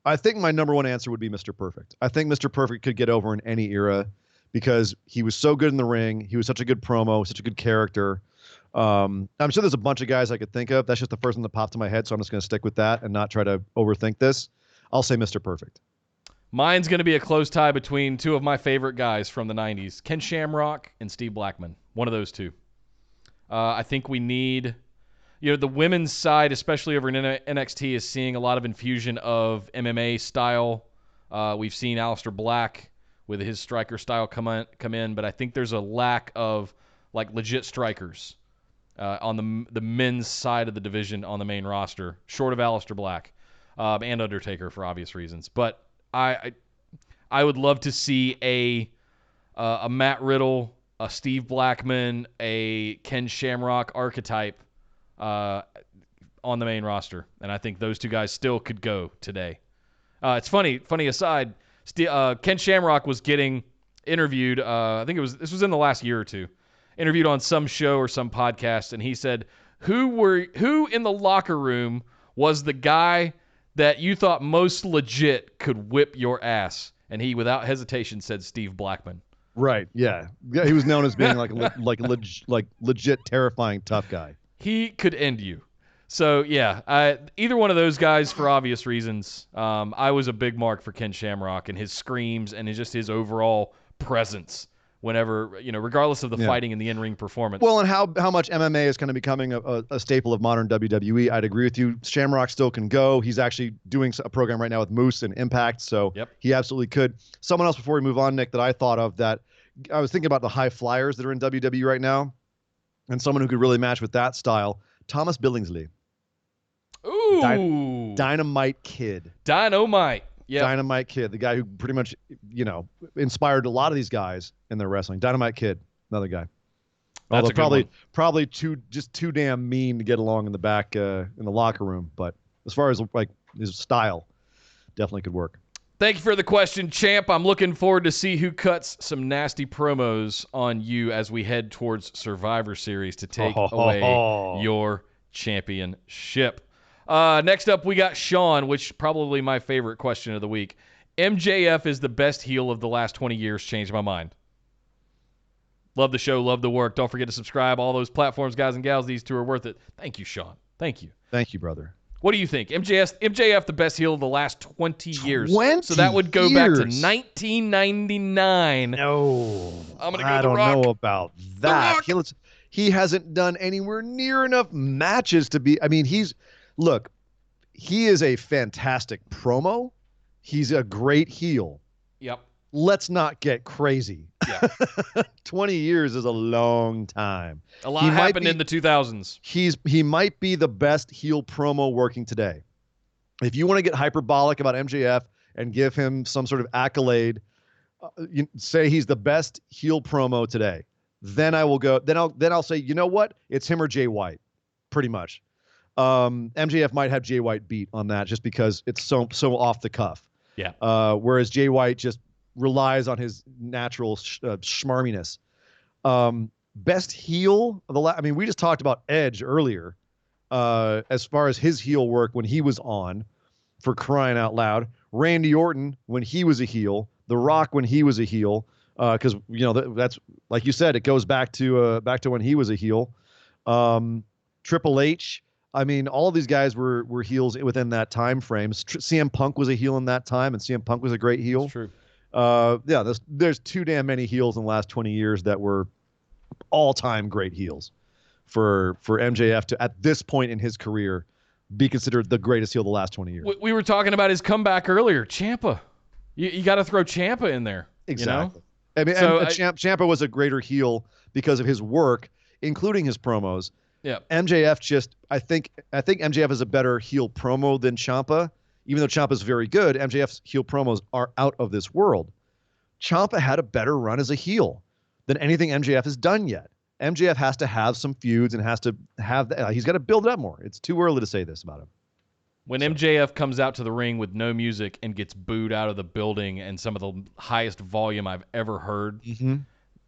I think my number one answer would be Mr. Perfect. I think Mr. Perfect could get over in any era because he was so good in the ring. He was such a good promo, such a good character. I'm sure there's a bunch of guys I could think of. That's just the first one that popped in my head, so I'm just going to stick with that and not try to overthink this. I'll say Mr. Perfect. Mine's going to be a close tie between two of my favorite guys from the 90s, Ken Shamrock and Steve Blackman. One of those two. I think we need, the women's side, especially over in NXT, is seeing a lot of infusion of MMA style. We've seen Aleister Black with his striker style come in, but I think there's a lack of like legit strikers on the men's side of the division on the main roster, short of Aleister Black and Undertaker for obvious reasons. But I would love to see a Matt Riddle, a Steve Blackman, a Ken Shamrock archetype on the main roster, and I think those two guys still could go today. It's funny aside, Ken Shamrock was getting interviewed, I think this was in the last year or two, interviewed on some show or some podcast, and he said, who in the locker room was the guy that you thought most legit could whip your ass? And he, without hesitation, said Steve Blackman. Right. Yeah. He was known as being like legit, terrifying, tough guy. He could end you. So yeah, either one of those guys for obvious reasons. I was a big mark for Ken Shamrock and his screams and his overall presence. Whenever, regardless of the fighting and the in-ring performance. Well, and how much MMA is kind of becoming a staple of modern WWE, I'd agree with you. Shamrock still can go. He's actually doing a program right now with Moose and Impact, so he absolutely could. Someone else before we move on, Nick, that I thought of that I was thinking about the high flyers that are in WWE right now, and someone who could really match with that style, Thomas Billingsley. Ooh. Dynamite Kid. Dynamite. Yep. Dynamite Kid, the guy who pretty much, inspired a lot of these guys in their wrestling. Dynamite Kid, another guy. That's although probably too damn mean to get along in the back in the locker room. But as far as like his style, definitely could work. Thank you for the question, Champ. I'm looking forward to see who cuts some nasty promos on you as we head towards Survivor Series to take away your championship. Next up, we got Sean, which probably my favorite question of the week. MJF is the best heel of the last 20 years. Changed my mind. Love the show. Love the work. Don't forget to subscribe. All those platforms, guys and gals. These two are worth it. Thank you, Sean. Thank you. Thank you, brother. What do you think? MJF the best heel of the last 20 years. 20 so that would go back to years. 1999. No. I'm gonna go I The don't Rock. know about that. He hasn't done anywhere near enough matches to be. I mean, look, he is a fantastic promo. He's a great heel. Yep. let's not get crazy. Yeah. 20 years is a long time. A lot happened in the 2000s. He might be the best heel promo working today. If you want to get hyperbolic about MJF and give him some sort of accolade, say he's the best heel promo today, then I will go. Then I'll say, you know what? It's him or Jay White, pretty much. MJF might have Jay White beat on that just because it's so off the cuff. Yeah. Whereas Jay White just relies on his natural schmarminess. Best heel of the I mean, we just talked about Edge earlier. As far as his heel work when he was on, for crying out loud. Randy Orton when he was a heel. The Rock when he was a heel. Because that's like you said, it goes back to when he was a heel. Triple H. I mean, all of these guys were heels within that time frame. CM Punk was a heel in that time, and CM Punk was a great heel. That's true. Yeah, there's too damn many heels in the last 20 years that were all-time great heels for MJF to, at this point in his career, be considered the greatest heel of the last 20 years. We were talking about his comeback earlier. Ciampa. You got to throw Ciampa in there. Exactly. You know? I mean, so Ciampa was a greater heel because of his work, including his promos. Yeah. MJF I think MJF is a better heel promo than Ciampa. Even though Ciampa's very good, MJF's heel promos are out of this world. Ciampa had a better run as a heel than anything MJF has done yet. MJF has to have some feuds and has to have he's got to build it up more. It's too early to say this about him. When MJF comes out to the ring with no music and gets booed out of the building and some of the highest volume I've ever heard,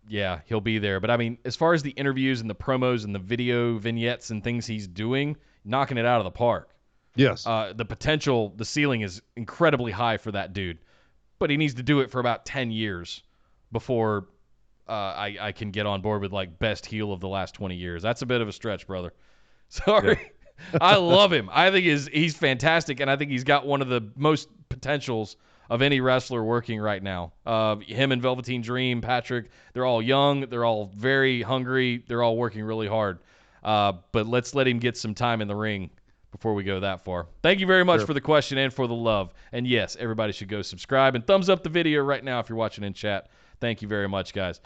yeah, he'll be there. But I mean, as far as the interviews and the promos and the video vignettes and things he's doing, knocking it out of the park. Yes. The potential, the ceiling is incredibly high for that dude. But he needs to do it for about 10 years before I can get on board with, like, best heel of the last 20 years. That's a bit of a stretch, brother. Sorry. Yeah. I love him. I think he's fantastic, and I think he's got one of the most potentials of any wrestler working right now. Him and Velveteen Dream, Patrick, they're all young. They're all very hungry. They're all working really hard. But let's let him get some time in the ring before we go that far. Thank you very much for the question and for the love. And yes, everybody should go subscribe and thumbs up the video right now if you're watching in chat. Thank you very much, guys.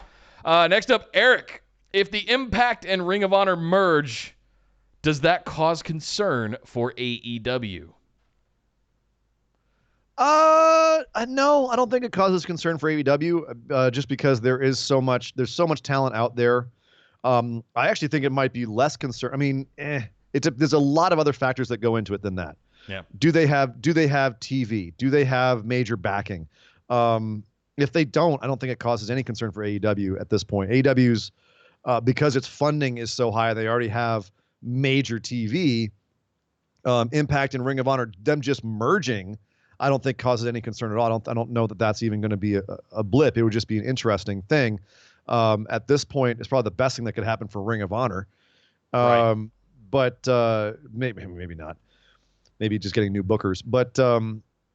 Next up, Eric. If the Impact and Ring of Honor merge, does that cause concern for AEW? No, I don't think it causes concern for AEW, just because there's so much talent out there. I actually think it might be less concern. I mean, there's a lot of other factors that go into it than that. Yeah. Do they have TV? Do they have major backing? If they don't, I don't think it causes any concern for AEW at this point. AEW's, because its funding is so high, they already have major TV. Impact and Ring of Honor, them just merging, I don't think causes any concern at all. I don't know that that's even going to be a blip. It would just be an interesting thing. At this point, it's probably the best thing that could happen for Ring of Honor. Right. But maybe not. Maybe just getting new bookers. But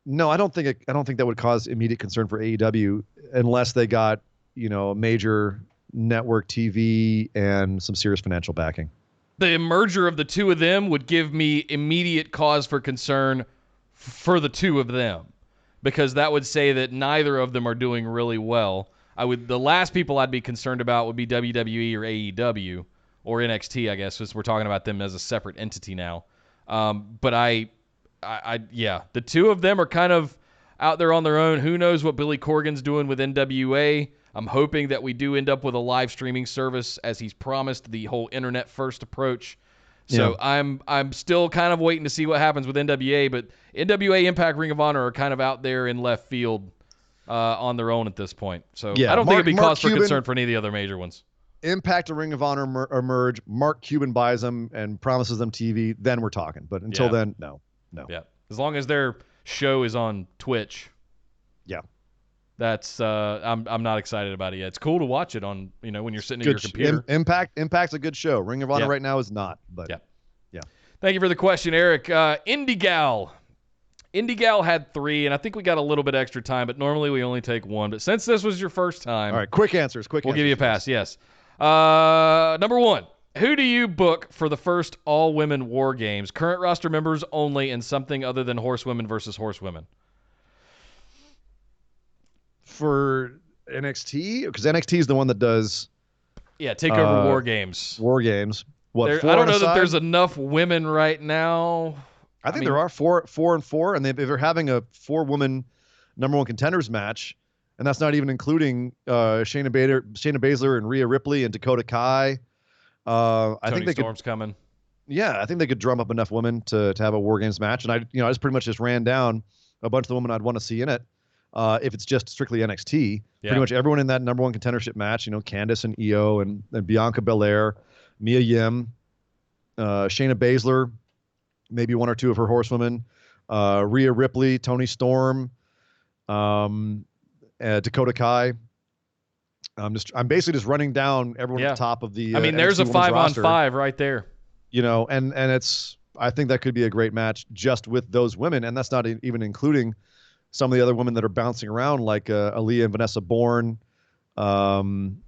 no, I don't think that would cause immediate concern for AEW unless they got, a major network TV and some serious financial backing. The merger of the two of them would give me immediate cause for concern for the two of them, because that would say that neither of them are doing really well. The last people I'd be concerned about would be WWE or AEW or NXT, I guess, since we're talking about them as a separate entity now. But yeah, the two of them are kind of out there on their own. Who knows what Billy Corgan's doing with NWA? I'm hoping that we do end up with a live streaming service, as he's promised, the whole internet first approach. So yeah. I'm still kind of waiting to see what happens with NWA, but NWA, Impact, Ring of Honor are kind of out there in left field on their own at this point. So yeah, I don't think it'd be cause for concern for any of the other major ones. Impact and Ring of Honor merge. Mark Cuban buys them and promises them TV. Then we're talking. But until then, no. Yeah, as long as their show is on Twitch. Yeah. That's I'm not excited about it yet. It's cool to watch it on, when you're sitting at your computer. Impact's a good show. Ring of Honor right now is not, but yeah. Thank you for the question, Eric. IndieGal had 3, and I think we got a little bit extra time, but normally we only take 1. But since this was your first time, all right, quick answers. We'll give you a pass. Yes. Number 1. Who do you book for the first all-women War Games? Current roster members only, and something other than horsewomen versus horsewomen. For NXT, because NXT is the one that does Takeover War Games. War Games. What? I don't know that there's enough women right now. I think there are four and four, and they're having a 4-woman number 1 contenders match, and that's not even including Shayna Baszler and Rhea Ripley and Dakota Kai. I think Storm's coming. Yeah, I think they could drum up enough women to have a War Games match, and I just pretty much just ran down a bunch of the women I'd want to see in it. If it's just strictly NXT, pretty much everyone in that number 1 contendership match, Candice and Io and Bianca Belair, Mia Yim, Shayna Baszler, maybe 1 or 2 of her horsewomen, Rhea Ripley, Toni Storm, Dakota Kai. I'm basically just running down everyone at the top of the. There's a NXT 5-on-5 right there. And I think that could be a great match just with those women, and that's not even including some of the other women that are bouncing around, like Aaliyah and Vanessa Bourne. I'm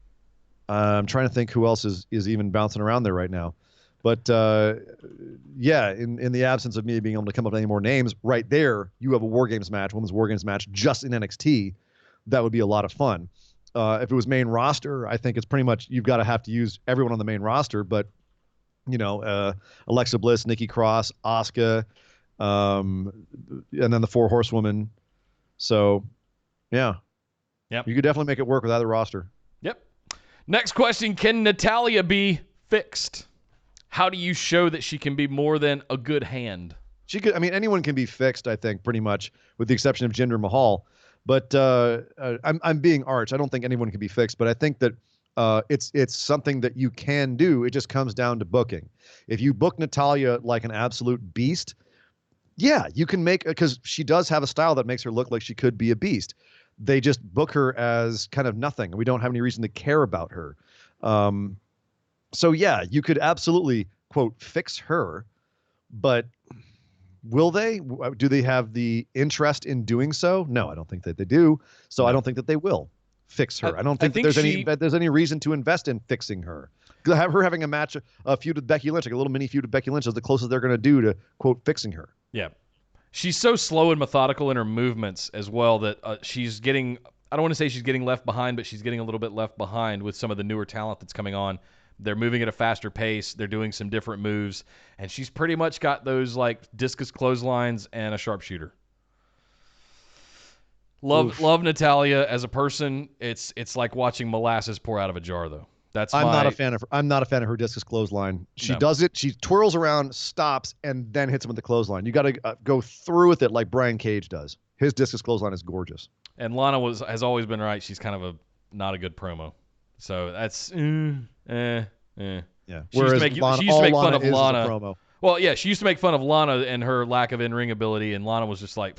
trying to think who else is even bouncing around there right now. But in the absence of me being able to come up with any more names, right there, you have a War Games match, women's War Games match, just in NXT. That would be a lot of fun. If it was main roster, I think it's pretty much you've got to have to use everyone on the main roster. But Alexa Bliss, Nikki Cross, Asuka, and then the 4 horsewomen. So, yeah. Yep. You could definitely make it work with either roster. Yep. Next question, can Natalya be fixed? How do you show that she can be more than a good hand? She could. Anyone can be fixed, I think, pretty much, with the exception of Jinder Mahal. But I'm being arch. I don't think anyone can be fixed, but I think that it's something that you can do. It just comes down to booking. If you book Natalya like an absolute beast, yeah, you can because she does have a style that makes her look like she could be a beast. They just book her as kind of nothing. We don't have any reason to care about her. So yeah, you could absolutely, quote, fix her, but will they? Do they have the interest in doing so? No, I don't think that they do. So I don't think that they will fix her. I don't think that there's any reason to invest in fixing her. Have her having a feud with Becky Lynch, like a little mini feud with Becky Lynch, is the closest they're going to do to, quote, fixing her. Yeah. She's so slow and methodical in her movements as well that she's getting, I don't want to say she's getting left behind, but she's getting a little bit left behind with some of the newer talent that's coming on. They're moving at a faster pace. They're doing some different moves. And she's pretty much got those like discus clotheslines and a sharpshooter. Love Natalya as a person. It's like watching molasses pour out of a jar, though. I'm not a fan of her discus clothesline. She does it. She twirls around, stops, and then hits him with the clothesline. You got to go through with it like Brian Cage does. His discus clothesline is gorgeous. And Lana has always been right. She's kind of not a good promo. So that's Yeah. She used to make fun of Lana. Promo. Well, yeah, she used to make fun of Lana and her lack of in-ring ability, and Lana was just like,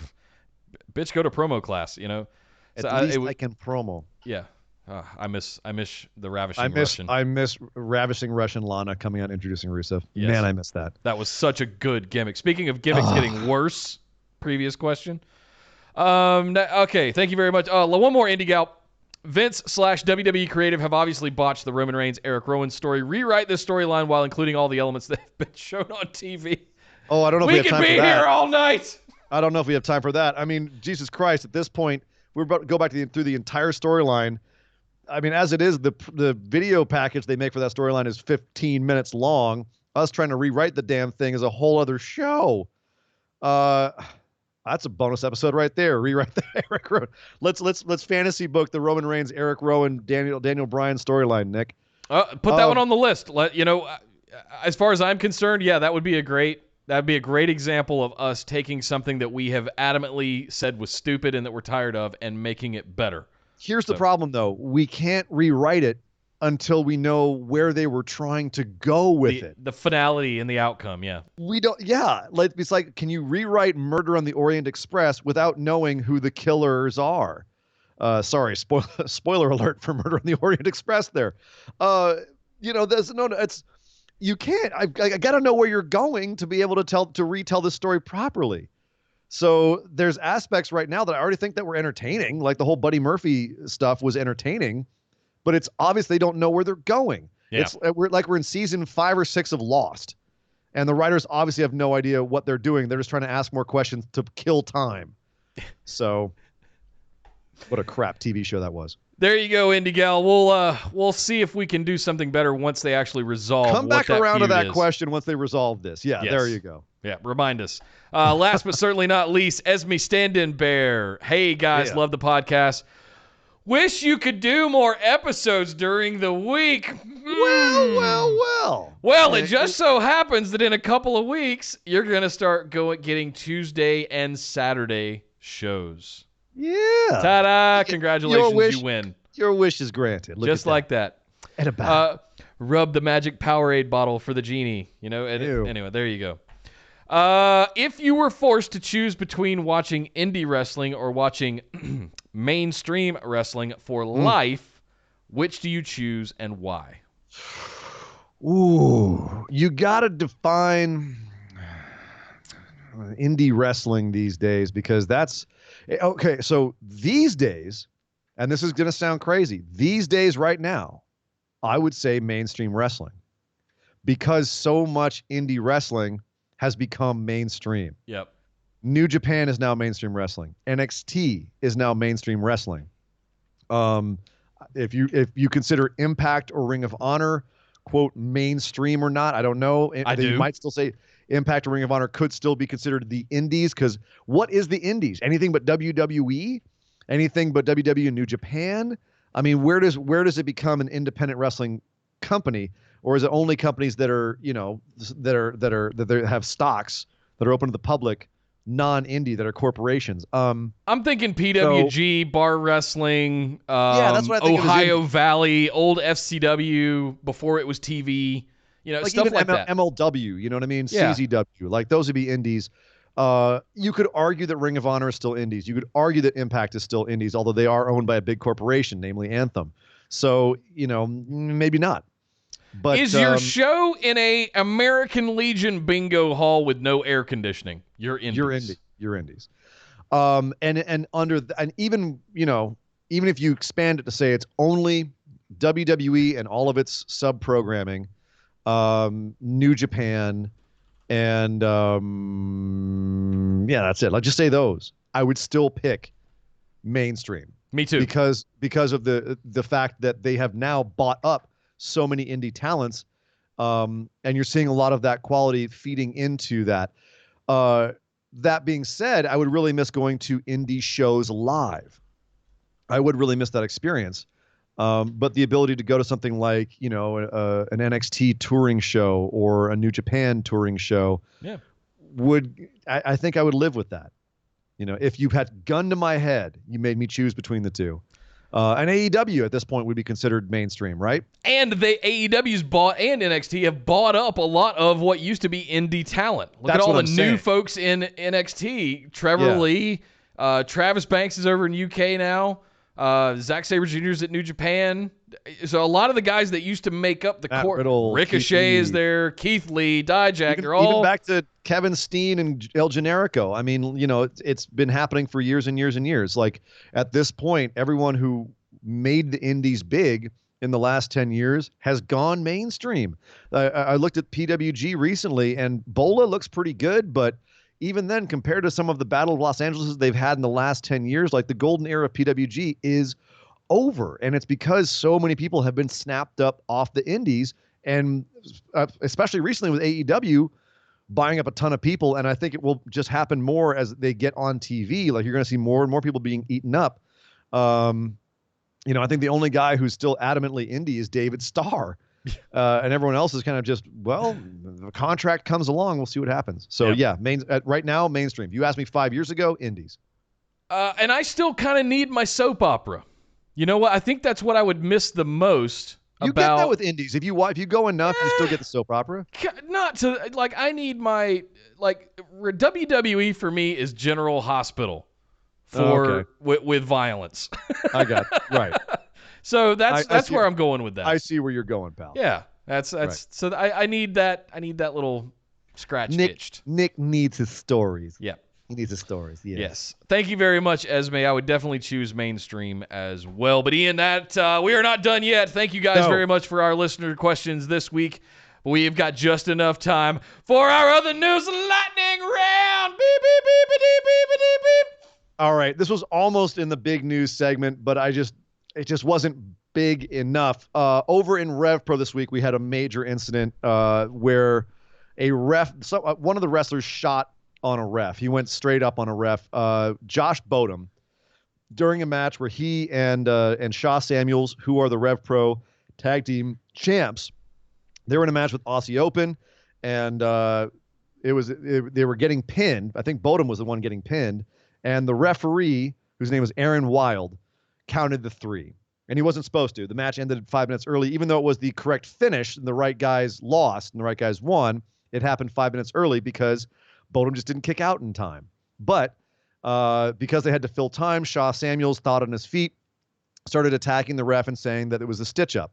"Bitch, go to promo class," At least I can promo. Yeah. I miss the ravishing Russian. I miss ravishing Russian Lana coming out introducing Rusev. Yes. Man, I miss that. That was such a good gimmick. Speaking of gimmicks getting worse, previous question. Okay, thank you very much. One more indie gal. Vince/WWE Creative have obviously botched the Roman Reigns Eric Rowan story. Rewrite this storyline while including all the elements that have been shown on TV. Oh, I don't know if we have time for that. We could be here all night. I don't know if we have time for that. Jesus Christ, at this point, we're about to go back through the entire storyline. As it is, the video package they make for that storyline is 15 minutes long. Us trying to rewrite the damn thing is a whole other show. That's a bonus episode right there. Rewrite the Eric Rowan. Let's fantasy book the Roman Reigns, Eric Rowan, Daniel Bryan storyline, Nick. Put that one on the list. As far as I'm concerned, yeah, that'd be a great example of us taking something that we have adamantly said was stupid and that we're tired of and making it better. Here's the problem, though. We can't rewrite it until we know where they were trying to go with it. The finality and the outcome, yeah. We don't, yeah. It's like, can you rewrite Murder on the Orient Express without knowing who the killers are? Sorry, spoiler alert for Murder on the Orient Express there. You can't. I got to know where you're going to be able to retell the story properly. So there's aspects right now that I already think that were entertaining, like the whole Buddy Murphy stuff was entertaining, but it's obvious they don't know where they're going. Yeah. We're in season 5 or 6 of Lost, and the writers obviously have no idea what they're doing. They're just trying to ask more questions to kill time. So What a crap TV show that was. There you go, Indie Gal. We'll see if we can do something better once they actually resolve. Come back what around to that is. question once they resolve this. Yeah, Yes. There you go. Yeah, remind us. Last but certainly not least, Esme Stand-In Bear. Hey, guys, love the podcast. Wish you could do more episodes during the week. Well, it just so happens that in a couple of weeks, you're going to start getting Tuesday and Saturday shows. Yeah. Ta-da! Congratulations, you win. Your wish is granted. Just like that. And about. Rub the magic Powerade bottle for the genie. Anyway, there you go. If you were forced to choose between watching indie wrestling or watching mainstream wrestling for life, which do you choose and why? Ooh, you got to define indie wrestling these days, because that's okay. So these days, and this is going to sound crazy, these days right now, I would say mainstream wrestling, because so much indie wrestling has become mainstream. Yep. New Japan is now mainstream wrestling. NXT is now mainstream wrestling. If you consider Impact or Ring of Honor, quote, mainstream or not, I don't know. I do. You might still say Impact or Ring of Honor could still be considered the indies, because what is the indies? Anything but WWE? Anything but WWE and New Japan? I mean, where does it become an independent wrestling company, or is it only companies that are, that have stocks that are open to the public, non-indie, that are corporations? I'm thinking PWG, Bar Wrestling, that's what I think Ohio Valley, old FCW before it was TV, stuff like that. MLW, you know what I mean? Yeah. CZW, like those would be indies. You could argue that Ring of Honor is still indies. You could argue that Impact is still indies, although they are owned by a big corporation, namely Anthem. So, maybe not. But is your show in a American Legion bingo hall with no air conditioning? You're indies. You're indies. And even if you expand it to say it's only WWE and all of its sub programming, New Japan, and that's it. Let's just say those. I would still pick mainstream. Me too. Because of the fact that they have now bought up so many indie talents, and you're seeing a lot of that quality feeding into that. That being said, I would really miss going to indie shows live. I would really miss that experience. But the ability to go to something like, an NXT touring show or a New Japan touring show, I think I would live with that. If you had gun to my head, you made me choose between the two. And AEW at this point would be considered mainstream, right? And AEW's bought, and NXT have bought up a lot of what used to be indie talent. Look at all the new folks in NXT. Trevor Lee, Travis Banks is over in UK now. Zack Sabre Jr. is at New Japan. So a lot of the guys that used to make up the core, Ricochet is there, Keith Lee, Dijak, they're all... Even back to Kevin Steen and El Generico. I mean, it's been happening for years and years and years. Like, at this point, everyone who made the indies big in the last 10 years has gone mainstream. I looked at PWG recently, and Bola looks pretty good, but even then, compared to some of the Battle of Los Angeles they've had in the last 10 years, like the golden era of PWG is over. And it's because so many people have been snapped up off the indies, and especially recently with AEW buying up a ton of people. And I think it will just happen more as they get on TV. Like, you're going to see more and more people being eaten up. I think the only guy who's still adamantly indie is David Starr. And everyone else is kind of just, the contract comes along, we'll see what happens. So right now, mainstream. If you asked me 5 years ago, indies. And I still kind of need my soap opera. You know what? I think that's what I would miss the most. You get that with indies. If you go enough, you still get the soap opera. I need my, WWE for me is General Hospital with violence. I got it. Right. So that's where I'm going with that. I see where you're going, pal. Yeah, that's right. So I need that little scratch itched. Nick needs his stories. Yeah, he needs his stories. Yes. Thank you very much, Esme. I would definitely choose mainstream as well. But Ian, we are not done yet. Thank you guys very much for our listener questions this week. We've got just enough time for our other news lightning round. Beep beep beep beep beep beep beep. All right. This was almost in the big news segment, but it just wasn't big enough. Over in Rev Pro this week, we had a major incident where one of the wrestlers shot on a ref. He went straight up on a ref. Josh Bodum, during a match where he and Shaw Samuels, who are the Rev Pro tag team champs, they were in a match with Aussie Open, and they were getting pinned. I think Bodum was the one getting pinned, and the referee, whose name was Aaron Wild, counted the 3. And he wasn't supposed to. The match ended 5 minutes early, even though it was the correct finish and the right guys lost and the right guys won. It happened 5 minutes early because Bodum just didn't kick out in time. But because they had to fill time, Shaw Samuels thought on his feet, started attacking the ref and saying that it was a stitch-up.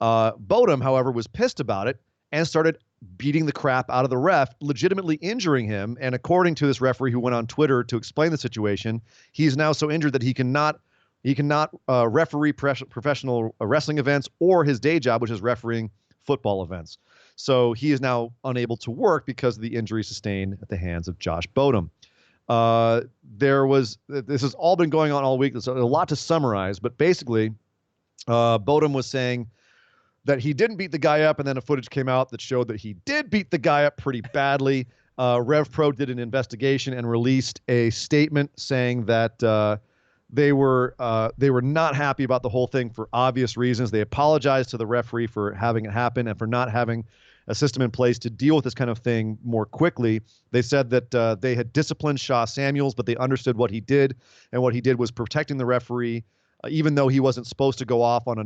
Bodum, however, was pissed about it and started beating the crap out of the ref, legitimately injuring him. And according to this referee who went on Twitter to explain the situation, he's now so injured that he cannot referee professional wrestling events or his day job, which is refereeing football events. So he is now unable to work because of the injury sustained at the hands of Josh Bodum. This has all been going on all week. There's a lot to summarize, but basically, Bodum was saying that he didn't beat the guy up, and then a footage came out that showed that he did beat the guy up pretty badly. Rev Pro did an investigation and released a statement saying that they were not happy about the whole thing for obvious reasons. They apologized to the referee for having it happen and for not having a system in place to deal with this kind of thing more quickly. They said that they had disciplined Shaw Samuels, but they understood what he did, and what he did was protecting the referee, even though he wasn't supposed to go off on a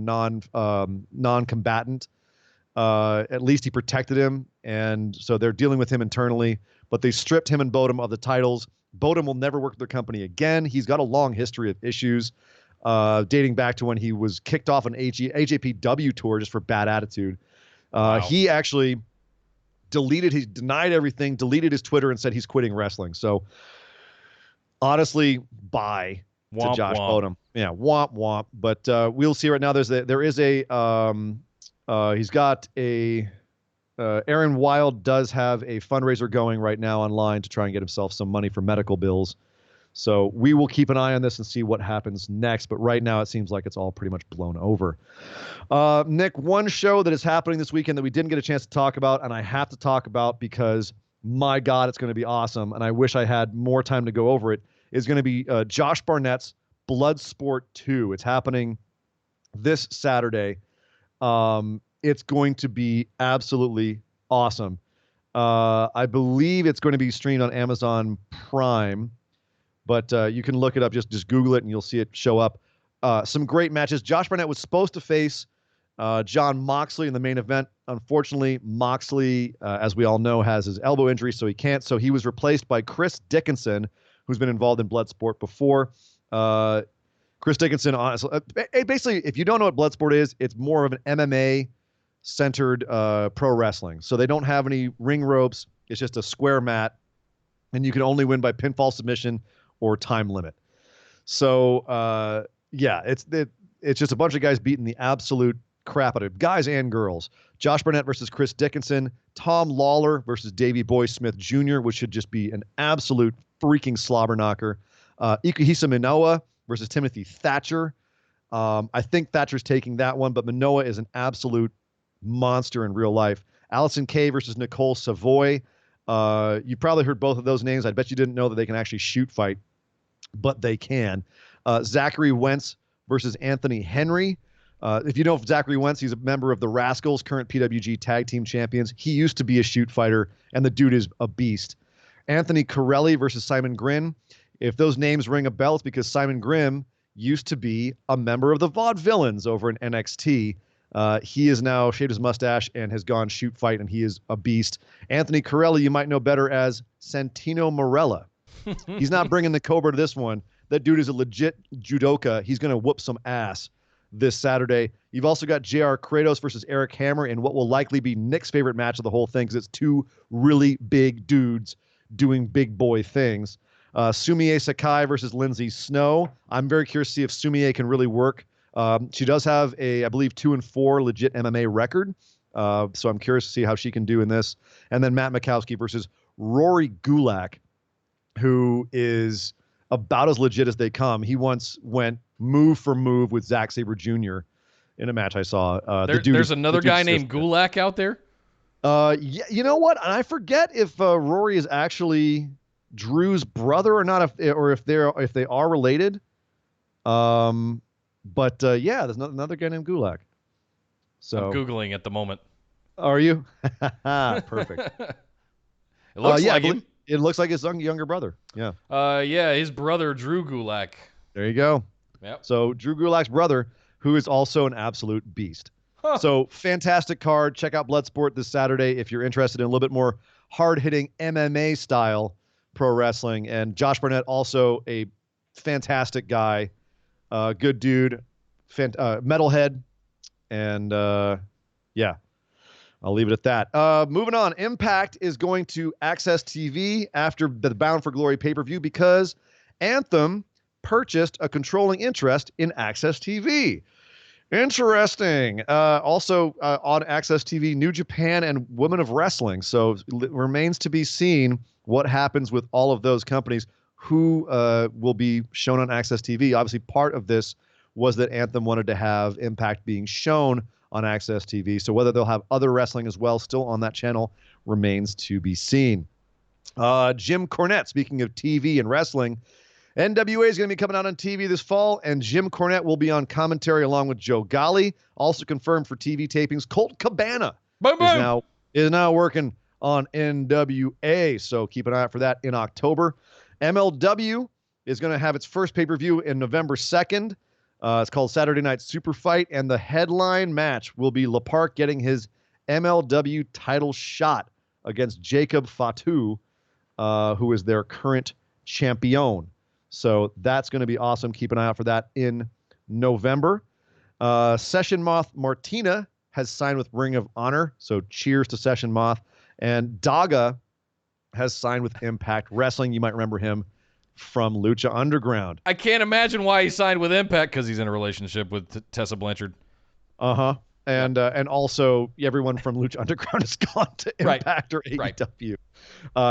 non-combatant. At least he protected him, and so they're dealing with him internally. But they stripped him and Bodum of the titles. Bodum will never work with their company again. He's got a long history of issues, dating back to when he was kicked off an AJPW tour just for bad attitude. Wow. He actually denied everything, deleted his Twitter, and said he's quitting wrestling. So honestly, bye to Josh Bodum. Yeah, womp womp. But we'll see right now. He's got a Aaron Wild does have a fundraiser going right now online to try and get himself some money for medical bills. So we will keep an eye on this and see what happens next. But right now, it seems like it's all pretty much blown over. Nick, one show that is happening this weekend that we didn't get a chance to talk about, and I have to talk about because, my God, it's going to be awesome, and I wish I had more time to go over it, is going to be Josh Barnett's Bloodsport 2. It's happening this Saturday. It's going to be absolutely awesome. I believe it's going to be streamed on Amazon Prime, but you can look it up. Just Google it and you'll see it show up. Some great matches. Josh Barnett was supposed to face John Moxley in the main event. Unfortunately, Moxley, as we all know, has his elbow injury, so he can't. So he was replaced by Chris Dickinson, who's been involved in Bloodsport before. Chris Dickinson, honestly, basically, if you don't know what Bloodsport is, it's more of an MMA-centered pro wrestling. So they don't have any ring ropes. It's just a square mat, and you can only win by pinfall submission or time limit. So, yeah, it's just a bunch of guys beating the absolute crap out of guys and girls. Josh Barnett versus Chris Dickinson, Tom Lawler versus Davey Boy Smith Jr., which should just be an absolute freaking slobber knocker. Ikuhisa Minoa versus Timothy Thatcher. I think Thatcher's taking that one, but Minoa is an absolute monster in real life. Allison Kay versus Nicole Savoy. You probably heard both of those names. I bet you didn't know that they can actually shoot fight, but they can. Zachary Wentz versus Anthony Henry. If you know Zachary Wentz, he's a member of the Rascals, current PWG Tag Team Champions. He used to be a shoot fighter, and the dude is a beast. Anthony Corelli versus Simon Grin. If those names ring a bell, it's because Simon Grimm used to be a member of the Vaudevillains over in NXT. He is now shaved his mustache and has gone shoot fight, and he is a beast. Anthony Corelli, you might know better as Santino Marella. He's not bringing the Cobra to this one. That dude is a legit judoka. He's going to whoop some ass this Saturday. You've also got JR Kratos versus Eric Hammer in what will likely be Nick's favorite match of the whole thing because it's two really big dudes doing big boy things. Sumie Sakai versus Lindsay Snow. I'm very curious to see if Sumie can really work. She does have a, I believe, 2-4 legit MMA record. So I'm curious to see how she can do in this. And then Matt Mikowski versus Rory Gulak, who is about as legit as they come. He once went move for move with Zack Sabre Jr. in a match I saw. There's another guy named Gulak out there. Yeah, you know what? And I forget if Rory is actually Drew's brother or not, if they are related. But yeah, there's another guy named Gulak. So I'm Googling at the moment. Are you? Perfect. It looks like him. It looks like his younger brother. Yeah. Yeah, his brother Drew Gulak. There you go. Yep. So Drew Gulak's brother, who is also an absolute beast. Huh. So fantastic card. Check out Bloodsport this Saturday if you're interested in a little bit more hard-hitting MMA style pro wrestling. And Josh Barnett, also a fantastic guy, good dude, metalhead, and yeah. I'll leave it at that. Moving on, Impact is going to Access TV after the Bound for Glory pay-per-view because Anthem purchased a controlling interest in Access TV. Interesting. Also on Access TV, New Japan and Women of Wrestling. So it remains to be seen what happens with all of those companies who will be shown on Access TV. Obviously, part of this was that Anthem wanted to have Impact being shown on Access TV. So whether they'll have other wrestling as well still on that channel remains to be seen. Jim Cornette, speaking of TV and wrestling, NWA is going to be coming out on TV this fall, and Jim Cornette will be on commentary along with Joe Gali. Also confirmed for TV tapings, Colt Cabana is now working on NWA, so keep an eye out for that in October. MLW is going to have its first pay-per-view in November 2nd. It's called Saturday Night Super Fight, and the headline match will be LaPark getting his MLW title shot against Jacob Fatu, who is their current champion. So that's going to be awesome. Keep an eye out for that in November. Session Moth Martina has signed with Ring of Honor, so cheers to Session Moth. And Daga has signed with Impact Wrestling. You might remember him from Lucha Underground. I can't imagine why he signed with Impact, because he's in a relationship with Tessa Blanchard. And also everyone from Lucha Underground has gone to Impact or AEW.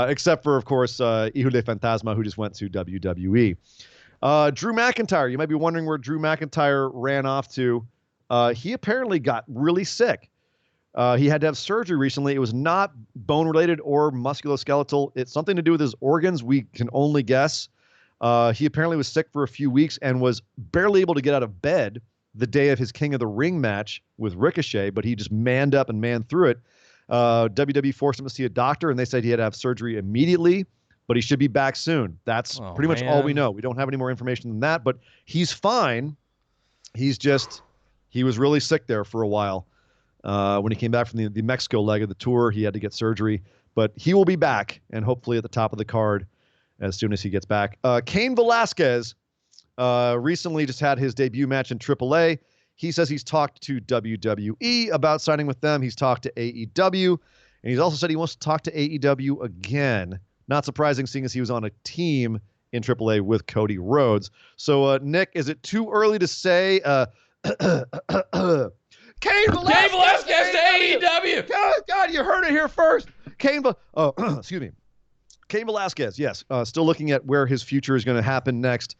Except for, of course, Hijo de Fantasma, who just went to WWE. Drew McIntyre. You might be wondering where Drew McIntyre ran off to. He apparently got really sick. He had to have surgery recently. It was not bone-related or musculoskeletal. It's something to do with his organs. We can only guess. He apparently was sick for a few weeks and was barely able to get out of bed the day of his King of the Ring match with Ricochet, but he just manned up and manned through it. WWE forced him to see a doctor, and they said he had to have surgery immediately, but he should be back soon. That's pretty much all we know. We don't have any more information than that, but he's fine. He was really sick there for a while. When he came back from the Mexico leg of the tour, he had to get surgery, but he will be back, and hopefully at the top of the card as soon as he gets back. Cain Velasquez recently just had his debut match in AAA. He says he's talked to WWE about signing with them. He's talked to AEW, and he's also said he wants to talk to AEW again. Not surprising, seeing as he was on a team in AAA with Cody Rhodes. So, Nick, is it too early to say Cain Velasquez to AEW? God, you heard it here first. Excuse me. Cain Velasquez, yes. Still looking at where his future is going to happen next.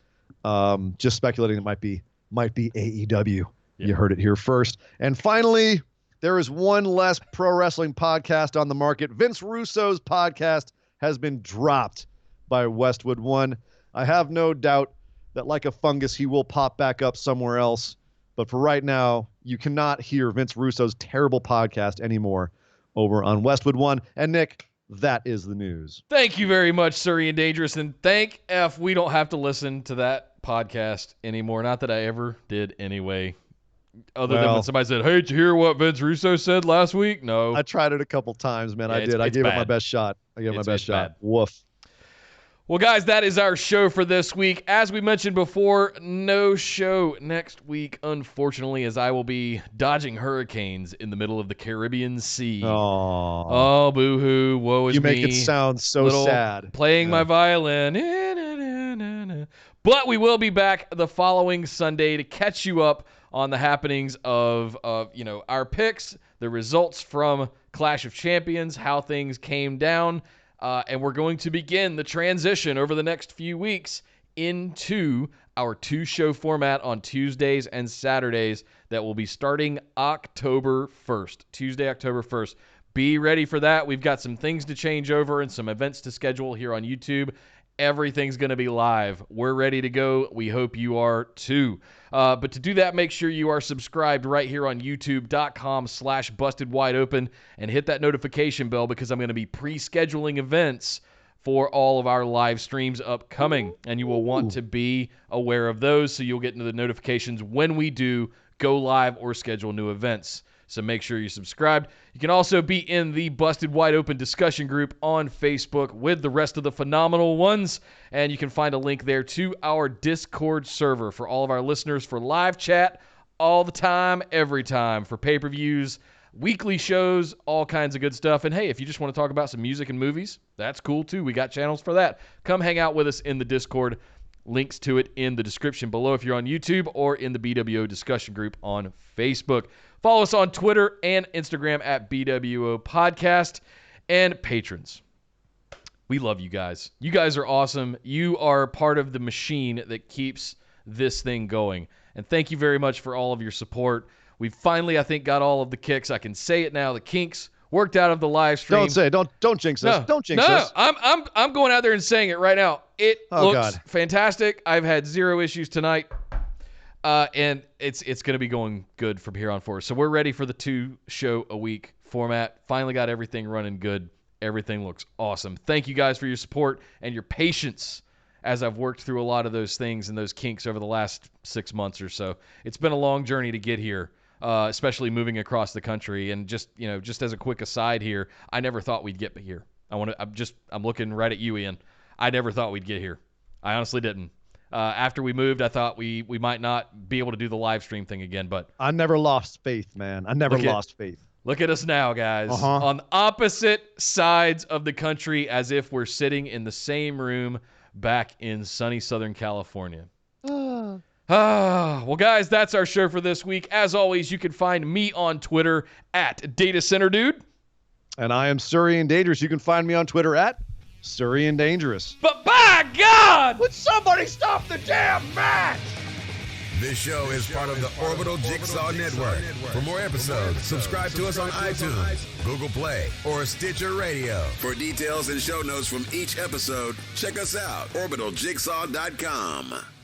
Just speculating it might be AEW. Yeah. You heard it here first. And finally, there is one less pro wrestling podcast on the market. Vince Russo's podcast has been dropped by Westwood One. I have no doubt that, like a fungus, he will pop back up somewhere else. But for right now, you cannot hear Vince Russo's terrible podcast anymore over on Westwood One. And Nick, that is the news. Thank you very much, Surrey and Dangerous. And thank F, we don't have to listen to that podcast anymore. Not that I ever did anyway. Other than when somebody said, hey, did you hear what Vince Russo said last week? No. I tried it a couple times, man. I did. I gave it my best shot. Woof. Well, guys, that is our show for this week. As we mentioned before, no show next week, unfortunately, as I will be dodging hurricanes in the middle of the Caribbean Sea. Aww. Oh, boo-hoo. Woe is me. You make it sound so sad. Playing my violin. But we will be back the following Sunday to catch you up on the happenings of our picks, the results from Clash of Champions, how things came down. And we're going to begin the transition over the next few weeks into our 2-show format on Tuesdays and Saturdays that will be starting October 1st. Tuesday, October 1st. Be ready for that. We've got some things to change over and some events to schedule here on YouTube. Everything's going to be live. We're ready to go. We hope you are too. But to do that, make sure you are subscribed right here on youtube.com/bustedwideopen and hit that notification bell because I'm going to be pre-scheduling events for all of our live streams upcoming. And you will want to be aware of those so you'll get into the notifications when we do go live or schedule new events. So make sure you're subscribed. You can also be in the Busted Wide Open discussion group on Facebook with the rest of the phenomenal ones. And you can find a link there to our Discord server for all of our listeners for live chat all the time, every time, for pay-per-views, weekly shows, all kinds of good stuff. And hey, if you just want to talk about some music and movies, that's cool too. We got channels for that. Come hang out with us in the Discord. Links to it in the description below if you're on YouTube or in the BWO discussion group on Facebook. Follow us on Twitter and Instagram at BWO Podcast. And patrons, we love you guys. You guys are awesome. You are part of the machine that keeps this thing going. And thank you very much for all of your support. We finally, I think, got all of the kicks. I can say it now. The kinks worked out of the live stream. Don't say it. Don't jinx us. Don't jinx us. I'm going out there and saying it right now. It looks fantastic. I've had zero issues tonight. And it's going to be going good from here on forward. So we're ready for the 2-show-a-week format. Finally got everything running good. Everything looks awesome. Thank you guys for your support and your patience as I've worked through a lot of those things and those kinks over the last 6 months or so. It's been a long journey to get here, especially moving across the country. And just as a quick aside here, I never thought we'd get here. I'm looking right at you, Ian. I never thought we'd get here. I honestly didn't. After we moved, I thought we might not be able to do the live stream thing again, but I never lost faith, man. I never lost faith. Look at us now, guys, on opposite sides of the country, as if we're sitting in the same room back in sunny Southern California. Well, guys, that's our show for this week. As always, you can find me on Twitter at Data Center Dude. And I am Surrey and Dangerous. You can find me on Twitter at Surrey and Dangerous. But by God! Would somebody stop the damn match? This show is part of the Orbital Jigsaw Network. For more episodes, subscribe to us on iTunes, Google Play, or Stitcher Radio. For details and show notes from each episode, check us out, orbitaljigsaw.com.